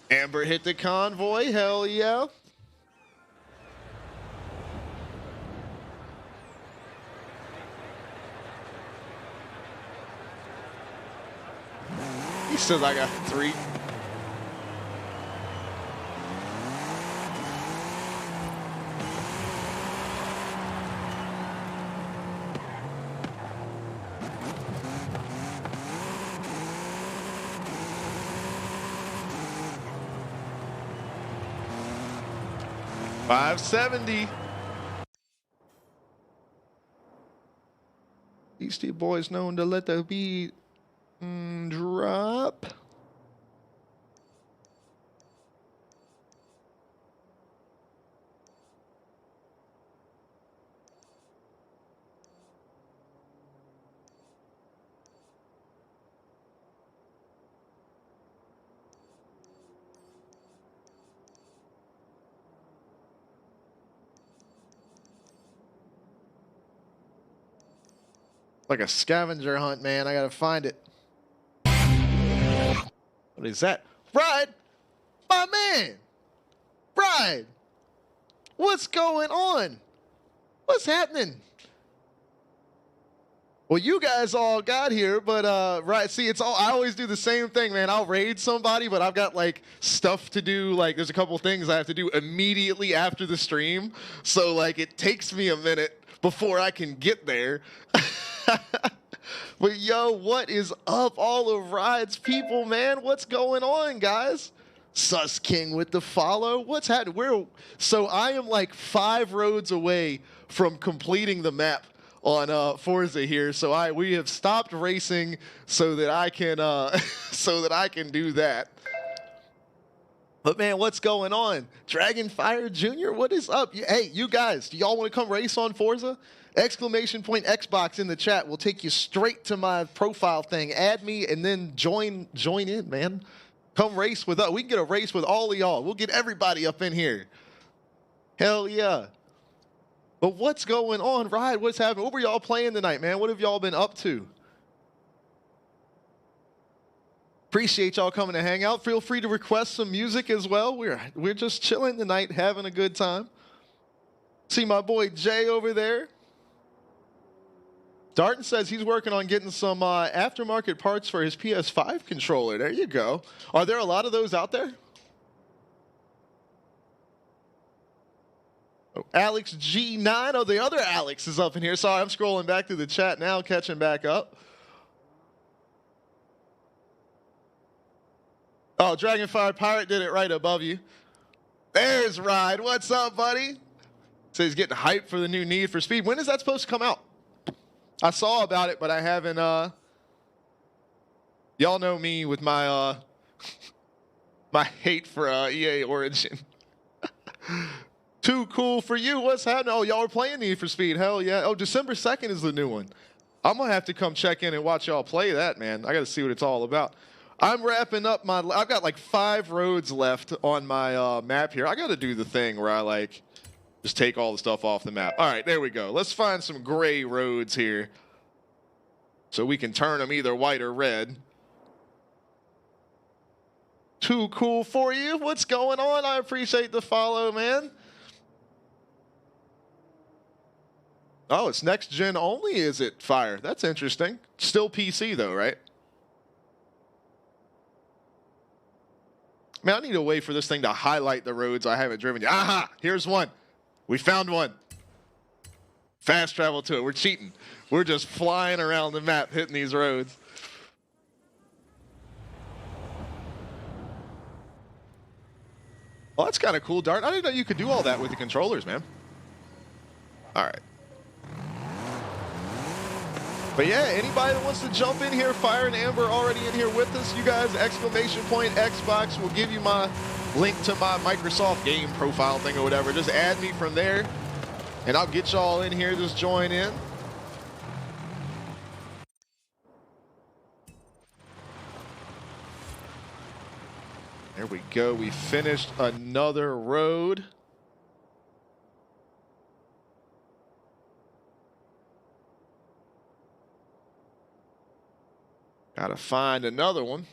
Amber hit the convoy. Hell yeah. He says I got 3. $570. Beastie Boys known to let the beat drop. Like a scavenger hunt, man. I gotta find it. What is that? Bride! My man! Bride! What's going on? What's happening? Well, you guys all got here, but right, see, it's all, I always do the same thing, man. I'll raid somebody, but I've got like stuff to do. Like there's a couple things I have to do immediately after the stream. So like it takes me a minute before I can get there. But yo, what is up, all of Ride's people, man? What's going on, guys? Sus King with the follow. What's happening? So I am like 5 roads away from completing the map on Forza here. So we have stopped racing so that I can do that. But man, what's going on? Dragonfire Jr., what is up? Hey, you guys, do y'all want to come race on Forza? Exclamation point Xbox in the chat will take you straight to my profile thing. Add me and then join in, man. Come race with us. We can get a race with all of y'all. We'll get everybody up in here. Hell yeah. But what's going on, Ride? What's happening? What were y'all playing tonight, man? What have y'all been up to? Appreciate y'all coming to hang out. Feel free to request some music as well. We're just chilling tonight, having a good time. See my boy Jay over there. Darton says he's working on getting some aftermarket parts for his PS5 controller. There you go. Are there a lot of those out there? Oh, Alex G9. Oh, the other Alex is up in here. Sorry, I'm scrolling back through the chat now, catching back up. Oh, Dragonfire Pirate did it right above you. There's Ride. What's up, buddy? Says he's getting hyped for the new Need for Speed. When is that supposed to come out? I saw about it, but I haven't, y'all know me with my, my hate for, EA Origin. Too cool for you. What's happening? Oh, y'all are playing Need for Speed. Hell yeah. Oh, December 2nd is the new one. I'm going to have to come check in and watch y'all play that, man. I got to see what it's all about. I'm wrapping up I've got like 5 roads left on my, map here. I got to do the thing where I like, just take all the stuff off the map. All right, there we go. Let's find some gray roads here so we can turn them either white or red. Too cool for you. What's going on? I appreciate the follow, man. Oh, it's next gen only, is it, Fire? That's interesting. Still PC, though, right? Man, I need a way for this thing to highlight the roads I haven't driven yet. Aha! Here's one. We found one. Fast travel to it. We're cheating. We're just flying around the map, hitting these roads. Well, that's kind of cool, Dart. I didn't know you could do all that with the controllers, man. All right. But yeah, anybody that wants to jump in here, Fire and Amber already in here with us. You guys, exclamation point Xbox will give you my link to my Microsoft game profile thing or whatever. Just add me from there, and I'll get y'all in here. Just join in. There we go. We finished another road. Gotta find another one.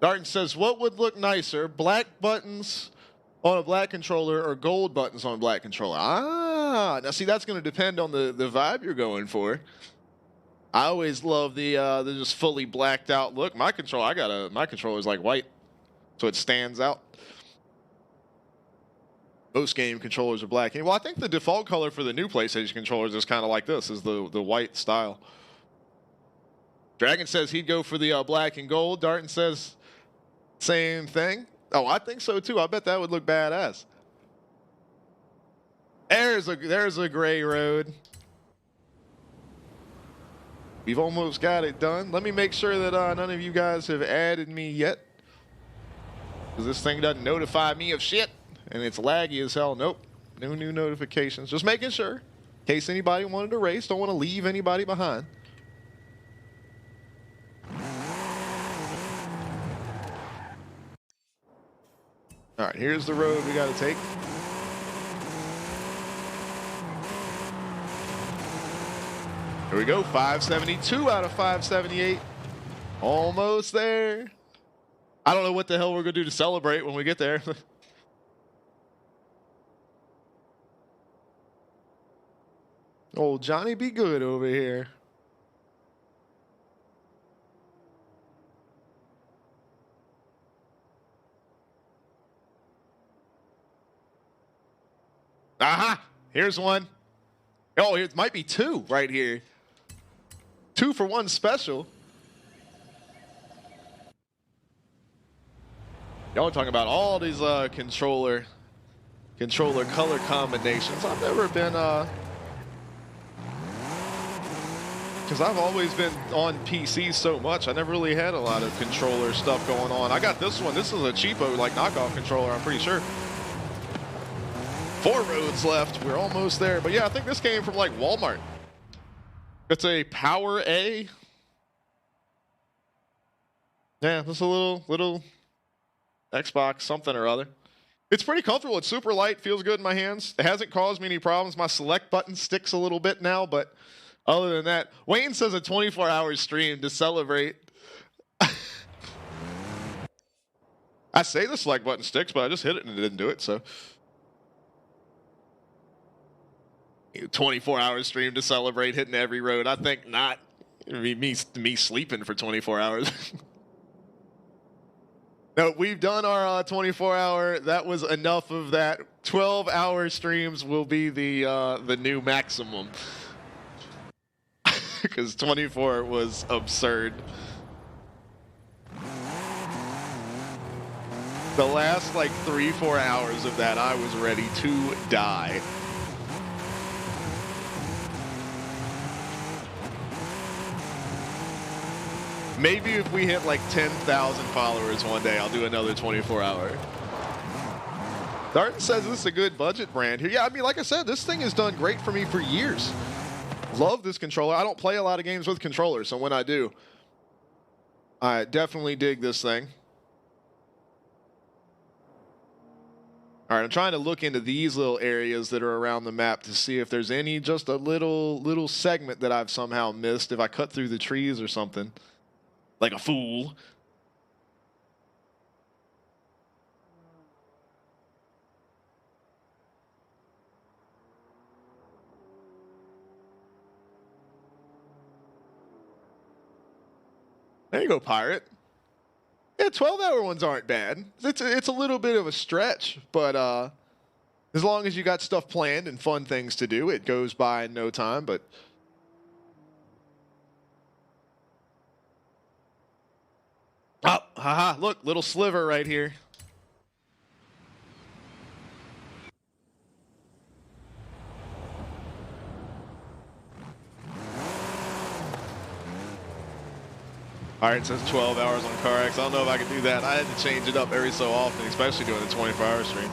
Darton says, what would look nicer, black buttons on a black controller or gold buttons on a black controller? Ah, now see, that's going to depend on the vibe you're going for. I always love the just fully blacked out look. My controller's like white, so it stands out. Most game controllers are black. Well, I think the default color for the new PlayStation controllers is kind of like this, is the white style. Dragon says he'd go for the black and gold. Darton says same thing. Oh, I think so too. I bet that would look badass. There's a gray road. We've almost got it done. Let me make sure that none of you guys have added me yet, because this thing doesn't notify me of shit. And it's laggy as hell. Nope. No new notifications. Just making sure. In case anybody wanted to race. Don't want to leave anybody behind. All right, here's the road we got to take. Here we go. 572 out of 578. Almost there. I don't know what the hell we're going to do to celebrate when we get there. Oh, Johnny be good over here. Aha! Here's one. Oh, it might be two right here. 2 for 1 special. Y'all talking about all these controller color combinations. I've never been because I've always been on PC so much, I never really had a lot of controller stuff going on. I got this one. This is a cheapo, like, knockoff controller, I'm pretty sure. 4 roads left. We're almost there. But yeah, I think this came from, like, Walmart. It's a Power A. Yeah, this is a little Xbox something or other. It's pretty comfortable. It's super light. Feels good in my hands. It hasn't caused me any problems. My select button sticks a little bit now, but other than that, Wayne says a 24-hour stream to celebrate. I say the select button sticks, but I just hit it and it didn't do it, so. 24-hour stream to celebrate hitting every road. I think not. Me sleeping for 24 hours. No, we've done our 24-hour. That was enough of that. 12-hour streams will be the new maximum. Because 24 was absurd. The last like 3-4 hours of that, I was ready to die. Maybe if we hit like 10,000 followers one day, I'll do another 24-hour. Darton says this is a good budget brand here. Yeah, I mean, like I said, this thing has done great for me for years. Love this controller. I don't play a lot of games with controllers, so when I do, I definitely dig this thing. All right, I'm trying to look into these little areas that are around the map to see if there's any, just a little segment that I've somehow missed, if I cut through the trees or something. Like a fool. There you go, Pirate. Yeah, 12-hour ones aren't bad. It's a little bit of a stretch, but as long as you got stuff planned and fun things to do, it goes by in no time. But oh, haha! Look, little sliver right here. All right, it says 12 hours on CarX. I don't know if I can do that. I had to change it up every so often, especially doing the 24-hour stream.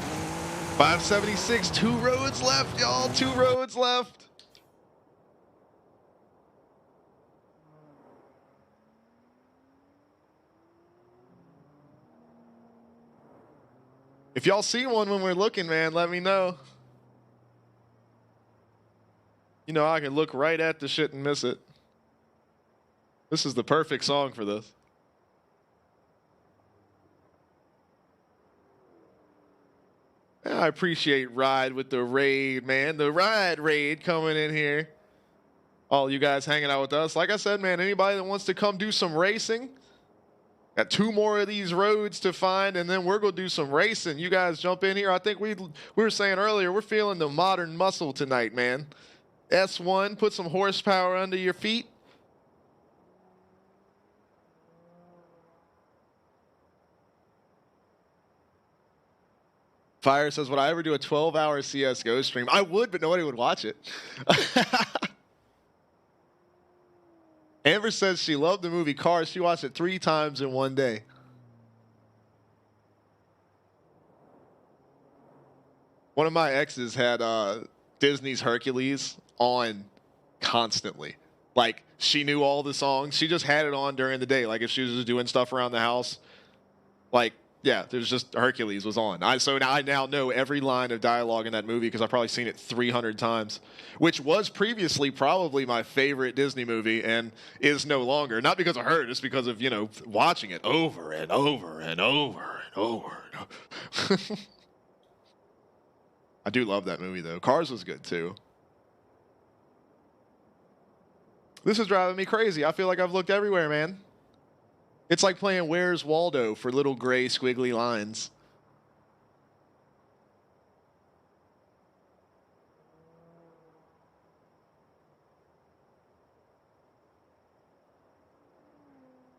576, 2 roads left, y'all. 2 roads left. If y'all see one when we're looking, man, let me know. You know, I can look right at the shit and miss it. This is the perfect song for this. Yeah, I appreciate Ride with the raid, man. The Ride raid coming in here. All you guys hanging out with us. Like I said, man, anybody that wants to come do some racing, got 2 more of these roads to find, and then we're going to do some racing. You guys jump in here. I think we were saying earlier, we're feeling the modern muscle tonight, man. S1, put some horsepower under your feet. Fire says, would I ever do a 12-hour CSGO stream? I would, but nobody would watch it. Amber says she loved the movie Cars. She watched it 3 times in one day. One of my exes had Disney's Hercules on constantly. Like, she knew all the songs. She just had it on during the day. Like, if she was just doing stuff around the house. Like, yeah, there's just Hercules was on. So now I know every line of dialogue in that movie because I've probably seen it 300 times, which was previously probably my favorite Disney movie and is no longer. Not because of her, just because of, you know, watching it over and over and over and over. And over. I do love that movie, though. Cars was good, too. This is driving me crazy. I feel like I've looked everywhere, man. It's like playing Where's Waldo for little gray squiggly lines.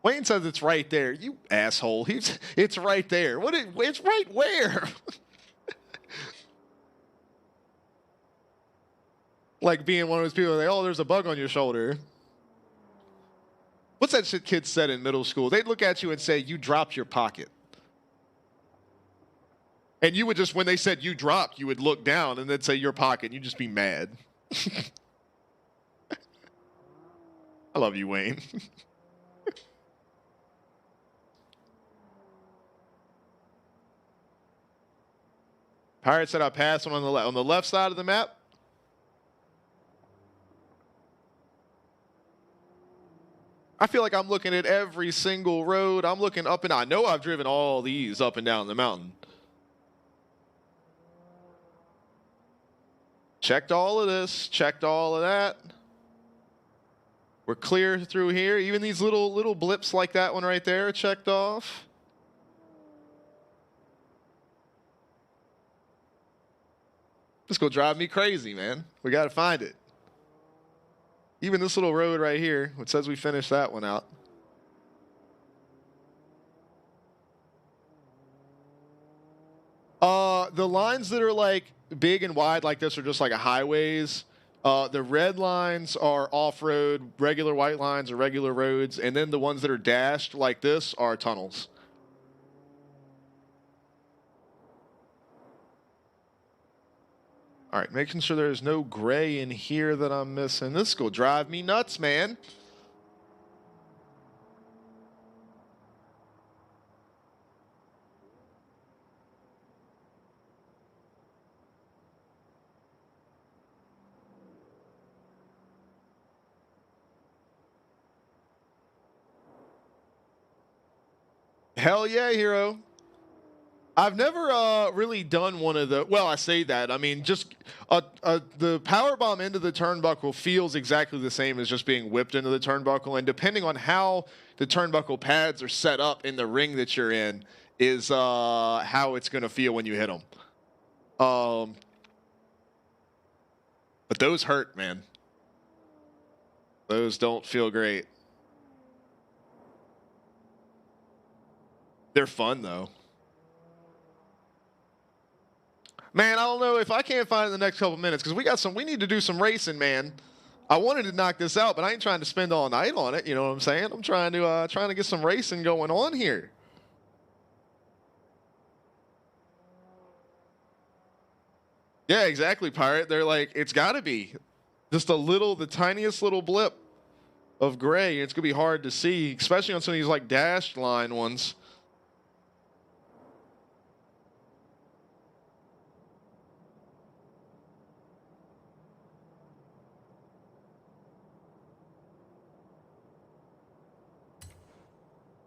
Wayne says it's right there. You asshole. It's right there. It's right where? Like being one of those people like, oh, there's a bug on your shoulder. What's that shit kids said in middle school? They'd look at you and say, you dropped your pocket. And you would just, when they said you dropped, you would look down and they'd say your pocket. And you'd just be mad. I love you, Wayne. Pirate said I passed one on the left side of the map. I feel like I'm looking at every single road. I'm looking up and I know I've driven all these up and down the mountain. Checked all of this. Checked all of that. We're clear through here. Even these little blips like that one right there checked off. This gonna drive me crazy, man. We gotta find it. Even this little road right here, it says we finished that one out. The lines that are like big and wide like this are just like a highways. The red lines are off-road, regular white lines are regular roads, and then the ones that are dashed like this are tunnels. All right, making sure there's no gray in here that I'm missing. This will drive me nuts, man. Hell yeah, hero. I've never really done one of the. Well, I say that. I mean, just the power bomb into the turnbuckle feels exactly the same as just being whipped into the turnbuckle, and depending on how the turnbuckle pads are set up in the ring that you're in, is how it's going to feel when you hit them. But those hurt, man. Those don't feel great. They're fun though. Man, I don't know if I can't find it in the next couple minutes because we need to do some racing, man. I wanted to knock this out, but I ain't trying to spend all night on it. You know what I'm saying? I'm trying to get some racing going on here. Yeah, exactly, Pirate. They're like, it's got to be just the tiniest little blip of gray. It's gonna be hard to see, especially on some of these like dashed line ones.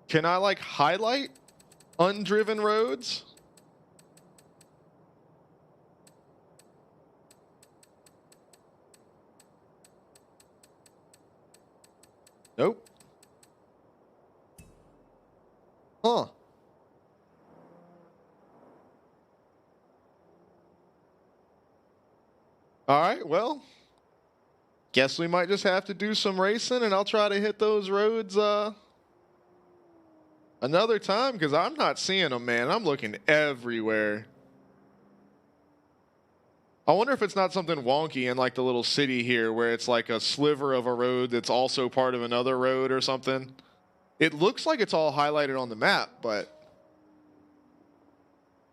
Can I like highlight undriven roads? Nope. Huh. All right, well, guess we might just have to do some racing, and I'll try to hit those roads another time because I'm not seeing them, man. I'm looking everywhere. I wonder if it's not something wonky in like the little city here where it's like a sliver of a road that's also part of another road or something. It looks like it's all highlighted on the map, but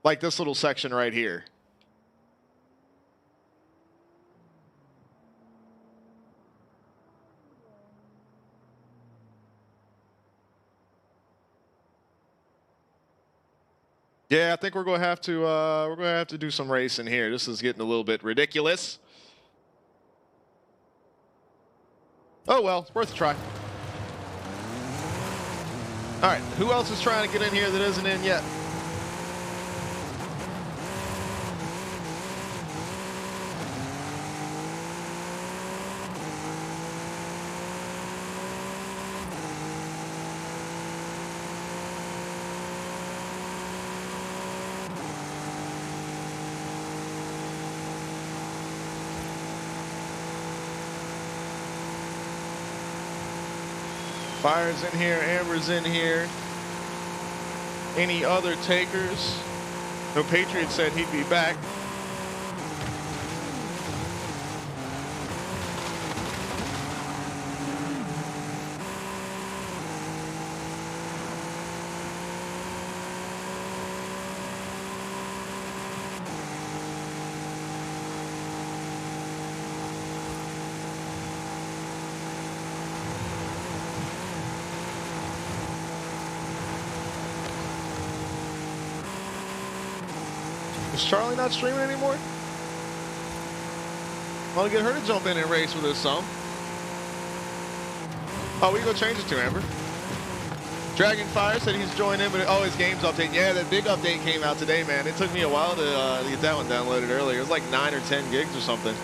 like this little section right here. Yeah, I think we're gonna have to do some racing here. This is getting a little bit ridiculous. Oh well, it's worth a try. All right, who else is trying to get in here that isn't in yet? Fire's in here, Amber's in here. Any other takers? No, Patriot said he'd be back. Is Charlie not streaming anymore? Want to get her to jump in and race with us some. Oh, we can go change it to Amber. Dragonfire said he's joined in, but his game's update. Yeah, that big update came out today, man. It took me a while to get that one downloaded earlier. It was like 9 or 10 gigs or something.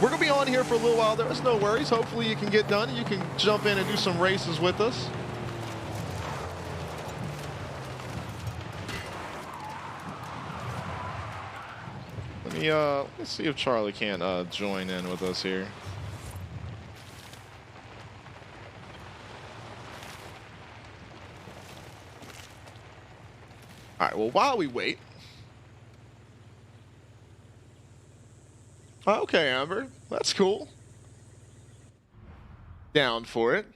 We're going to be on here for a little while. There's no worries. Hopefully you can get done and you can jump in and do some races with us. Let's see if Charlie can join in with us here. All right, well, while we wait. Okay, Amber, that's cool. Down for it.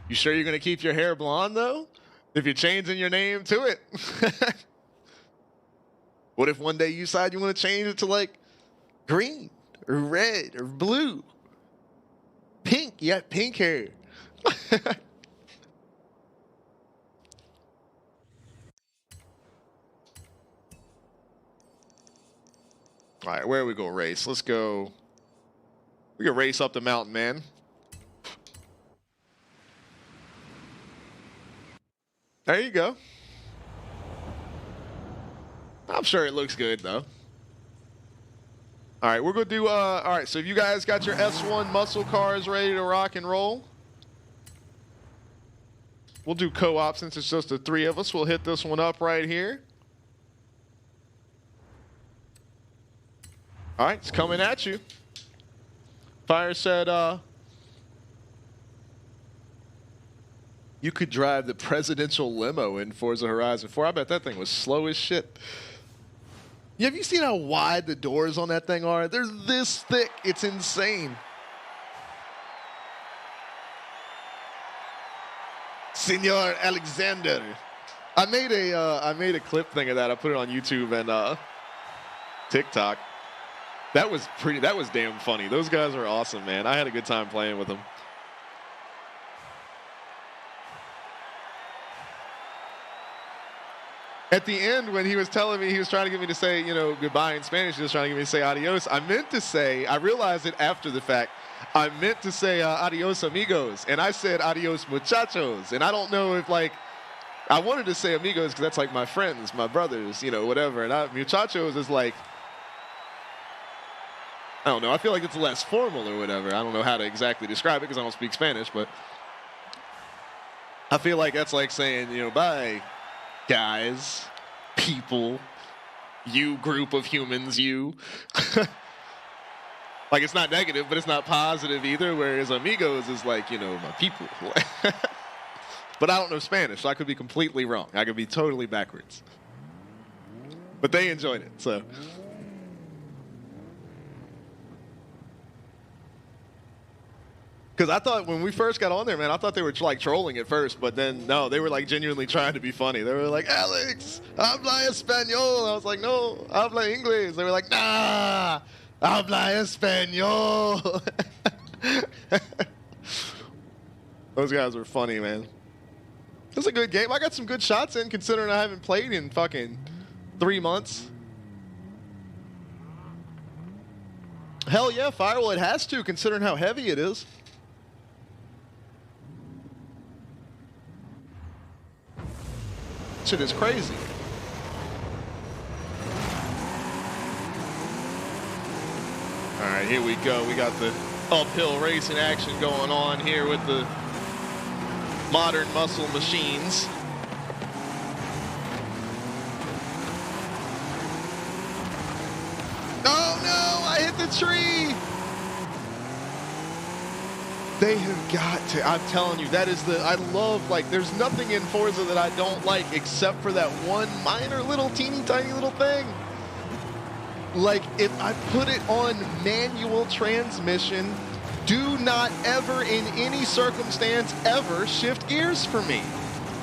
You sure you're going to keep your hair blonde, though? If you're changing your name to it. What if one day you decide you want to change it to like green or red or blue? Pink, you got pink hair. All right, where are we going to race? Let's go. We can race up the mountain, man. There you go. I'm sure it looks good, though. All right, we're going to do, all right, so if you guys got your S1 muscle cars ready to rock and roll, we'll do co-op since it's just the three of us. We'll hit this one up right here. All right, it's coming at you. Fire said, you could drive the presidential limo in Forza Horizon 4. I bet that thing was slow as shit. Yeah, have you seen how wide the doors on that thing are? They're this thick. It's insane. Senor Alexander. I made a clip thing of that. I put it on YouTube and TikTok. That was damn funny. Those guys are awesome, man. I had a good time playing with them. At the end, when he was telling me, he was trying to get me to say, you know, goodbye in Spanish. He was trying to get me to say adios. I meant to say, I realized it after the fact. I meant to say adios amigos, and I said adios muchachos. And I don't know if, like, I wanted to say amigos because that's like my friends, my brothers, you know, whatever. And muchachos is like, I don't know. I feel like it's less formal or whatever. I don't know how to exactly describe it because I don't speak Spanish, but I feel like that's like saying, you know, bye, guys, people, you group of humans, you. Like, it's not negative, but it's not positive either, whereas amigos is like, you know, my people. But I don't know Spanish, so I could be completely wrong. I could be totally backwards. But they enjoyed it, so. Because I thought when we first got on there, man, I thought they were like trolling at first, but then no, they were like genuinely trying to be funny. They were like, Alex, habla español. I was like, no, habla inglés. They were like, nah, habla español. Those guys were funny, man. It was a good game. I got some good shots in considering I haven't played in fucking 3 months. Hell yeah, Firewall, it has to considering how heavy it is. Shit is crazy. All right, here we go. We got the uphill racing action going on here with the modern muscle machines. Oh no, I hit the tree. They have got to, I'm telling you, that is I love, like, there's nothing in Forza that I don't like except for that one minor little teeny tiny little thing. Like, if I put it on manual transmission, do not ever in any circumstance ever shift gears for me.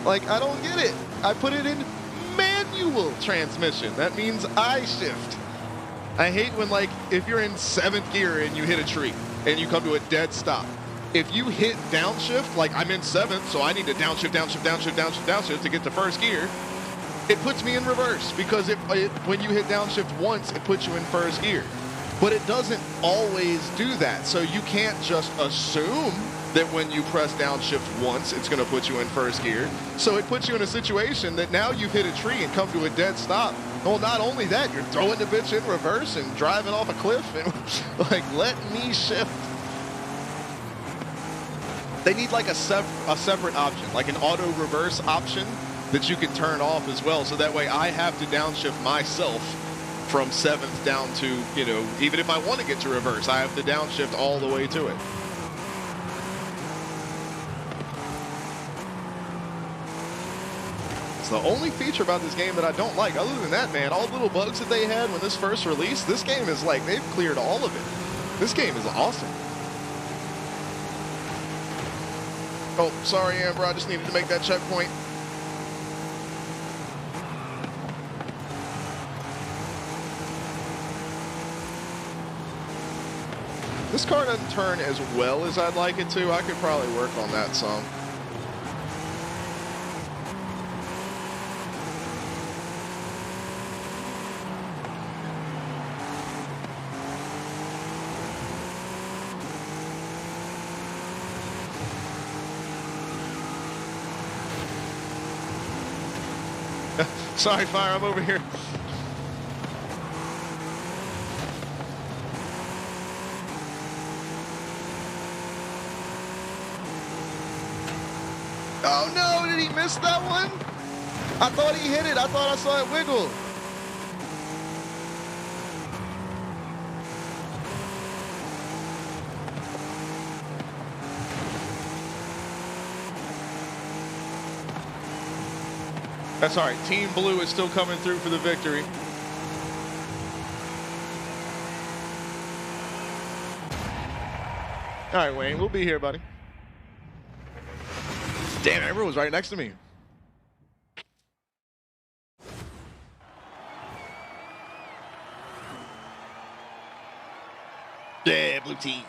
Like, I don't get it. I put it in manual transmission. That means I shift. I hate when, like, if you're in 7th gear and you hit a tree and you come to a dead stop. If you hit downshift, like I'm in 7th, so I need to downshift, downshift, downshift, downshift, downshift to get to 1st gear, it puts me in reverse because when you hit downshift once, it puts you in 1st gear. But it doesn't always do that, so you can't just assume that when you press downshift once, it's going to put you in 1st gear. So it puts you in a situation that now you've hit a tree and come to a dead stop. Well, not only that, you're throwing the bitch in reverse and driving off a cliff and like, let me shift. They need like a separate option, like an auto reverse option that you can turn off as well. So that way I have to downshift myself from 7th down to, you know, even if I want to get to reverse, I have to downshift all the way to it. It's the only feature about this game that I don't like. Other than that, man, all the little bugs that they had when this first released, this game is like, they've cleared all of it. This game is awesome. Oh, sorry, Amber, I just needed to make that checkpoint. This car doesn't turn as well as I'd like it to. I could probably work on that some. Sorry, Fire, I'm over here. Oh no, did he miss that one? I thought he hit it. I thought I saw it wiggle. That's all right. Team Blue is still coming through for the victory. All right, Wayne, we'll be here, buddy. Damn, everyone was right next to me. Yeah, blue team.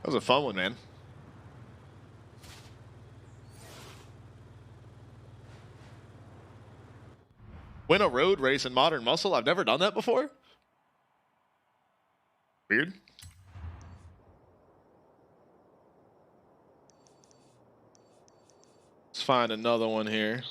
That was a fun one, man. Win a road race in Modern Muscle? I've never done that before. Weird. Let's find another one here.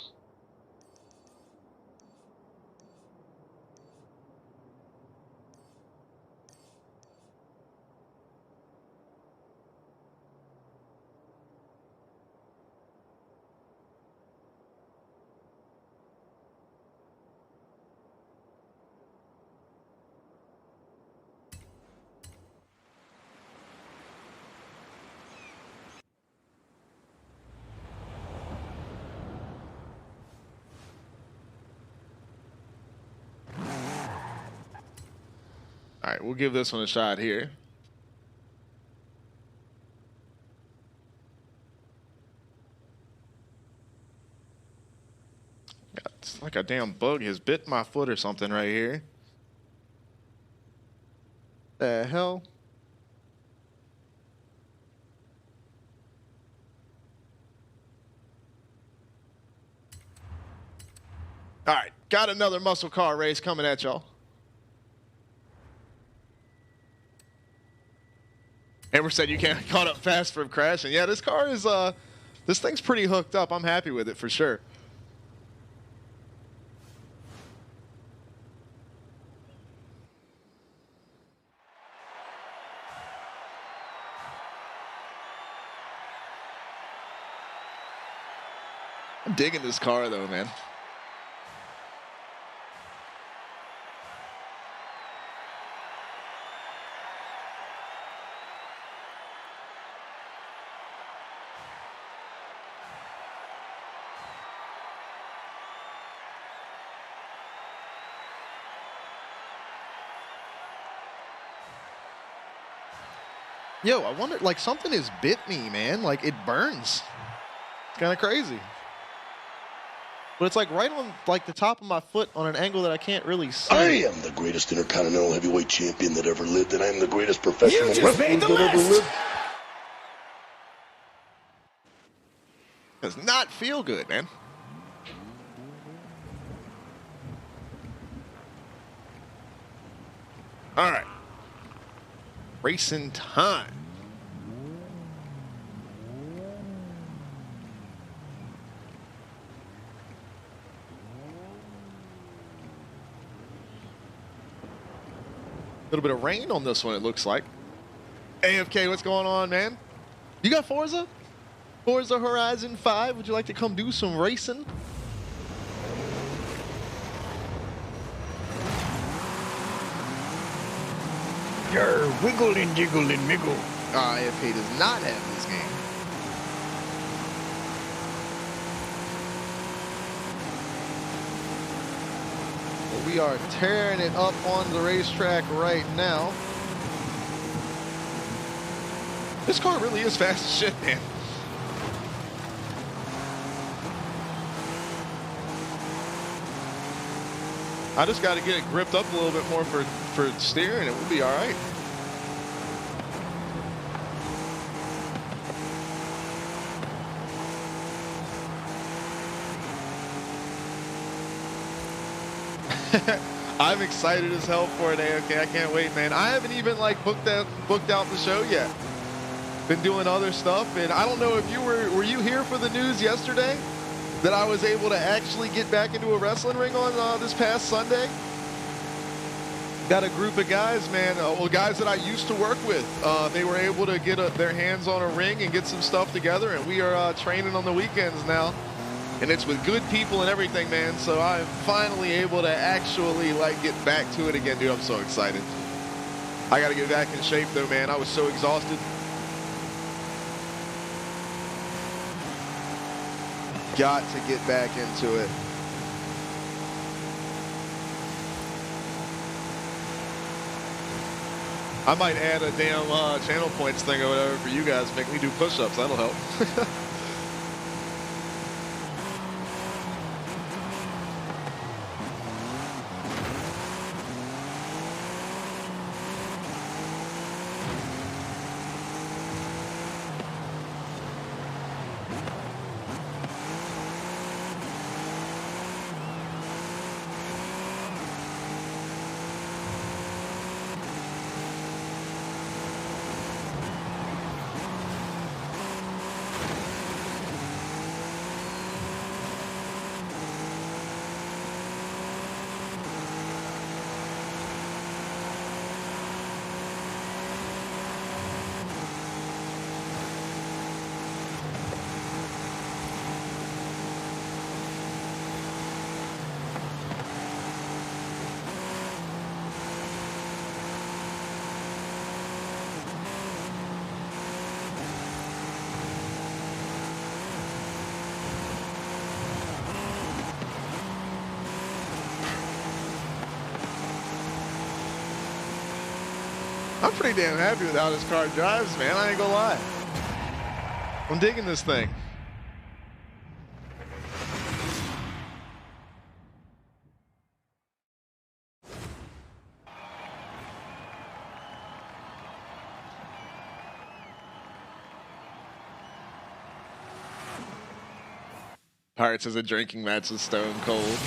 All right, we'll give this one a shot here. It's like a damn bug has bit my foot or something right here. The hell? All right, got another muscle car race coming at y'all. Amber said you can't caught up fast from crashing. Yeah, this car is this thing's pretty hooked up. I'm happy with it for sure. I'm digging this car though, man. Yo, I wonder, like, something has bit me, man. Like, it burns. It's kind of crazy. But it's, like, right on, like, the top of my foot on an angle that I can't really see. I am the greatest intercontinental heavyweight champion that ever lived, and I am the greatest professional wrestler that ever lived. Does not feel good, man. All right. Racing time. A little bit of rain on this one, it looks like. AFK, what's going on, man? You got Forza? Forza Horizon 5? Would you like to come do some racing? Wiggle and jiggle and miggle. AFK does not have this game. But we are tearing it up on the racetrack right now. This car really is fast as shit, man. I just got to get it gripped up a little bit more for for steering, and we'll be all right. I'm excited as hell for it, AOK. I can't wait, man. I haven't even like booked out the show yet. Been doing other stuff, and I don't know if you were you here for the news yesterday that I was able to actually get back into a wrestling ring on this past Sunday. Got a group of guys, man, well, guys that I used to work with. They were able to get their hands on a ring and get some stuff together, and we are training on the weekends now. And it's with good people and everything, man. So I'm finally able to actually like get back to it again, dude. I'm so excited. I got to get back in shape though, man. I was so exhausted. Got to get back into it. I might add a damn channel points thing or whatever for you guys. Make me do push-ups. That'll help. I'm pretty damn happy with how this car drives, man. I ain't gonna lie. I'm digging this thing. Pirates is a drinking match with Stone Cold.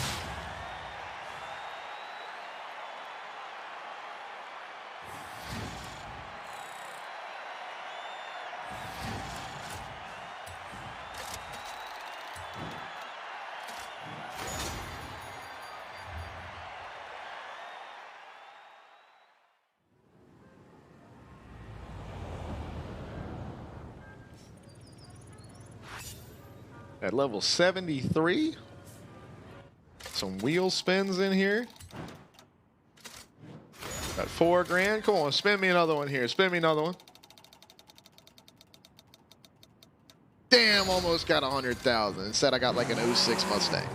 At level 73, some wheel spins in here. Got 4 grand. Come on, spin me another one here. Spin me another one. Damn, almost got 100,000. Instead, I got like an 06 Mustang.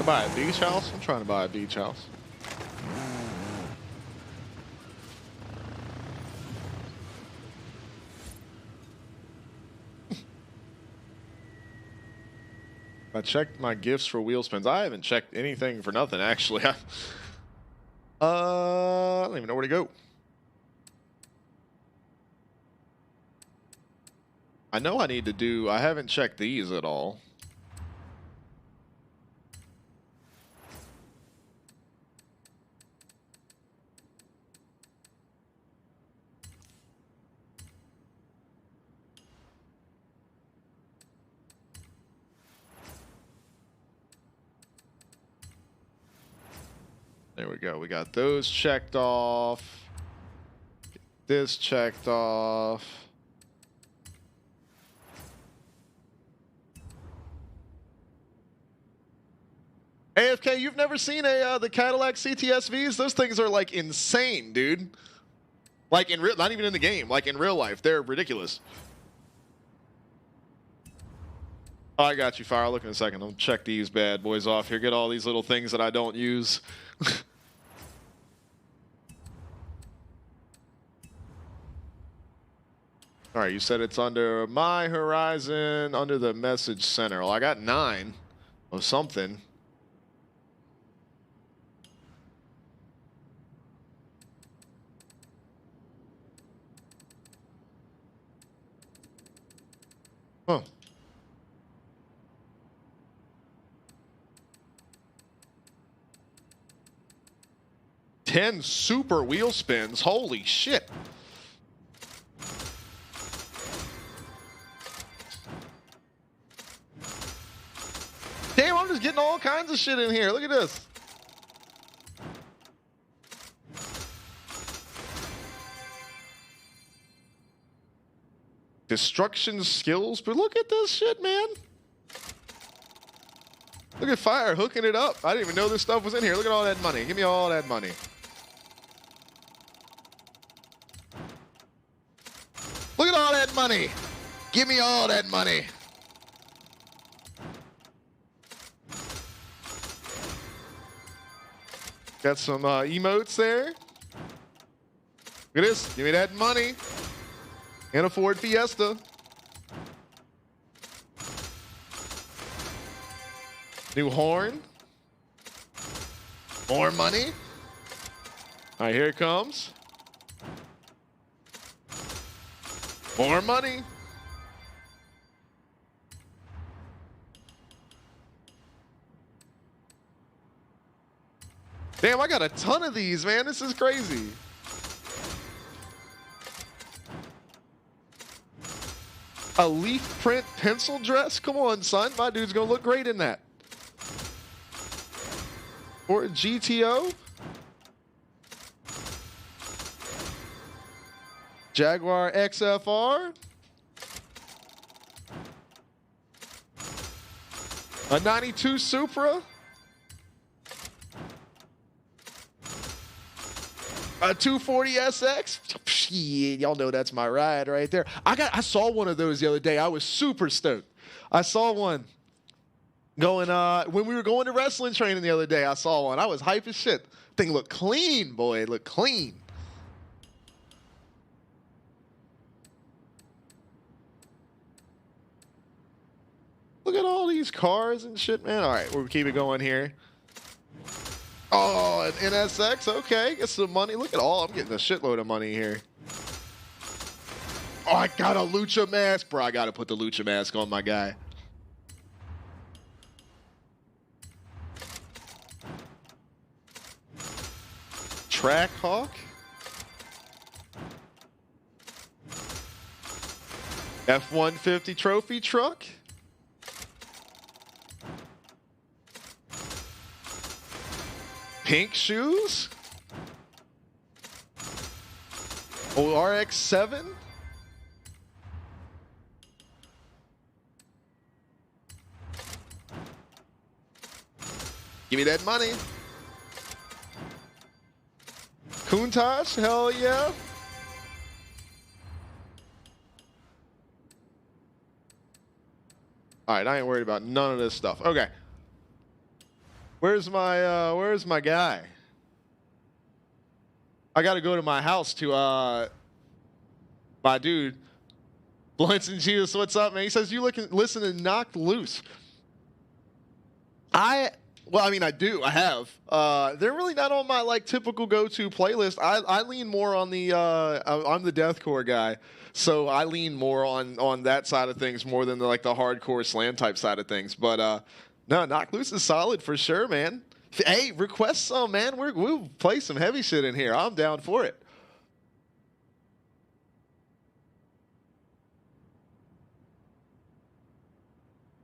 Buy a beach house? I'm trying to buy a beach house. I checked my gifts for wheel spins. I haven't checked anything for nothing, actually. I don't even know where to go. I know I need to do... I haven't checked these at all. There we go. We got those checked off. Get this checked off. AFK, you've never seen the Cadillac CTSVs? Those things are like insane, dude. Like in real, not even in the game. Like in real life, they're ridiculous. Oh, I got you, Fire. Look in a second. I'll check these bad boys off here. Get all these little things that I don't use. All right, you said it's under My Horizon, under the message center. Well, I got 9 of something. Huh. Ten super wheel spins. Holy shit. Damn, I'm just getting all kinds of shit in here. Look at this. Destruction skills, but look at this shit, man. Look at Fire hooking it up. I didn't even know this stuff was in here. Look at all that money. Give me all that money. Look at all that money. Give me all that money. Got some emotes there. Look at this. Give me that money. And a Ford Fiesta. New horn. More money. All right, here it comes. More money. Damn, I got a ton of these, man. This is crazy. A leaf print pencil dress? Come on, son. My dude's gonna look great in that. Or GTO. Jaguar XFR. A 92 Supra. A 240 SX. Shit, y'all know that's my ride right there. I saw one of those the other day. I was super stoked. I saw one going when we were going to wrestling training the other day. I saw one. I was hype as shit. Thing looked clean, boy. It looked clean. Look at all these cars and shit, man. All right, we'll keep it going here. Oh, an NSX. Okay, get some money. Look at all. I'm getting a shitload of money here. Oh, I got a Lucha mask. Bro, I got to put the Lucha mask on my guy. Trackhawk. F-150 trophy truck. Pink shoes. Oh, RX-7. Give me that money. Countach, hell yeah. All right, I ain't worried about none of this stuff. Okay. Where's my guy? I got to go to my house to my dude. Blunts and Jesus, what's up, man? He says you listen to Knocked Loose. Well, I mean, I do. I have. They're really not on my like typical go-to playlist. I lean more on the. I'm the deathcore guy, so I lean more on that side of things more than the hardcore slam type side of things. But no, Knocked Loose is solid for sure, man. Hey, request some, man. We'll play some heavy shit in here. I'm down for it.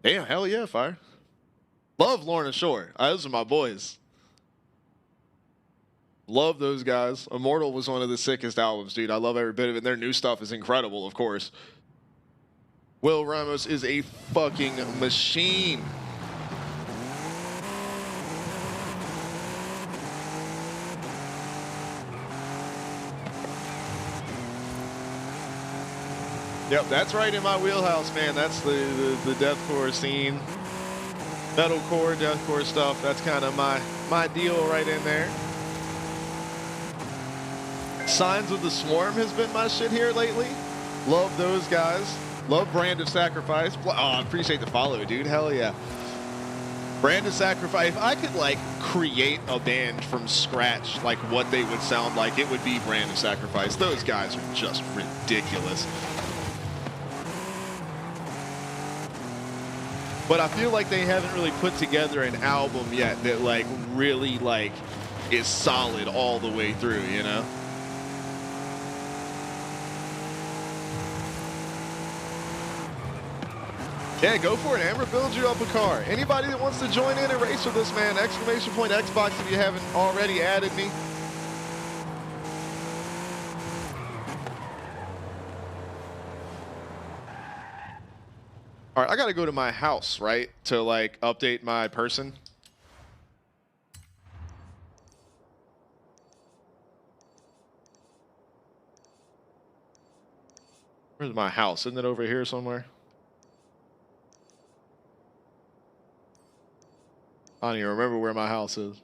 Damn, hell yeah, Fire. Love Lorna Shore. Those are my boys. Love those guys. Immortal was one of the sickest albums, dude. I love every bit of it. Their new stuff is incredible, of course. Will Ramos is a fucking machine. Yep, that's right in my wheelhouse, man. That's the deathcore scene. Metalcore, deathcore stuff. That's kind of my deal right in there. Signs of the Swarm has been my shit here lately. Love those guys. Love Brand of Sacrifice. Oh, I appreciate the follow, dude. Hell yeah. Brand of Sacrifice. If I could, like, create a band from scratch, like what they would sound like, it would be Brand of Sacrifice. Those guys are just ridiculous. But I feel like they haven't really put together an album yet that, like, really, like, is solid all the way through, you know? Yeah, go for it, Amber. Build you up a car. Anybody that wants to join in and race with us, man, exclamation point Xbox if you haven't already added me. All right, I got to go to my house, right, to, like, update my person. Where's my house? Isn't it over here somewhere? I don't even remember where my house is.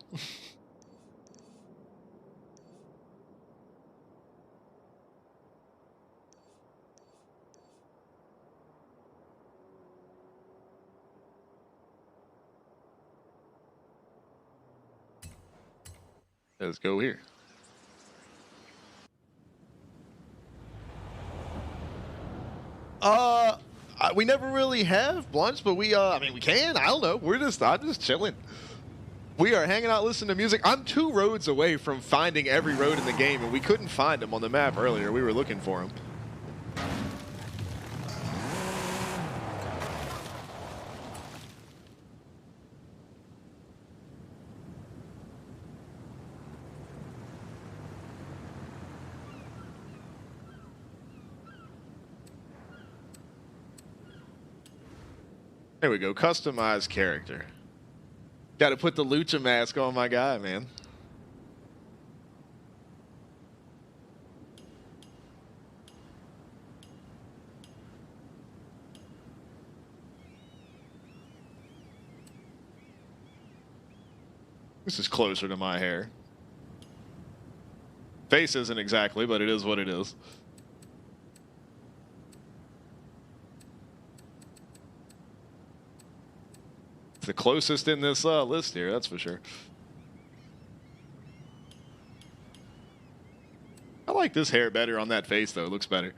Let's go here. We never really have blunts, but we, I mean, we can. I don't know. I'm just chilling. We are hanging out, listening to music. I'm 2 roads away from finding every road in the game, and we couldn't find them on the map earlier. We were looking for them. There we go. Customize character. Got to put the lucha mask on my guy, man. This is closer to my hair. Face isn't exactly, but it is what it is. It's the closest in this list here, that's for sure. I like this hair better on that face, though. It looks better.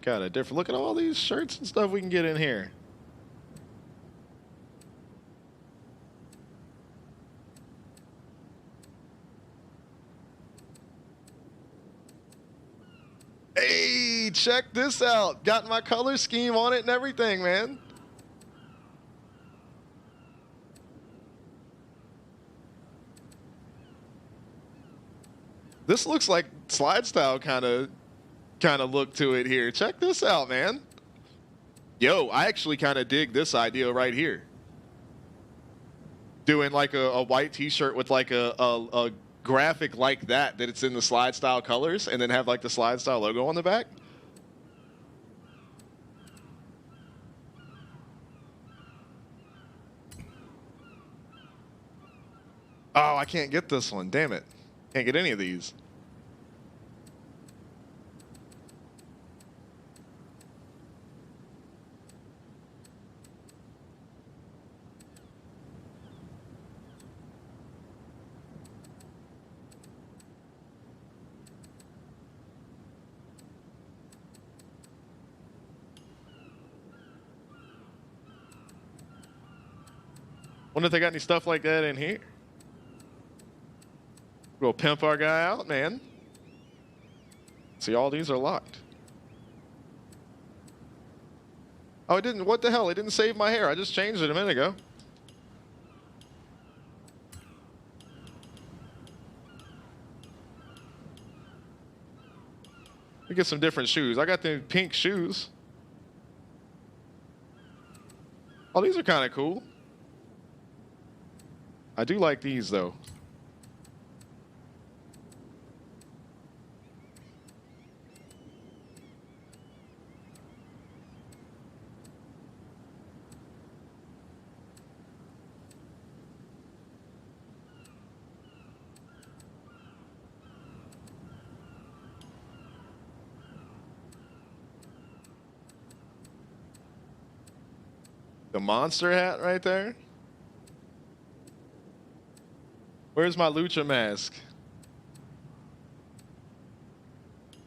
Got a different look at all these shirts and stuff we can get in here. Hey, check this out. Got my color scheme on it and everything, man. This looks like slide style kind of look to it here. Check this out, man. Yo, I actually kind of dig this idea right here. Doing like a white t-shirt with like a graphic like that it's in the slide style colors and then have like the slide style logo on the back. Oh, I can't get this one. Damn it. Can't get any of these. Wonder if they got any stuff like that in here. We'll pimp our guy out, man. See, all these are locked. Oh, it didn't. What the hell? It didn't save my hair. I just changed it a minute ago. We get some different shoes. I got the pink shoes. Oh, these are kind of cool. I do like these, though. The monster hat right there. Where's my lucha mask?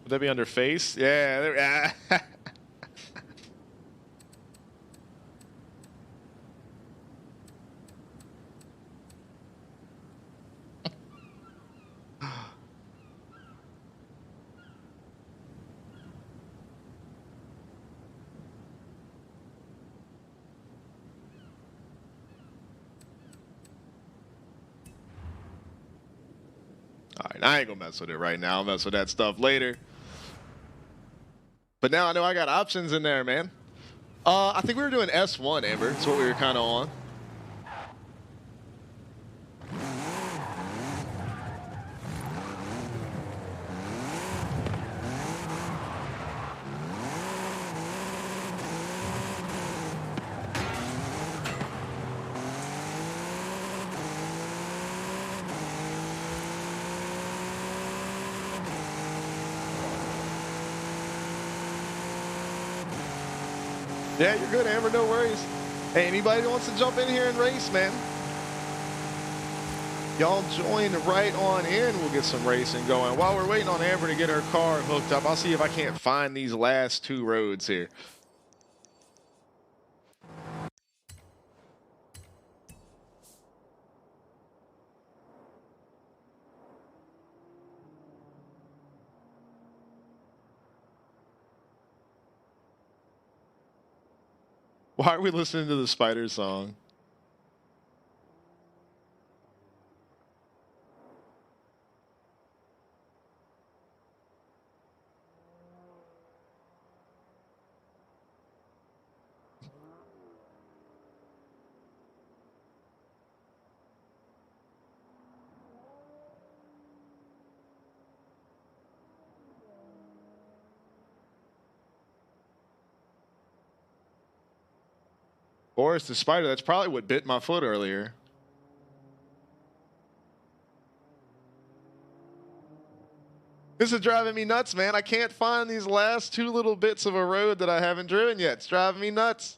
Would that be under face? Yeah. There, Alright, I ain't gonna mess with it right now. I'll mess with that stuff later. But now I know I got options in there, man. I think we were doing S1, Amber. That's what we were kind of on. Yeah, you're good, Amber. No worries. Hey, anybody that wants to jump in here and race, man, y'all join right on in. We'll get some racing going. While we're waiting on Amber to get her car hooked up, I'll see if I can't find these last two roads here. Why are we listening to the Spider song? Or it's the spider. That's probably what bit my foot earlier. This is driving me nuts, man. I can't find these last two little bits of a road that I haven't driven yet. It's driving me nuts.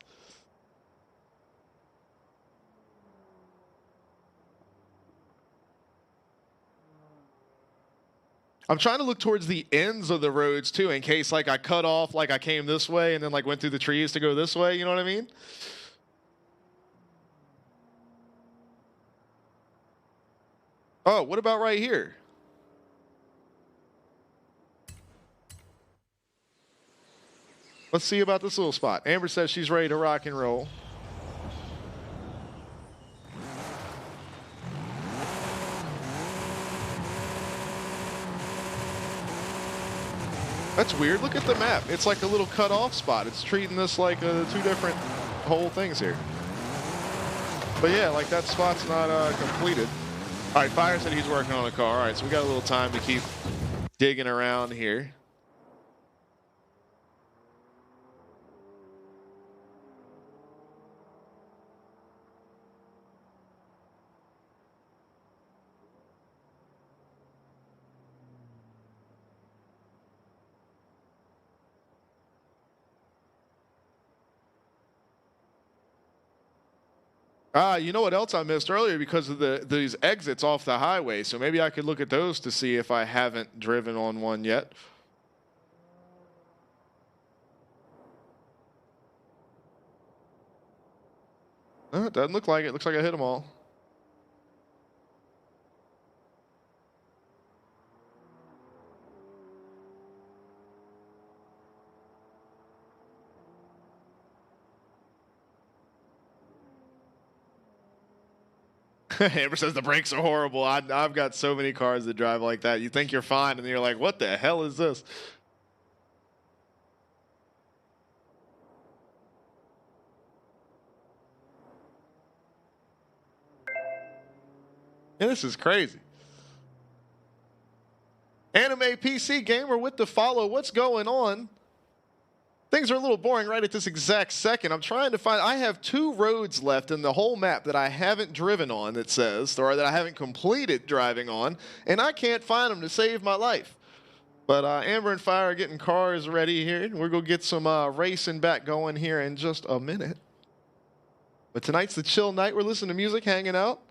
I'm trying to look towards the ends of the roads too, in case like I cut off, like I came this way and then like went through the trees to go this way. You know what I mean? Oh, what about right here? Let's see about this little spot. Amber says she's ready to rock and roll. That's weird. Look at the map. It's like a little cut-off spot. It's treating this like two different whole things here. But yeah, like that spot's not completed. All right, Fire said he's working on a car. All right, so we got a little time to keep digging around here. You know what else I missed earlier because of these exits off the highway. So maybe I could look at those to see if I haven't driven on one yet. It doesn't look like it. Looks like I hit them all. Amber says the brakes are horrible. I've got so many cars that drive like that. You think you're fine, and then you're like, what the hell is this? Yeah, this is crazy. Anime PC Gamer with the follow. What's going on? Things are a little boring right at this exact second. I'm trying to find... I have 2 roads left in the whole map that I haven't driven on, it says, or that I haven't completed driving on, and I can't find them to save my life. But Amber and Fire are getting cars ready here. We're going to get some racing back going here in just a minute. But tonight's the chill night. We're listening to music, hanging out.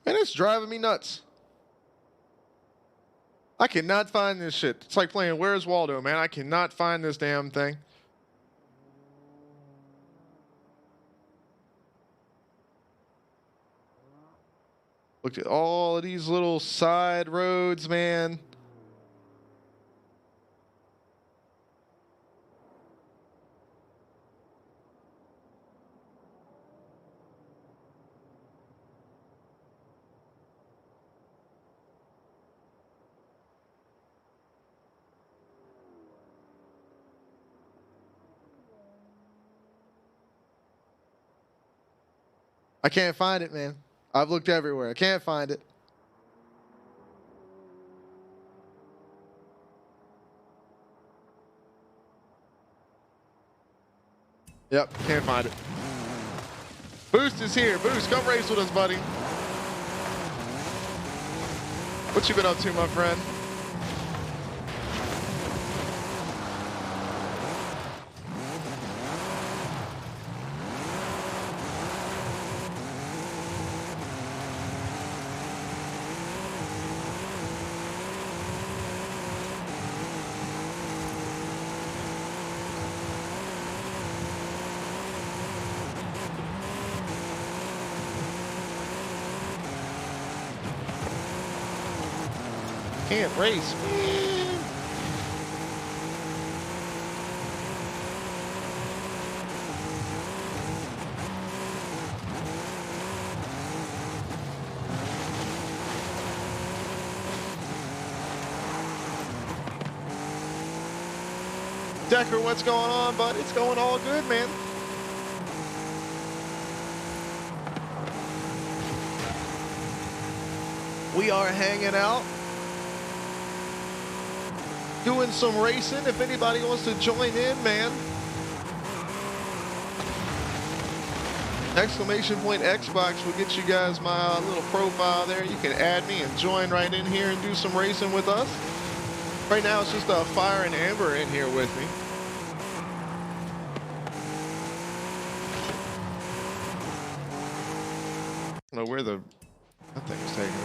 And it's driving me nuts. I cannot find this shit. It's like playing Where's Waldo, man. I cannot find this damn thing. Look at all of these little side roads, man. I can't find it, man. I've looked everywhere. I can't find it. Yep, can't find it. Boost is here. Boost, come race with us, buddy. What you been up to, my friend? Can't race, man. Decker, what's going on, bud? It's going all good, man. We are hanging out, doing some racing. If anybody wants to join in, man. Exclamation point Xbox will get you guys my little profile there. You can add me and join right in here and do some racing with us. Right now it's just Fire and Amber in here with me. I don't know where that thing was taking me.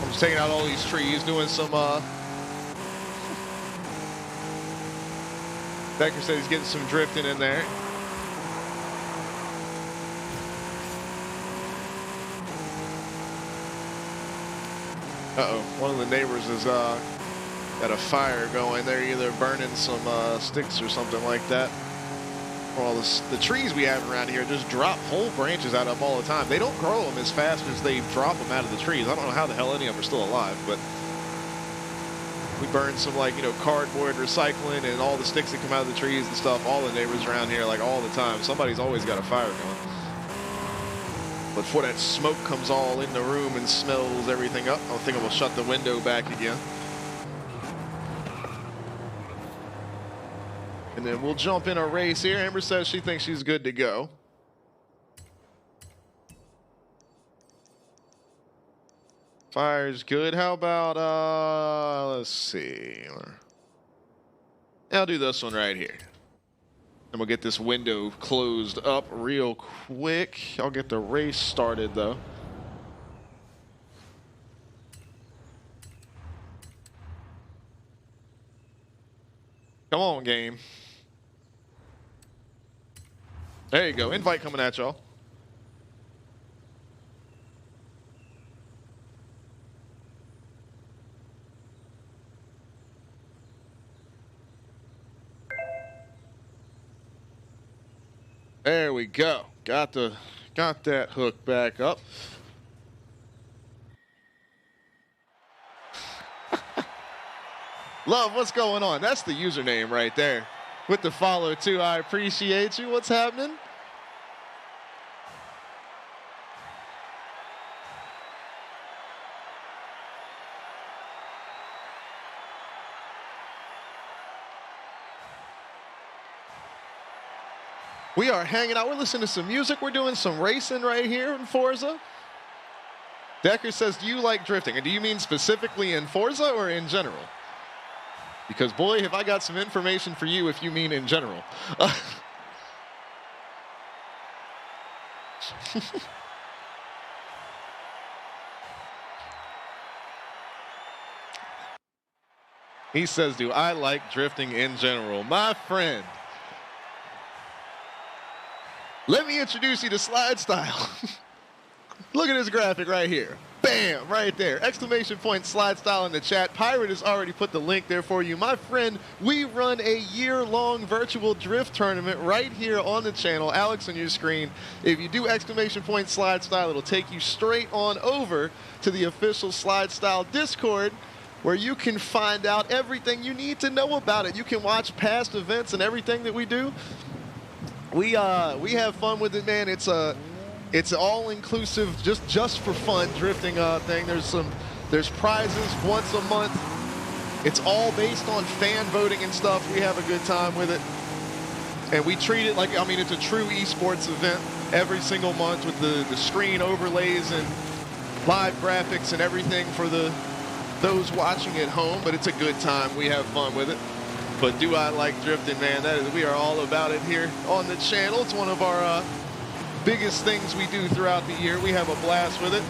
I'm just taking out all these trees, doing some, Becker said he's getting some drifting in there. Uh-oh, one of the neighbors has, got a fire going. They're either burning some, sticks or something like that. All the trees we have around here just drop whole branches out of them all the time. They don't grow them as fast as they drop them out of the trees. I don't know how the hell any of them are still alive, but we burn some, like, you know, cardboard recycling and all the sticks that come out of the trees and stuff. All the neighbors around here, like, all the time. Somebody's always got a fire going. But before that smoke comes all in the room and smells everything up, I think I'm gonna shut the window back again. And then we'll jump in a race here. Amber says she thinks she's good to go. Fire's good. How about, let's see. I'll do this one right here. And we'll get this window closed up real quick. I'll get the race started, though. Come on, game. There you go. Invite coming at y'all. There we go. Got that hook back up. Love, what's going on? That's the username right there. With the follow too. I appreciate you. What's happening? We are hanging out. We're listening to some music. We're doing some racing right here in Forza. Decker says, do you like drifting? And do you mean specifically in Forza or in general? Because, boy, have I got some information for you if you mean in general. He says, do I like drifting in general? My friend. Let me introduce you to Slide Style. Look at this graphic right here. Bam, right there. Exclamation point Slide Style in the chat. Pirate has already put the link there for you. My friend, we run a year-long virtual drift tournament right here on the channel. Alex on your screen. If you do exclamation point Slide Style, it'll take you straight on over to the official Slide Style Discord, where you can find out everything you need to know about it. You can watch past events and everything that we do. We have fun with it, man. It's all-inclusive, just for fun drifting thing. There's prizes once a month. It's all based on fan voting and stuff. We have a good time with it, and we treat it like, I mean, it's a true esports event every single month with the screen overlays and live graphics and everything for those watching at home. But it's a good time. We have fun with it. But do I like drifting, man? We are all about it here on the channel. It's one of our biggest things we do throughout the year. We have a blast with it.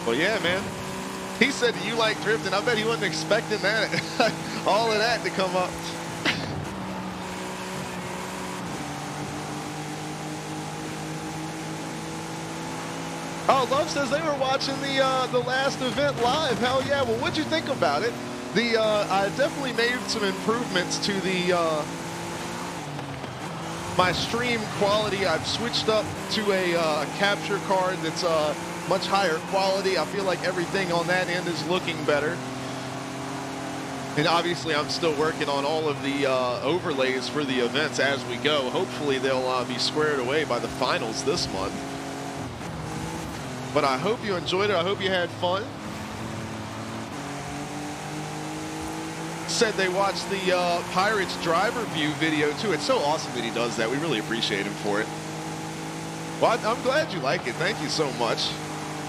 Well, yeah, man. He said, do you like drifting? I bet he wasn't expecting that. All of that to come up. Oh, Love says they were watching the last event live. Hell yeah. Well, what'd you think about it? I definitely made some improvements to my stream quality. I've switched up to a capture card that's much higher quality. I feel like everything on that end is looking better. And obviously, I'm still working on all of the overlays for the events as we go. Hopefully, they'll be squared away by the finals this month. But I hope you enjoyed it. I hope you had fun. Said they watched the Pirates driver view video too. It's so awesome that he does that. We really appreciate him for it. Well, I'm glad you like it. Thank you so much.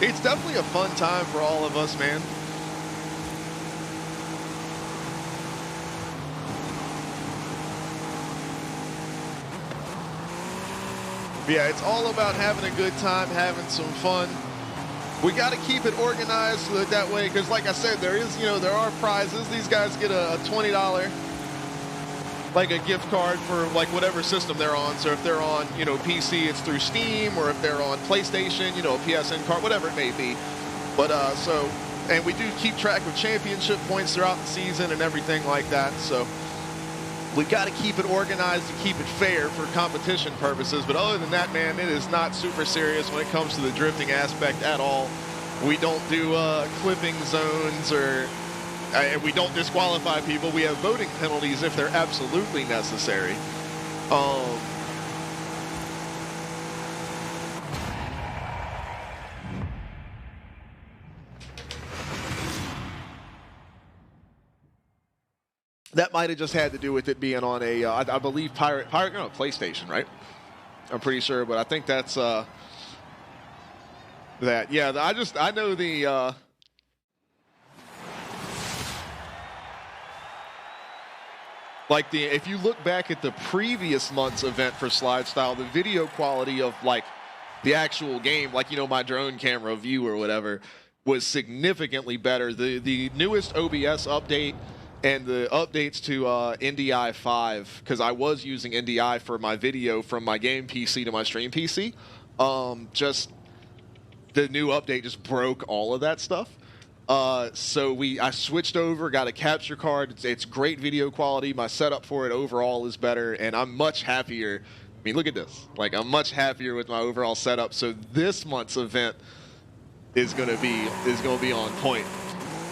It's definitely a fun time for all of us, man. Yeah, it's all about having a good time, having some fun. We got to keep it organized so that way, because like I said, there are prizes. These guys get a $20, like a gift card for like whatever system they're on. So if they're on, PC, it's through Steam, or if they're on PlayStation, a PSN card, whatever it may be. But and we do keep track of championship points throughout the season and everything like that. So we got to keep it organized to keep it fair for competition purposes. But other than that, man, it is not super serious when it comes to the drifting aspect at all. We don't do clipping zones, or we don't disqualify people. We have voting penalties if they're absolutely necessary. That might have just had to do with it being on a, I believe, PlayStation, right? I'm pretty sure, but I think that's that. Yeah, I know the. If you look back at the previous month's event for Slide Style, the video quality of like the actual game, like, you know, my drone camera view or whatever, was significantly better. The newest OBS update and the updates to NDI 5, because I was using NDI for my video from my game PC to my stream PC, just the new update just broke all of that stuff. So I switched over, got a capture card. It's great video quality. My setup for it overall is better, and I'm much happier. I mean, look at this. Like, I'm much happier with my overall setup. So this month's event is gonna be on point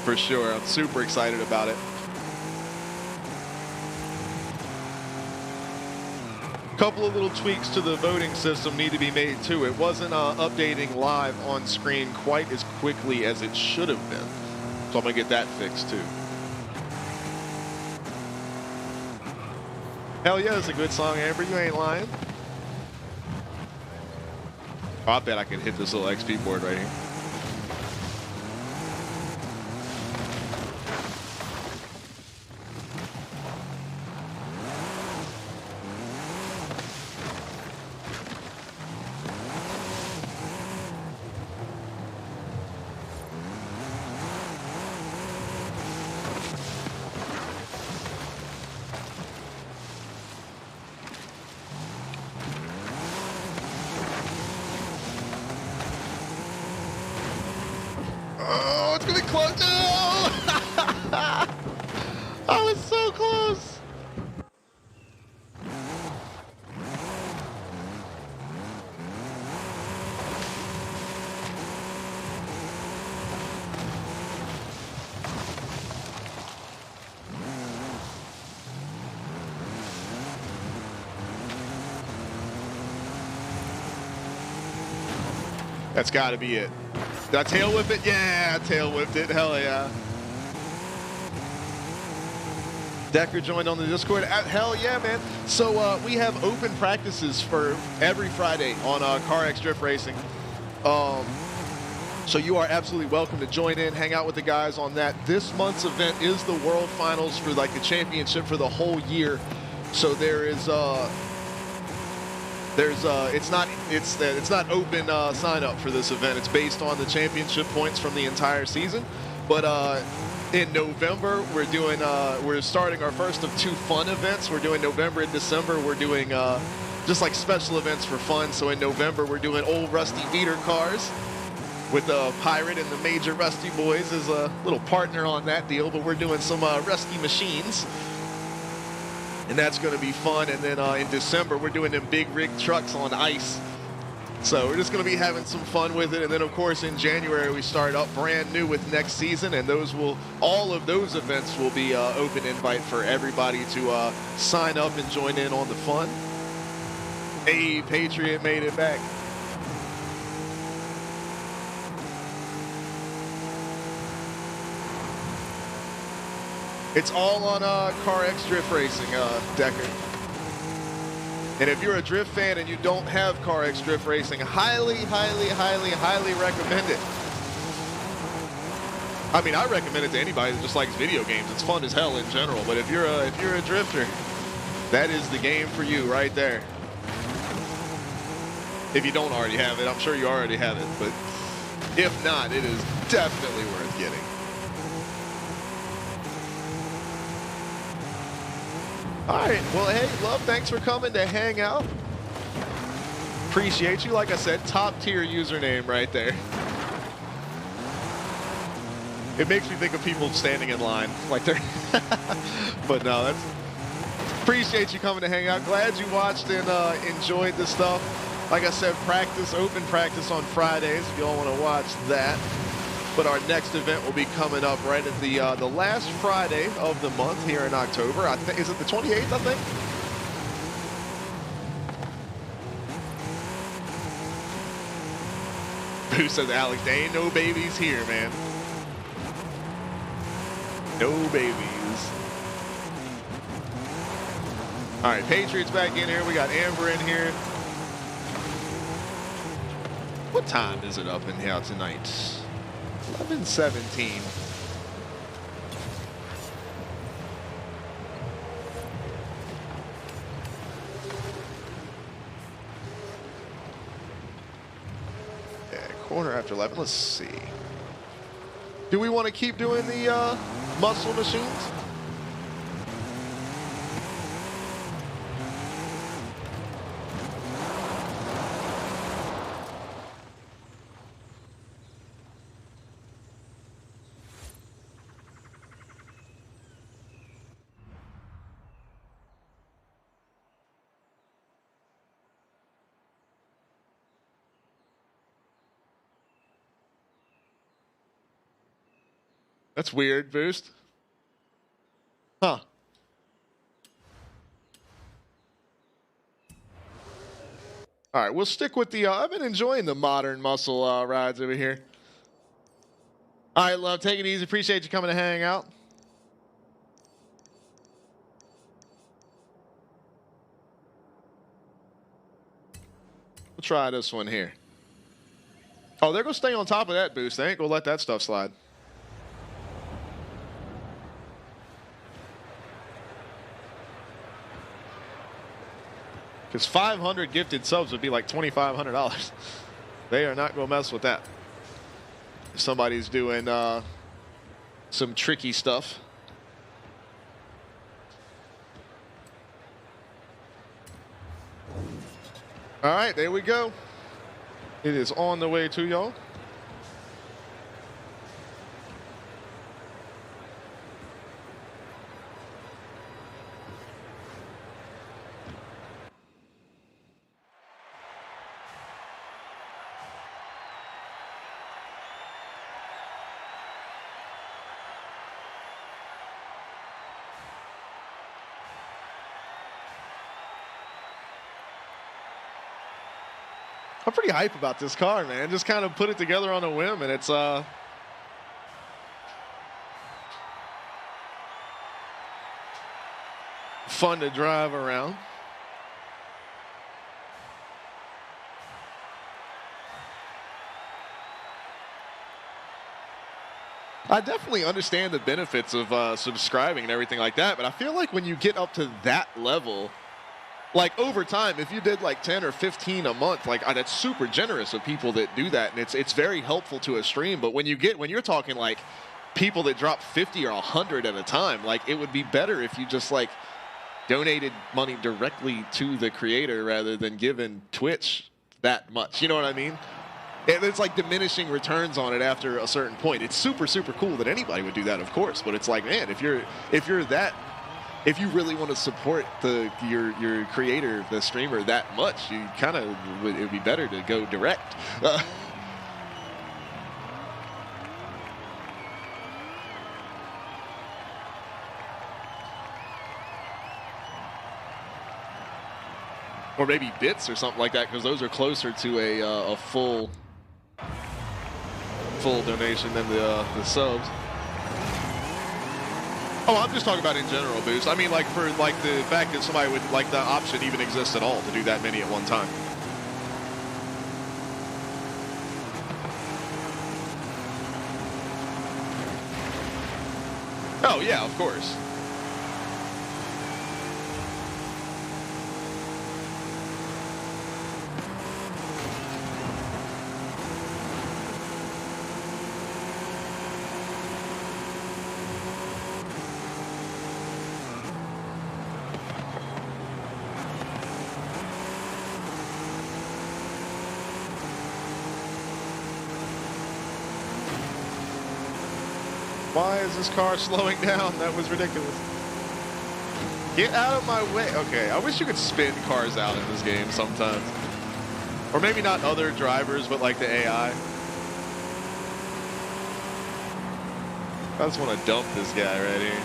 for sure. I'm super excited about it. Couple of little tweaks to the voting system need to be made too. It wasn't updating live on screen quite as quickly as it should have been. So I'm gonna get that fixed too. Hell yeah, it's a good song, Amber. You ain't lying. Oh, I bet I could hit this little XP board right here. Oh, it's gonna be close. No! I was so close. That's got to be it. Did I tail whip it? Yeah, I tail whipped it. Hell yeah. Decker joined on the Discord. Hell yeah, man. So we have open practices for every Friday on CarX Drift Racing. So you are absolutely welcome to join in, hang out with the guys on that. This month's event is the World Finals for like the championship for the whole year. So there is it's not open sign up for this event. It's based on the championship points from the entire season. But in November we're starting our first of 2 fun events. We're doing November and December. We're doing just like special events for fun. So in November we're doing old Rusty Beater cars with Pirate and the Major Rusty Boys as a little partner on that deal. But we're doing some Rusty machines. And that's going to be fun. And then in December, we're doing them big rig trucks on ice. So we're just going to be having some fun with it. And then, of course, in January, we start up brand new with next season. And all of those events will be open invite for everybody to sign up and join in on the fun. Hey, Patriot made it back. It's all on CarX Drift Racing, Decker. And if you're a drift fan and you don't have CarX Drift Racing, highly, highly, highly, highly recommend it. I mean, I recommend it to anybody that just likes video games. It's fun as hell in general. But if you're a drifter, that is the game for you right there. If you don't already have it, I'm sure you already have it. But if not, it is definitely worth getting. All right, well, hey, Love, thanks for coming to hang out. Appreciate you. Like I said, top tier username right there. It makes me think of people standing in line like they're, but no, that's, appreciate you coming to hang out. Glad you watched and enjoyed the stuff. Like I said, open practice on Fridays if y'all want to watch that. But our next event will be coming up right at the last Friday of the month here in October. I think, is it the 28th, I think? Who says, Alex, there ain't no babies here, man. No babies. All right, Patriots back in here. We got Amber in here. What time is it up in here tonight? 11:17. after 11. Let's see. Do we want to keep doing the muscle machines? That's weird, Boost. Huh. All right, we'll stick with the... I've been enjoying the modern muscle rides over here. All right, love, take it easy. Appreciate you coming to hang out. We'll try this one here. Oh, they're going to stay on top of that, Boost. They ain't going to let that stuff slide. Because 500 gifted subs would be like $2,500. They are not going to mess with that. If somebody's doing some tricky stuff. All right, there we go. It is on the way to y'all. I'm pretty hype about this car, man. Just kind of put it together on a whim, and it's fun to drive around. I definitely understand the benefits of subscribing and everything like that, but I feel like when you get up to that level, like over time, if you did like 10 or 15 a month, like that's super generous of people that do that, and it's very helpful to a stream. But when you're talking like people that drop 50 or 100 at a time, like it would be better if you just like donated money directly to the creator rather than giving Twitch that much. You know what I mean? And it's like diminishing returns on it after a certain point. It's super, super cool that anybody would do that, of course. But it's like, man, if you really want to support your creator, the streamer, that much, you kind of it would be better to go direct. Or maybe bits or something like that, because those are closer to a full donation than the subs. Oh, I'm just talking about in general, Boost. I mean, like, for, like, the fact that somebody would, like, the option even exists at all to do that many at one time. Oh, yeah, of course. Why is this car slowing down? That was ridiculous. Get out of my way. Okay, I wish you could spin cars out in this game sometimes. Or maybe not other drivers, but like the AI. I just want to dump this guy right here.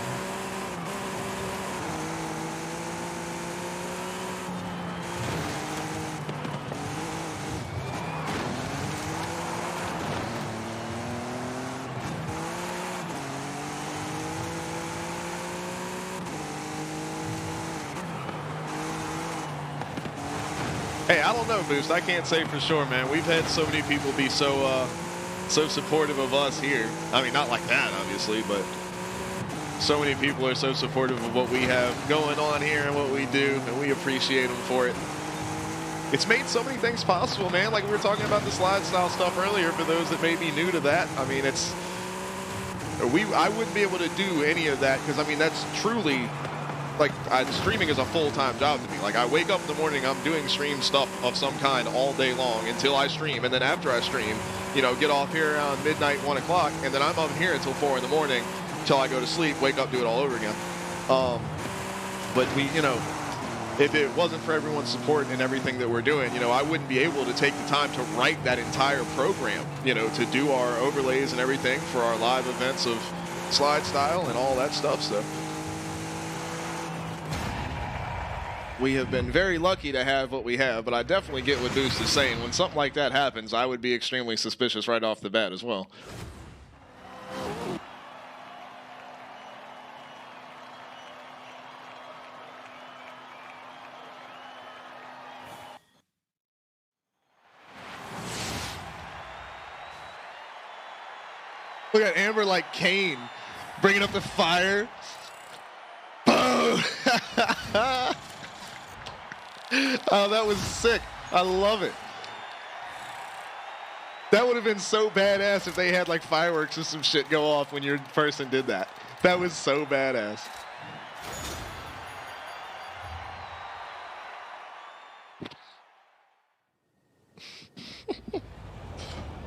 Hey, I don't know, Boost. I can't say for sure, man. We've had so many people be so supportive of us here. I mean, not like that, obviously, but so many people are so supportive of what we have going on here and what we do, and we appreciate them for it. it's made so many things possible, man. Like we were talking about the slide style stuff earlier. For those that may be new to that, I mean, I wouldn't be able to do any of that because I mean that's truly like streaming is a full-time job to me. Like I wake up in the morning, I'm doing stream stuff of some kind all day long until I stream, and then after I stream, you know, get off here around midnight, 1 o'clock, and then I'm up here until 4 in the morning until I go to sleep, wake up, do it all over again. But we, you know, if it wasn't for everyone's support and everything that we're doing, you know, I wouldn't be able to take the time to write that entire program, you know, to do our overlays and everything for our live events of slide style and all that stuff. So we have been very lucky to have what we have, but I definitely get what Boost is saying. When something like that happens, I would be extremely suspicious right off the bat as well. Look at Amber like Kane, bringing up the fire. Boom! Oh, that was sick. I love it. That would have been so badass if they had like fireworks or some shit go off when your person did that. That was so badass.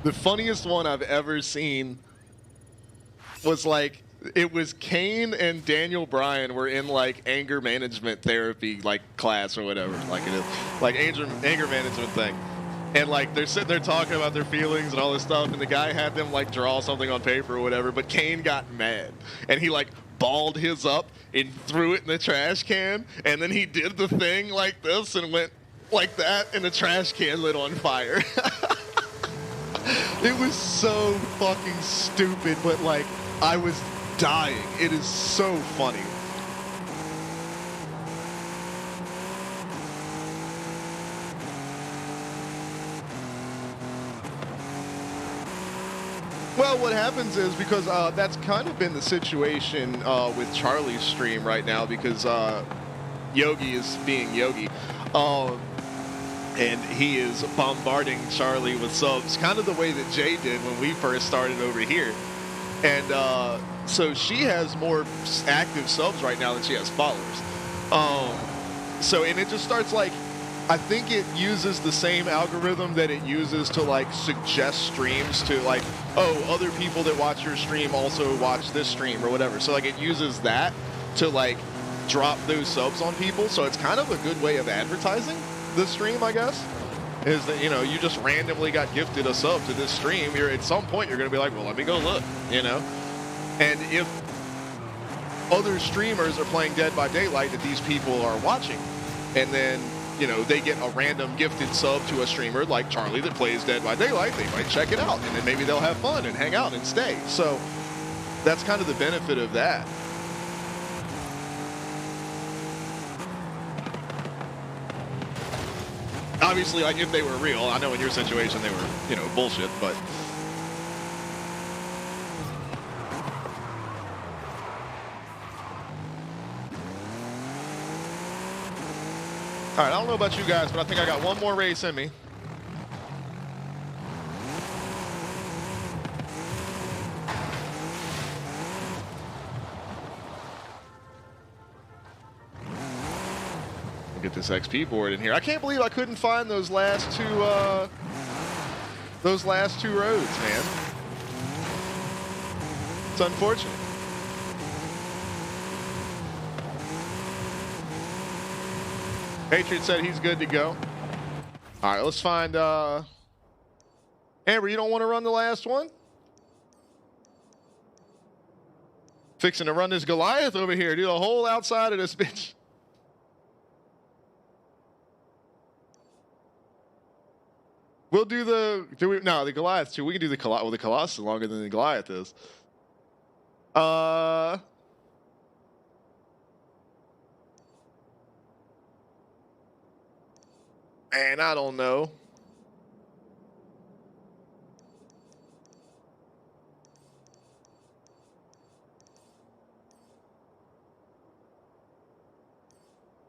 The funniest one I've ever seen was like, it was Kane and Daniel Bryan were in like anger management therapy like class or whatever, like it is, like anger management thing. And like they're sitting there talking about their feelings and all this stuff, and the guy had them like draw something on paper or whatever, but Kane got mad and he like balled his up and threw it in the trash can, and then he did the thing like this and went like that, and the trash can lit on fire. It was so fucking stupid, but like I was dying. It is so funny. Well, what happens is because that's kind of been the situation with Charlie's stream right now, because Yogi is being Yogi. And he is bombarding Charlie with subs, kind of the way that Jay did when we first started over here. And so she has more active subs right now than she has followers. And it just starts like, I think it uses the same algorithm that it uses to like suggest streams to like, oh, other people that watch your stream also watch this stream or whatever. So like it uses that to like drop those subs on people. So it's kind of a good way of advertising the stream, I guess. Is that, you know, you just randomly got gifted a sub to this stream. You're at some point you're gonna be like, well, let me go look, you know. And if other streamers are playing Dead by Daylight that these people are watching, and then, you know, they get a random gifted sub to a streamer like Charlie that plays Dead by Daylight, they might check it out, and then maybe they'll have fun and hang out and stay. So that's kind of the benefit of that. Obviously, like, if they were real, I know in your situation they were, you know, bullshit, but... All right, I don't know about you guys, but I think I got one more race in me. Get this XP board in here. I can't believe I couldn't find those last two roads, man. It's unfortunate. Patriot said he's good to go. All right, let's find Amber, you don't want to run the last one? Fixing to run this Goliath over here, do the whole outside of this bitch. We'll do the, the Goliath too. We can do the Colossus. Well, the Colossus is longer than the Goliath is. Man, I don't know.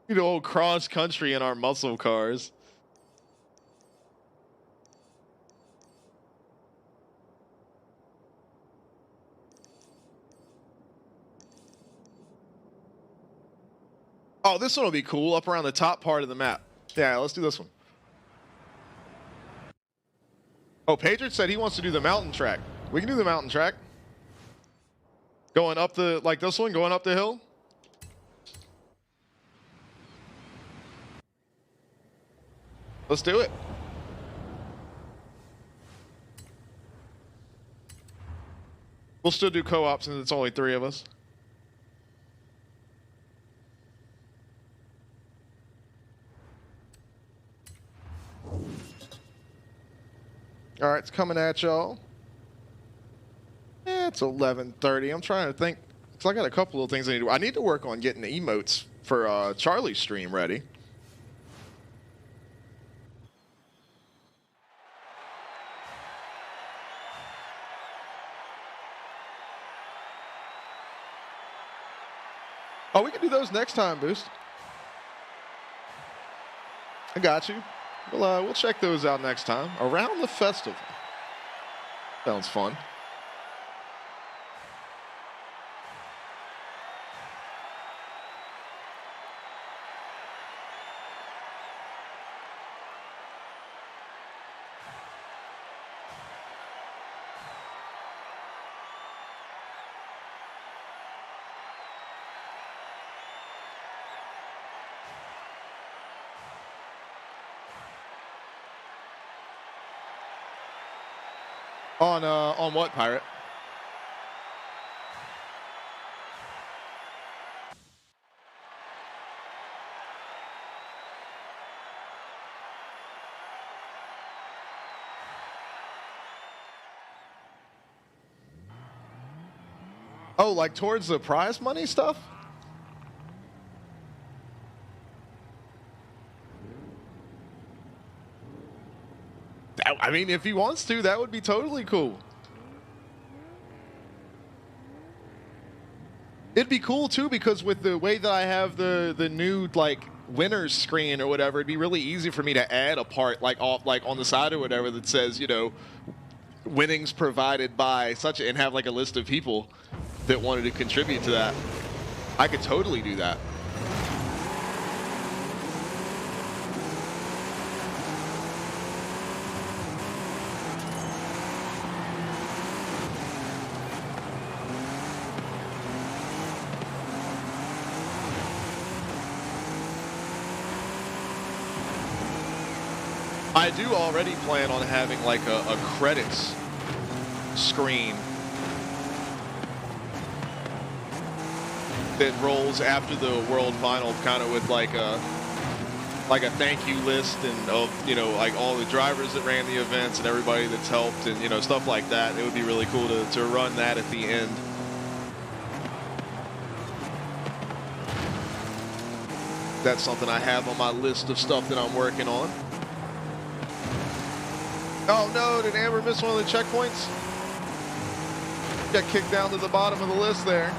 You know, old cross country in our muscle cars. Oh, this one will be cool up around the top part of the map. Yeah, let's do this one. Oh, Patriot said he wants to do the mountain track. We can do the mountain track. Going up the, like this one, going up the hill. Let's do it. We'll still do co-op since it's only 3 of us. All right, it's coming at y'all. It's 11:30. I'm trying to think, because I got a couple of things I need to do. I need to work on getting the emotes for Charlie's stream ready. Oh, we can do those next time, Boost. I got you. We'll check those out next time. Around the festival. Sounds fun. On what, Pirate? Oh, like towards the prize money stuff? I mean, if he wants to, that would be totally cool. It'd be cool too, because with the way that I have the new like winners screen or whatever, it'd be really easy for me to add a part like off like on the side or whatever that says, you know, winnings provided by such, and have like a list of people that wanted to contribute to that. I could totally do that. I do already plan on having like a credits screen that rolls after the world final, kind of with like a thank you list and of, you know, like all the drivers that ran the events and everybody that's helped and, you know, stuff like that. It would be really cool to run that at the end. That's something I have on my list of stuff that I'm working on. Oh no, did Amber miss one of the checkpoints? Got kicked down to the bottom of the list there.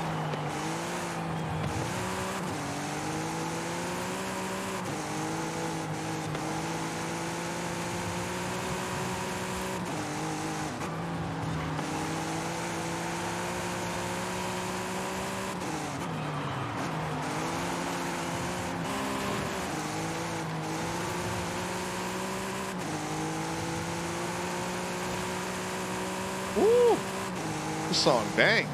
This song bangs.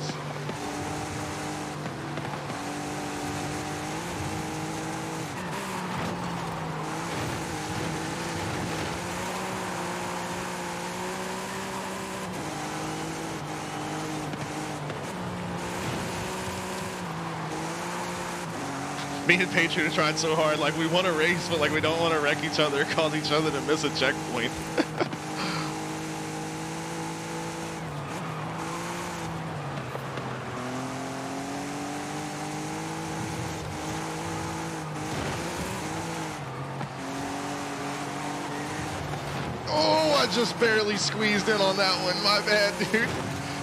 Me and Patriot are trying so hard, like we want to race, but like we don't want to wreck each other, cause each other to miss a checkpoint. I just barely squeezed in on that one. My bad, dude.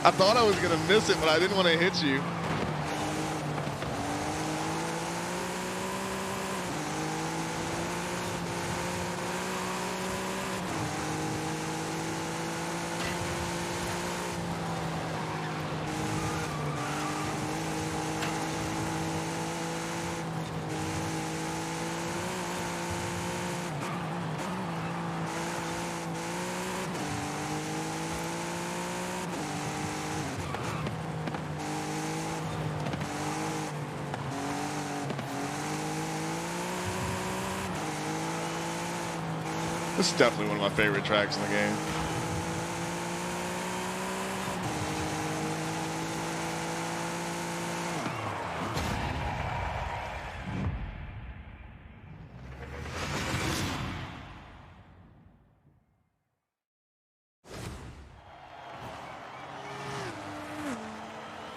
I thought I was going to miss it, but I didn't want to hit you. This is definitely one of my favorite tracks in the game.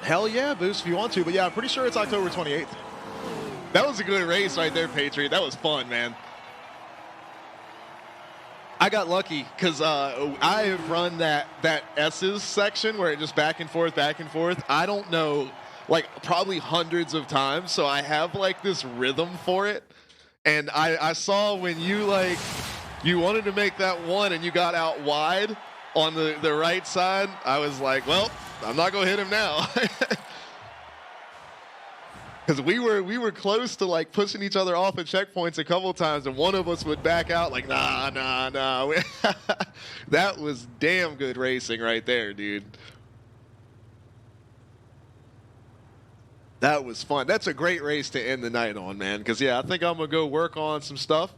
Hell yeah, Boost, if you want to. But yeah, I'm pretty sure it's October 28th. That was a good race right there, Patriot. That was fun, man. I got lucky because I have run that S's section where it just back and forth. I don't know, like probably hundreds of times. So I have like this rhythm for it. And I saw when you wanted to make that one and you got out wide on the right side. I was like, well, I'm not going to hit him now. Because we were close to like pushing each other off at checkpoints a couple of times, and one of us would back out like, nah. That was damn good racing right there, dude. That was fun. That's a great race to end the night on, man. Because yeah, I think I'm gonna go work on some stuff.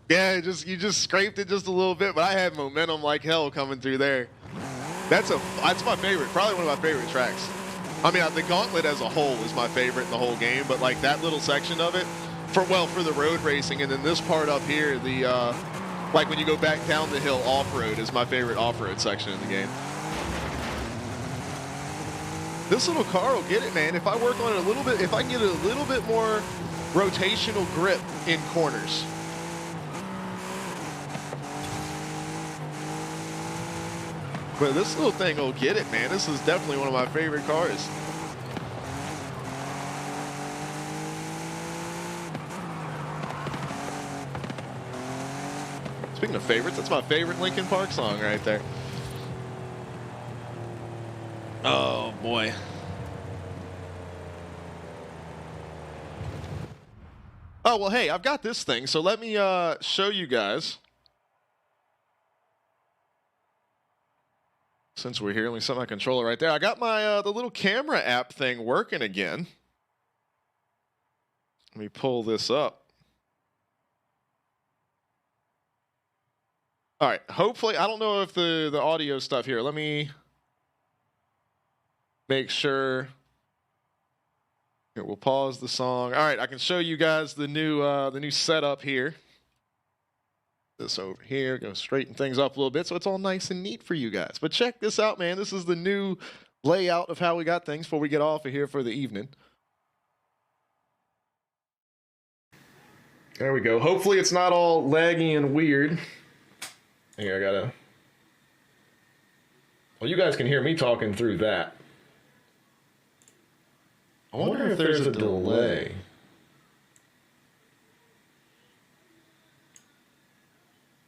Yeah, you just scraped it just a little bit, but I had momentum like hell coming through there. That's my favorite, probably one of my favorite tracks. I mean, the Gauntlet as a whole is my favorite in the whole game, but like that little section of it, for the road racing, and then this part up here, like when you go back down the hill off-road is my favorite off-road section in the game. This little car will get it, man. If I work on it a little bit, if I can get it a little bit more rotational grip in corners. But this little thing will get it, man. This is definitely one of my favorite cars. Speaking of favorites, that's my favorite Linkin Park song right there. Oh, boy. Oh, well, hey, I've got this thing, so let me show you guys. Since we're here, let me set my controller right there. I got my the little camera app thing working again. Let me pull this up. All right, hopefully, I don't know if the audio stuff here. Let me make sure. Here, we'll pause the song. All right, I can show you guys the new setup here. This over here, gonna straighten things up a little bit so it's all nice and neat for you guys. But check this out, man. This is the new layout of how we got things before we get off of here for the evening. There we go. Hopefully it's not all laggy and weird. Here, I gotta... Well, you guys can hear me talking through that. I wonder if there's a delay.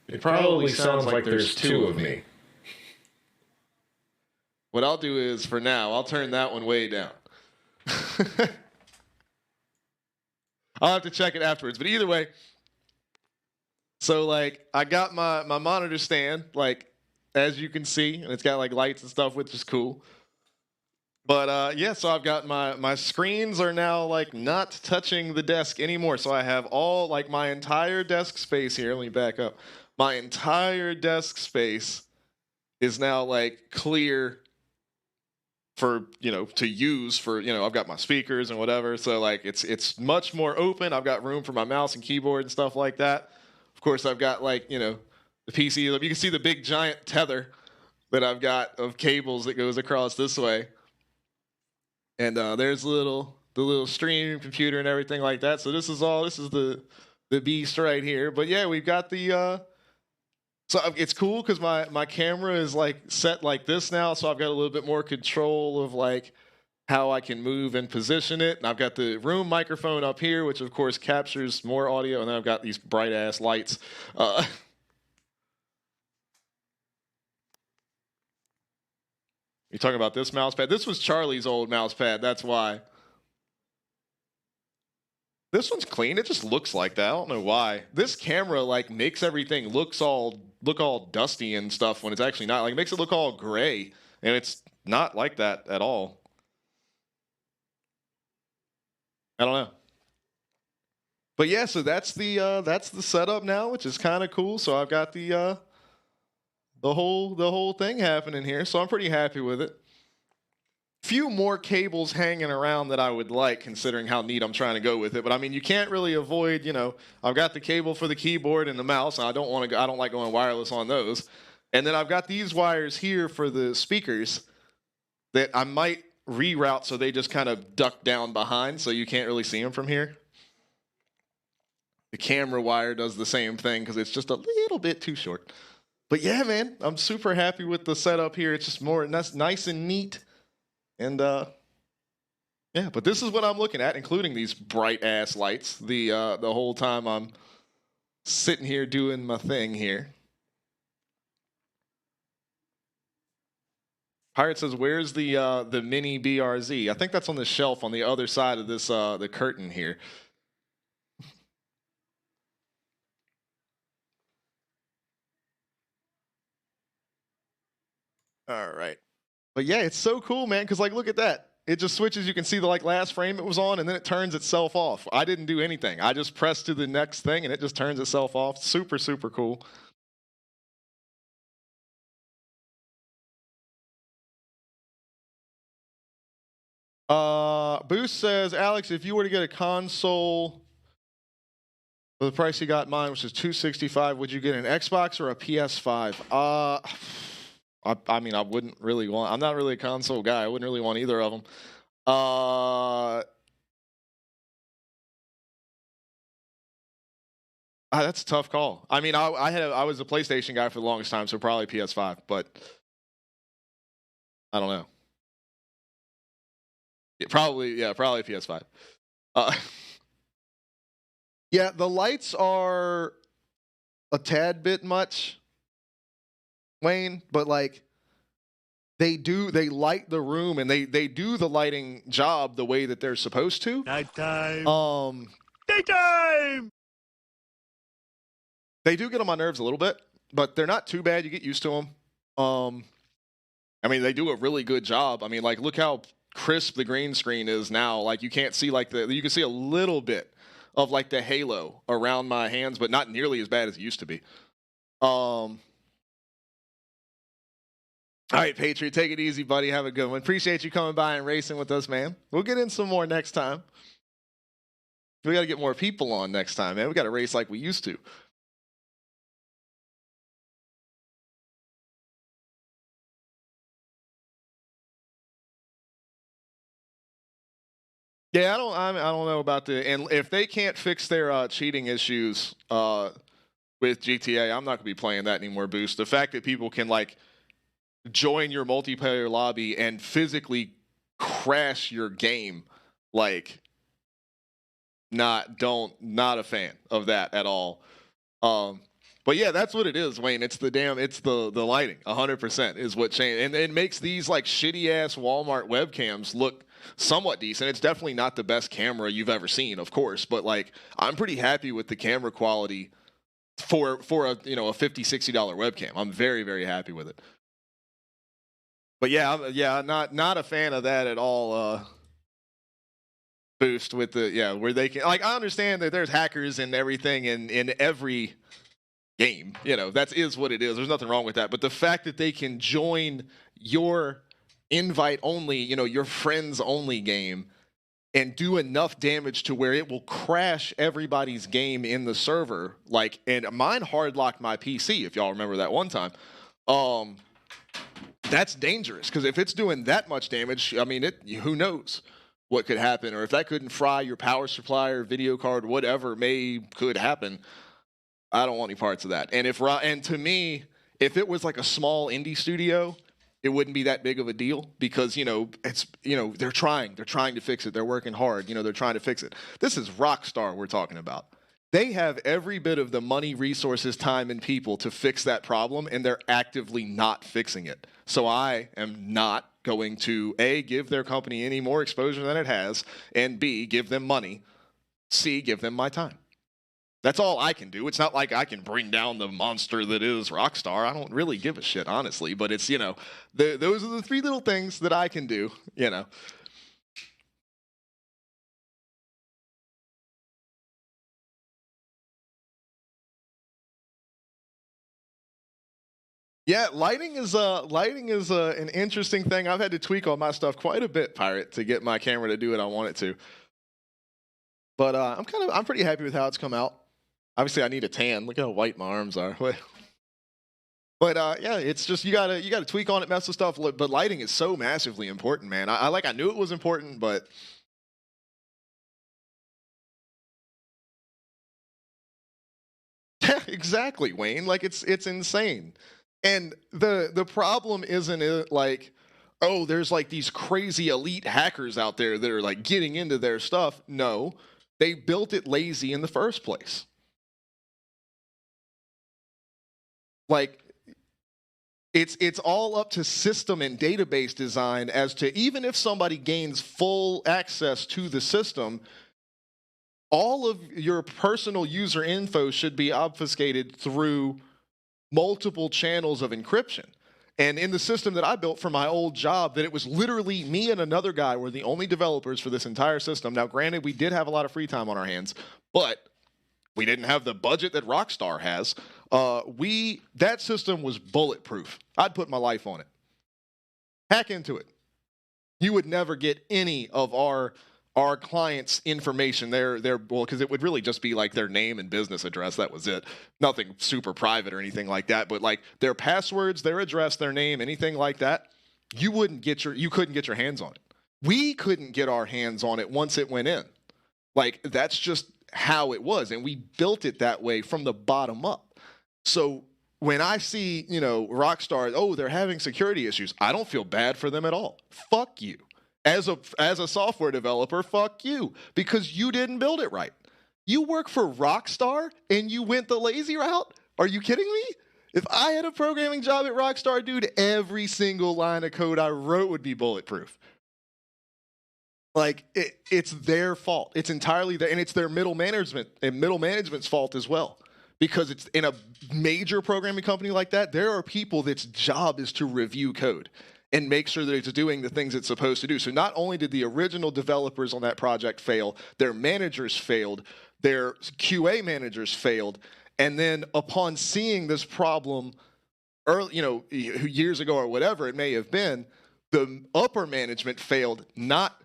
It probably sounds like there's two of me. What I'll do is, for now, I'll turn that one way down. I'll have to check it afterwards. But either way, so like I got my monitor stand, like as you can see, and it's got like lights and stuff, which is cool. But yeah, so I've got my screens are now like not touching the desk anymore. So I have all like my entire desk space here. Let me back up. My entire desk space is now like clear for, to use for, I've got my speakers and whatever. So like it's much more open. I've got room for my mouse and keyboard and stuff like that. Of course, I've got like, the PC. You can see the big giant tether that I've got of cables that goes across this way. And there's the little stream computer and everything like that. So this is the beast right here. But yeah, we've got the so it's cool because my camera is like set like this now, so I've got a little bit more control of like how I can move and position it. And I've got the room microphone up here, which of course captures more audio, and then I've got these bright ass lights. You're talking about this mouse pad? This was Charlie's old mouse pad, that's why. This one's clean. It just looks like that. I don't know why. This camera like makes everything look all dusty and stuff when it's actually not. Like it makes it look all gray, and it's not like that at all. I don't know. But yeah, so that's the setup now, which is kind of cool. So I've got the whole thing happening here. So I'm pretty happy with it. Few more cables hanging around that I would like, considering how neat I'm trying to go with it. But I mean, you can't really avoid, I've got the cable for the keyboard and the mouse. And I don't like going wireless on those. And then I've got these wires here for the speakers that I might reroute so they just kind of duck down behind, so you can't really see them from here. The camera wire does the same thing because it's just a little bit too short. But yeah, man, I'm super happy with the setup here. It's just more nice and neat. And yeah, but this is what I'm looking at, including these bright ass lights the whole time I'm sitting here doing my thing here. Pirate says, "Where's the mini BRZ?" I think that's on the shelf on the other side of this the curtain here. All right. But yeah, it's so cool, man, because, like, look at that. It just switches. You can see the, like, last frame it was on, and then it turns itself off. I didn't do anything. I just pressed to the next thing, and it just turns itself off. Super, super cool. Boost says, Alex, if you were to get a console for the price you got mine, which is $265, would you get an Xbox or a PS5? I mean, I wouldn't really want. I'm not really a console guy. I wouldn't really want either of them. That's a tough call. I mean, I was a PlayStation guy for the longest time, so probably PS5. But I don't know. Probably PS5. Yeah, the lights are a tad bit much, Wayne, but like they light the room, and they do the lighting job the way that they're supposed to. Nighttime. Daytime. They do get on my nerves a little bit, but they're not too bad. You get used to them. I mean, they do a really good job. I mean, like, look how crisp the green screen is now. Like, you can't see you can see a little bit of like the halo around my hands, but not nearly as bad as it used to be. All right, Patriot, take it easy, buddy. Have a good one. Appreciate you coming by and racing with us, man. We'll get in some more next time. We got to get more people on next time, man. We got to race like we used to. Yeah, I don't know about and if they can't fix their cheating issues with GTA, I'm not going to be playing that anymore, Boost. The fact that people can, like, join your multiplayer lobby and physically crash your game, like, not a fan of that at all. But yeah, that's what it is, Wayne. It's the lighting. 100% is what changed, and it makes these like shitty ass Walmart webcams look somewhat decent. It's definitely not the best camera you've ever seen, of course, but like I'm pretty happy with the camera quality for a $50-$60 webcam. I'm very, very happy with it. But yeah, not a fan of that at all. Boost with where they can, like, I understand that there's hackers and everything in every game. That is what it is. There's nothing wrong with that. But the fact that they can join your invite only, your friends only game and do enough damage to where it will crash everybody's game in the server, like, and mine hard locked my PC, if y'all remember that one time. That's dangerous, because if it's doing that much damage, I mean, who knows what could happen, or if that couldn't fry your power supply or video card, whatever could happen. I don't want any parts of that. And to me, if it was like a small indie studio, it wouldn't be that big of a deal, because it's they're trying to fix it. They're working hard. They're trying to fix it. This is Rockstar we're talking about. They have every bit of the money, resources, time, and people to fix that problem, and they're actively not fixing it. So I am not going to, A, give their company any more exposure than it has, and B, give them money, C, give them my time. That's all I can do. It's not like I can bring down the monster that is Rockstar. I don't really give a shit, honestly, but it's, those are the three little things that I can do, Yeah, lighting is an interesting thing. I've had to tweak on my stuff quite a bit, Pirate, to get my camera to do what I want it to. But I'm pretty happy with how it's come out. Obviously, I need a tan. Look how white my arms are. But yeah, it's just you gotta tweak on it, mess with stuff. But lighting is so massively important, man. I knew it was important, but yeah, exactly, Wayne. Like it's insane. And the problem isn't it like, oh, there's like these crazy elite hackers out there that are like getting into their stuff. No, they built it lazy in the first place. Like it's all up to system and database design as to even if somebody gains full access to the system, all of your personal user info should be obfuscated through multiple channels of encryption. And in the system that I built for my old job, that it was literally me and another guy were the only developers for this entire system. Now, granted, we did have a lot of free time on our hands, but we didn't have the budget that Rockstar has. That system was bulletproof. I'd put my life on it. Hack into it. You would never get any of our clients' information. Because it would really just be like their name and business address. That was it. Nothing super private or anything like that. But like their passwords, their address, their name, anything like that, you couldn't get your hands on it. We couldn't get our hands on it once it went in. Like that's just how it was, and we built it that way from the bottom up. So when I see, Rockstar, oh, they're having security issues, I don't feel bad for them at all. Fuck you. As a software developer, fuck you, because you didn't build it right. You work for Rockstar and you went the lazy route? Are you kidding me? If I had a programming job at Rockstar, dude, every single line of code I wrote would be bulletproof. Like it's their fault. It's entirely and it's their middle management and middle management's fault as well. Because it's in a major programming company like that, there are people that's job is to review code and make sure that it's doing the things it's supposed to do. So not only did the original developers on that project fail, their managers failed, their QA managers failed, and then upon seeing this problem early, years ago or whatever it may have been, the upper management failed, not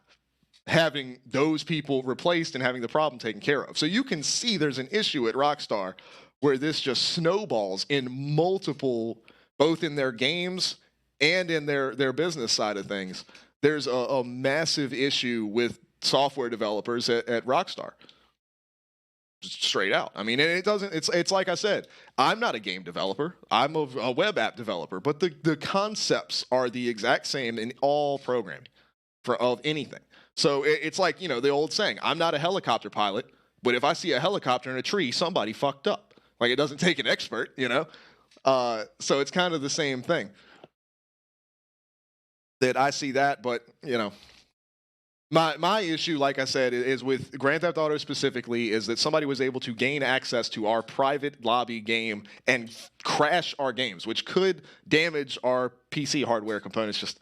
having those people replaced and having the problem taken care of. So you can see there's an issue at Rockstar where this just snowballs in multiple, both in their games and in their business side of things. There's a massive issue with software developers at Rockstar. Just straight out. I mean, it's like I said, I'm not a game developer. I'm a web app developer, but the concepts are the exact same in all programming of anything. So it's like, the old saying, I'm not a helicopter pilot, but if I see a helicopter in a tree, somebody fucked up. Like, it doesn't take an expert, So it's kind of the same thing. That I see that, but, my issue, like I said, is with Grand Theft Auto specifically, is that somebody was able to gain access to our private lobby game and crash our games, which could damage our PC hardware components.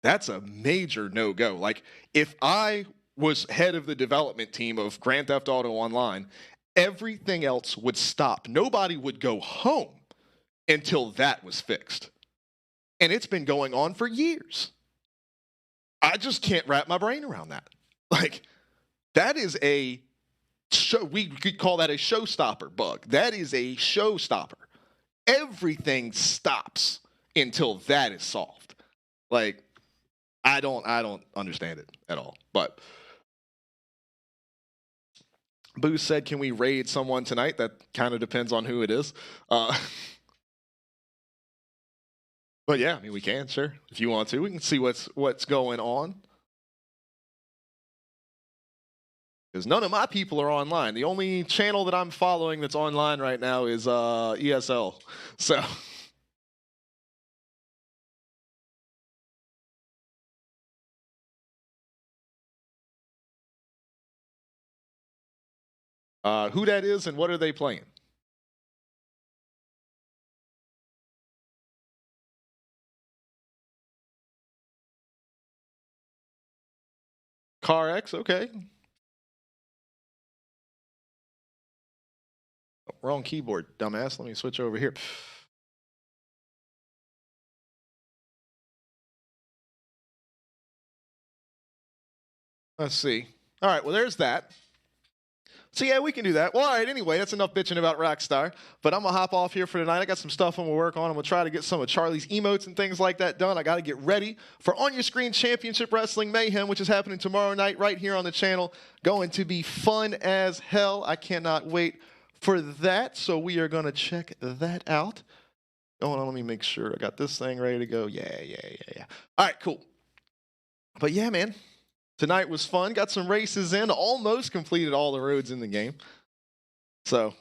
That's a major no-go. Like, if I was head of the development team of Grand Theft Auto Online, everything else would stop. Nobody would go home until that was fixed. And it's been going on for years. I just can't wrap my brain around that. Like, that is we could call that a showstopper bug. That is a showstopper. Everything stops until that is solved. Like, I don't understand it at all. But Boost said, can we raid someone tonight? That kind of depends on who it is. But yeah, I mean, we can, sure. If you want to, we can see what's going on. Because none of my people are online. The only channel that I'm following that's online right now is ESL. So... who that is and what are they playing? Car X, okay. Oh, wrong keyboard, dumbass. Let me switch over here. Let's see. All right, well, there's that. So, yeah, we can do that. Well, all right, anyway, that's enough bitching about Rockstar. But I'm going to hop off here for tonight. I got some stuff I'm going to work on. I'm going to try to get some of Charlie's emotes and things like that done. I got to get ready for On Your Screen Championship Wrestling Mayhem, which is happening tomorrow night right here on the channel. Going to be fun as hell. I cannot wait for that. So we are going to check that out. Hold on, let me make sure I got this thing ready to go. Yeah. All right, cool. But, yeah, man. Tonight was fun. Got some races in. Almost completed all the roads in the game. So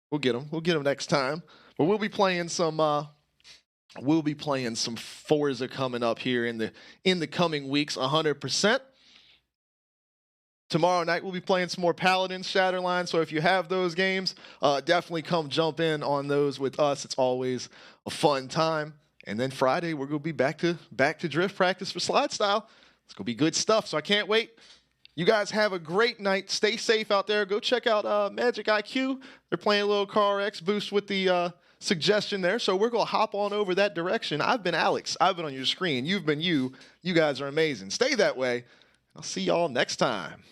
we'll get them. We'll get them next time. But we'll be playing some. Forza coming up here in the coming weeks. 100%. Tomorrow night we'll be playing some more Paladins, Shatterline. So if you have those games, definitely come jump in on those with us. It's always a fun time. And then Friday we're gonna be back to drift practice for Slide Style. It's going to be good stuff, so I can't wait. You guys have a great night. Stay safe out there. Go check out Magic IQ. They're playing a little CarX boost with the suggestion there, so we're going to hop on over that direction. I've been Alex. I've been on your screen. You've been you. You guys are amazing. Stay that way. I'll see y'all next time.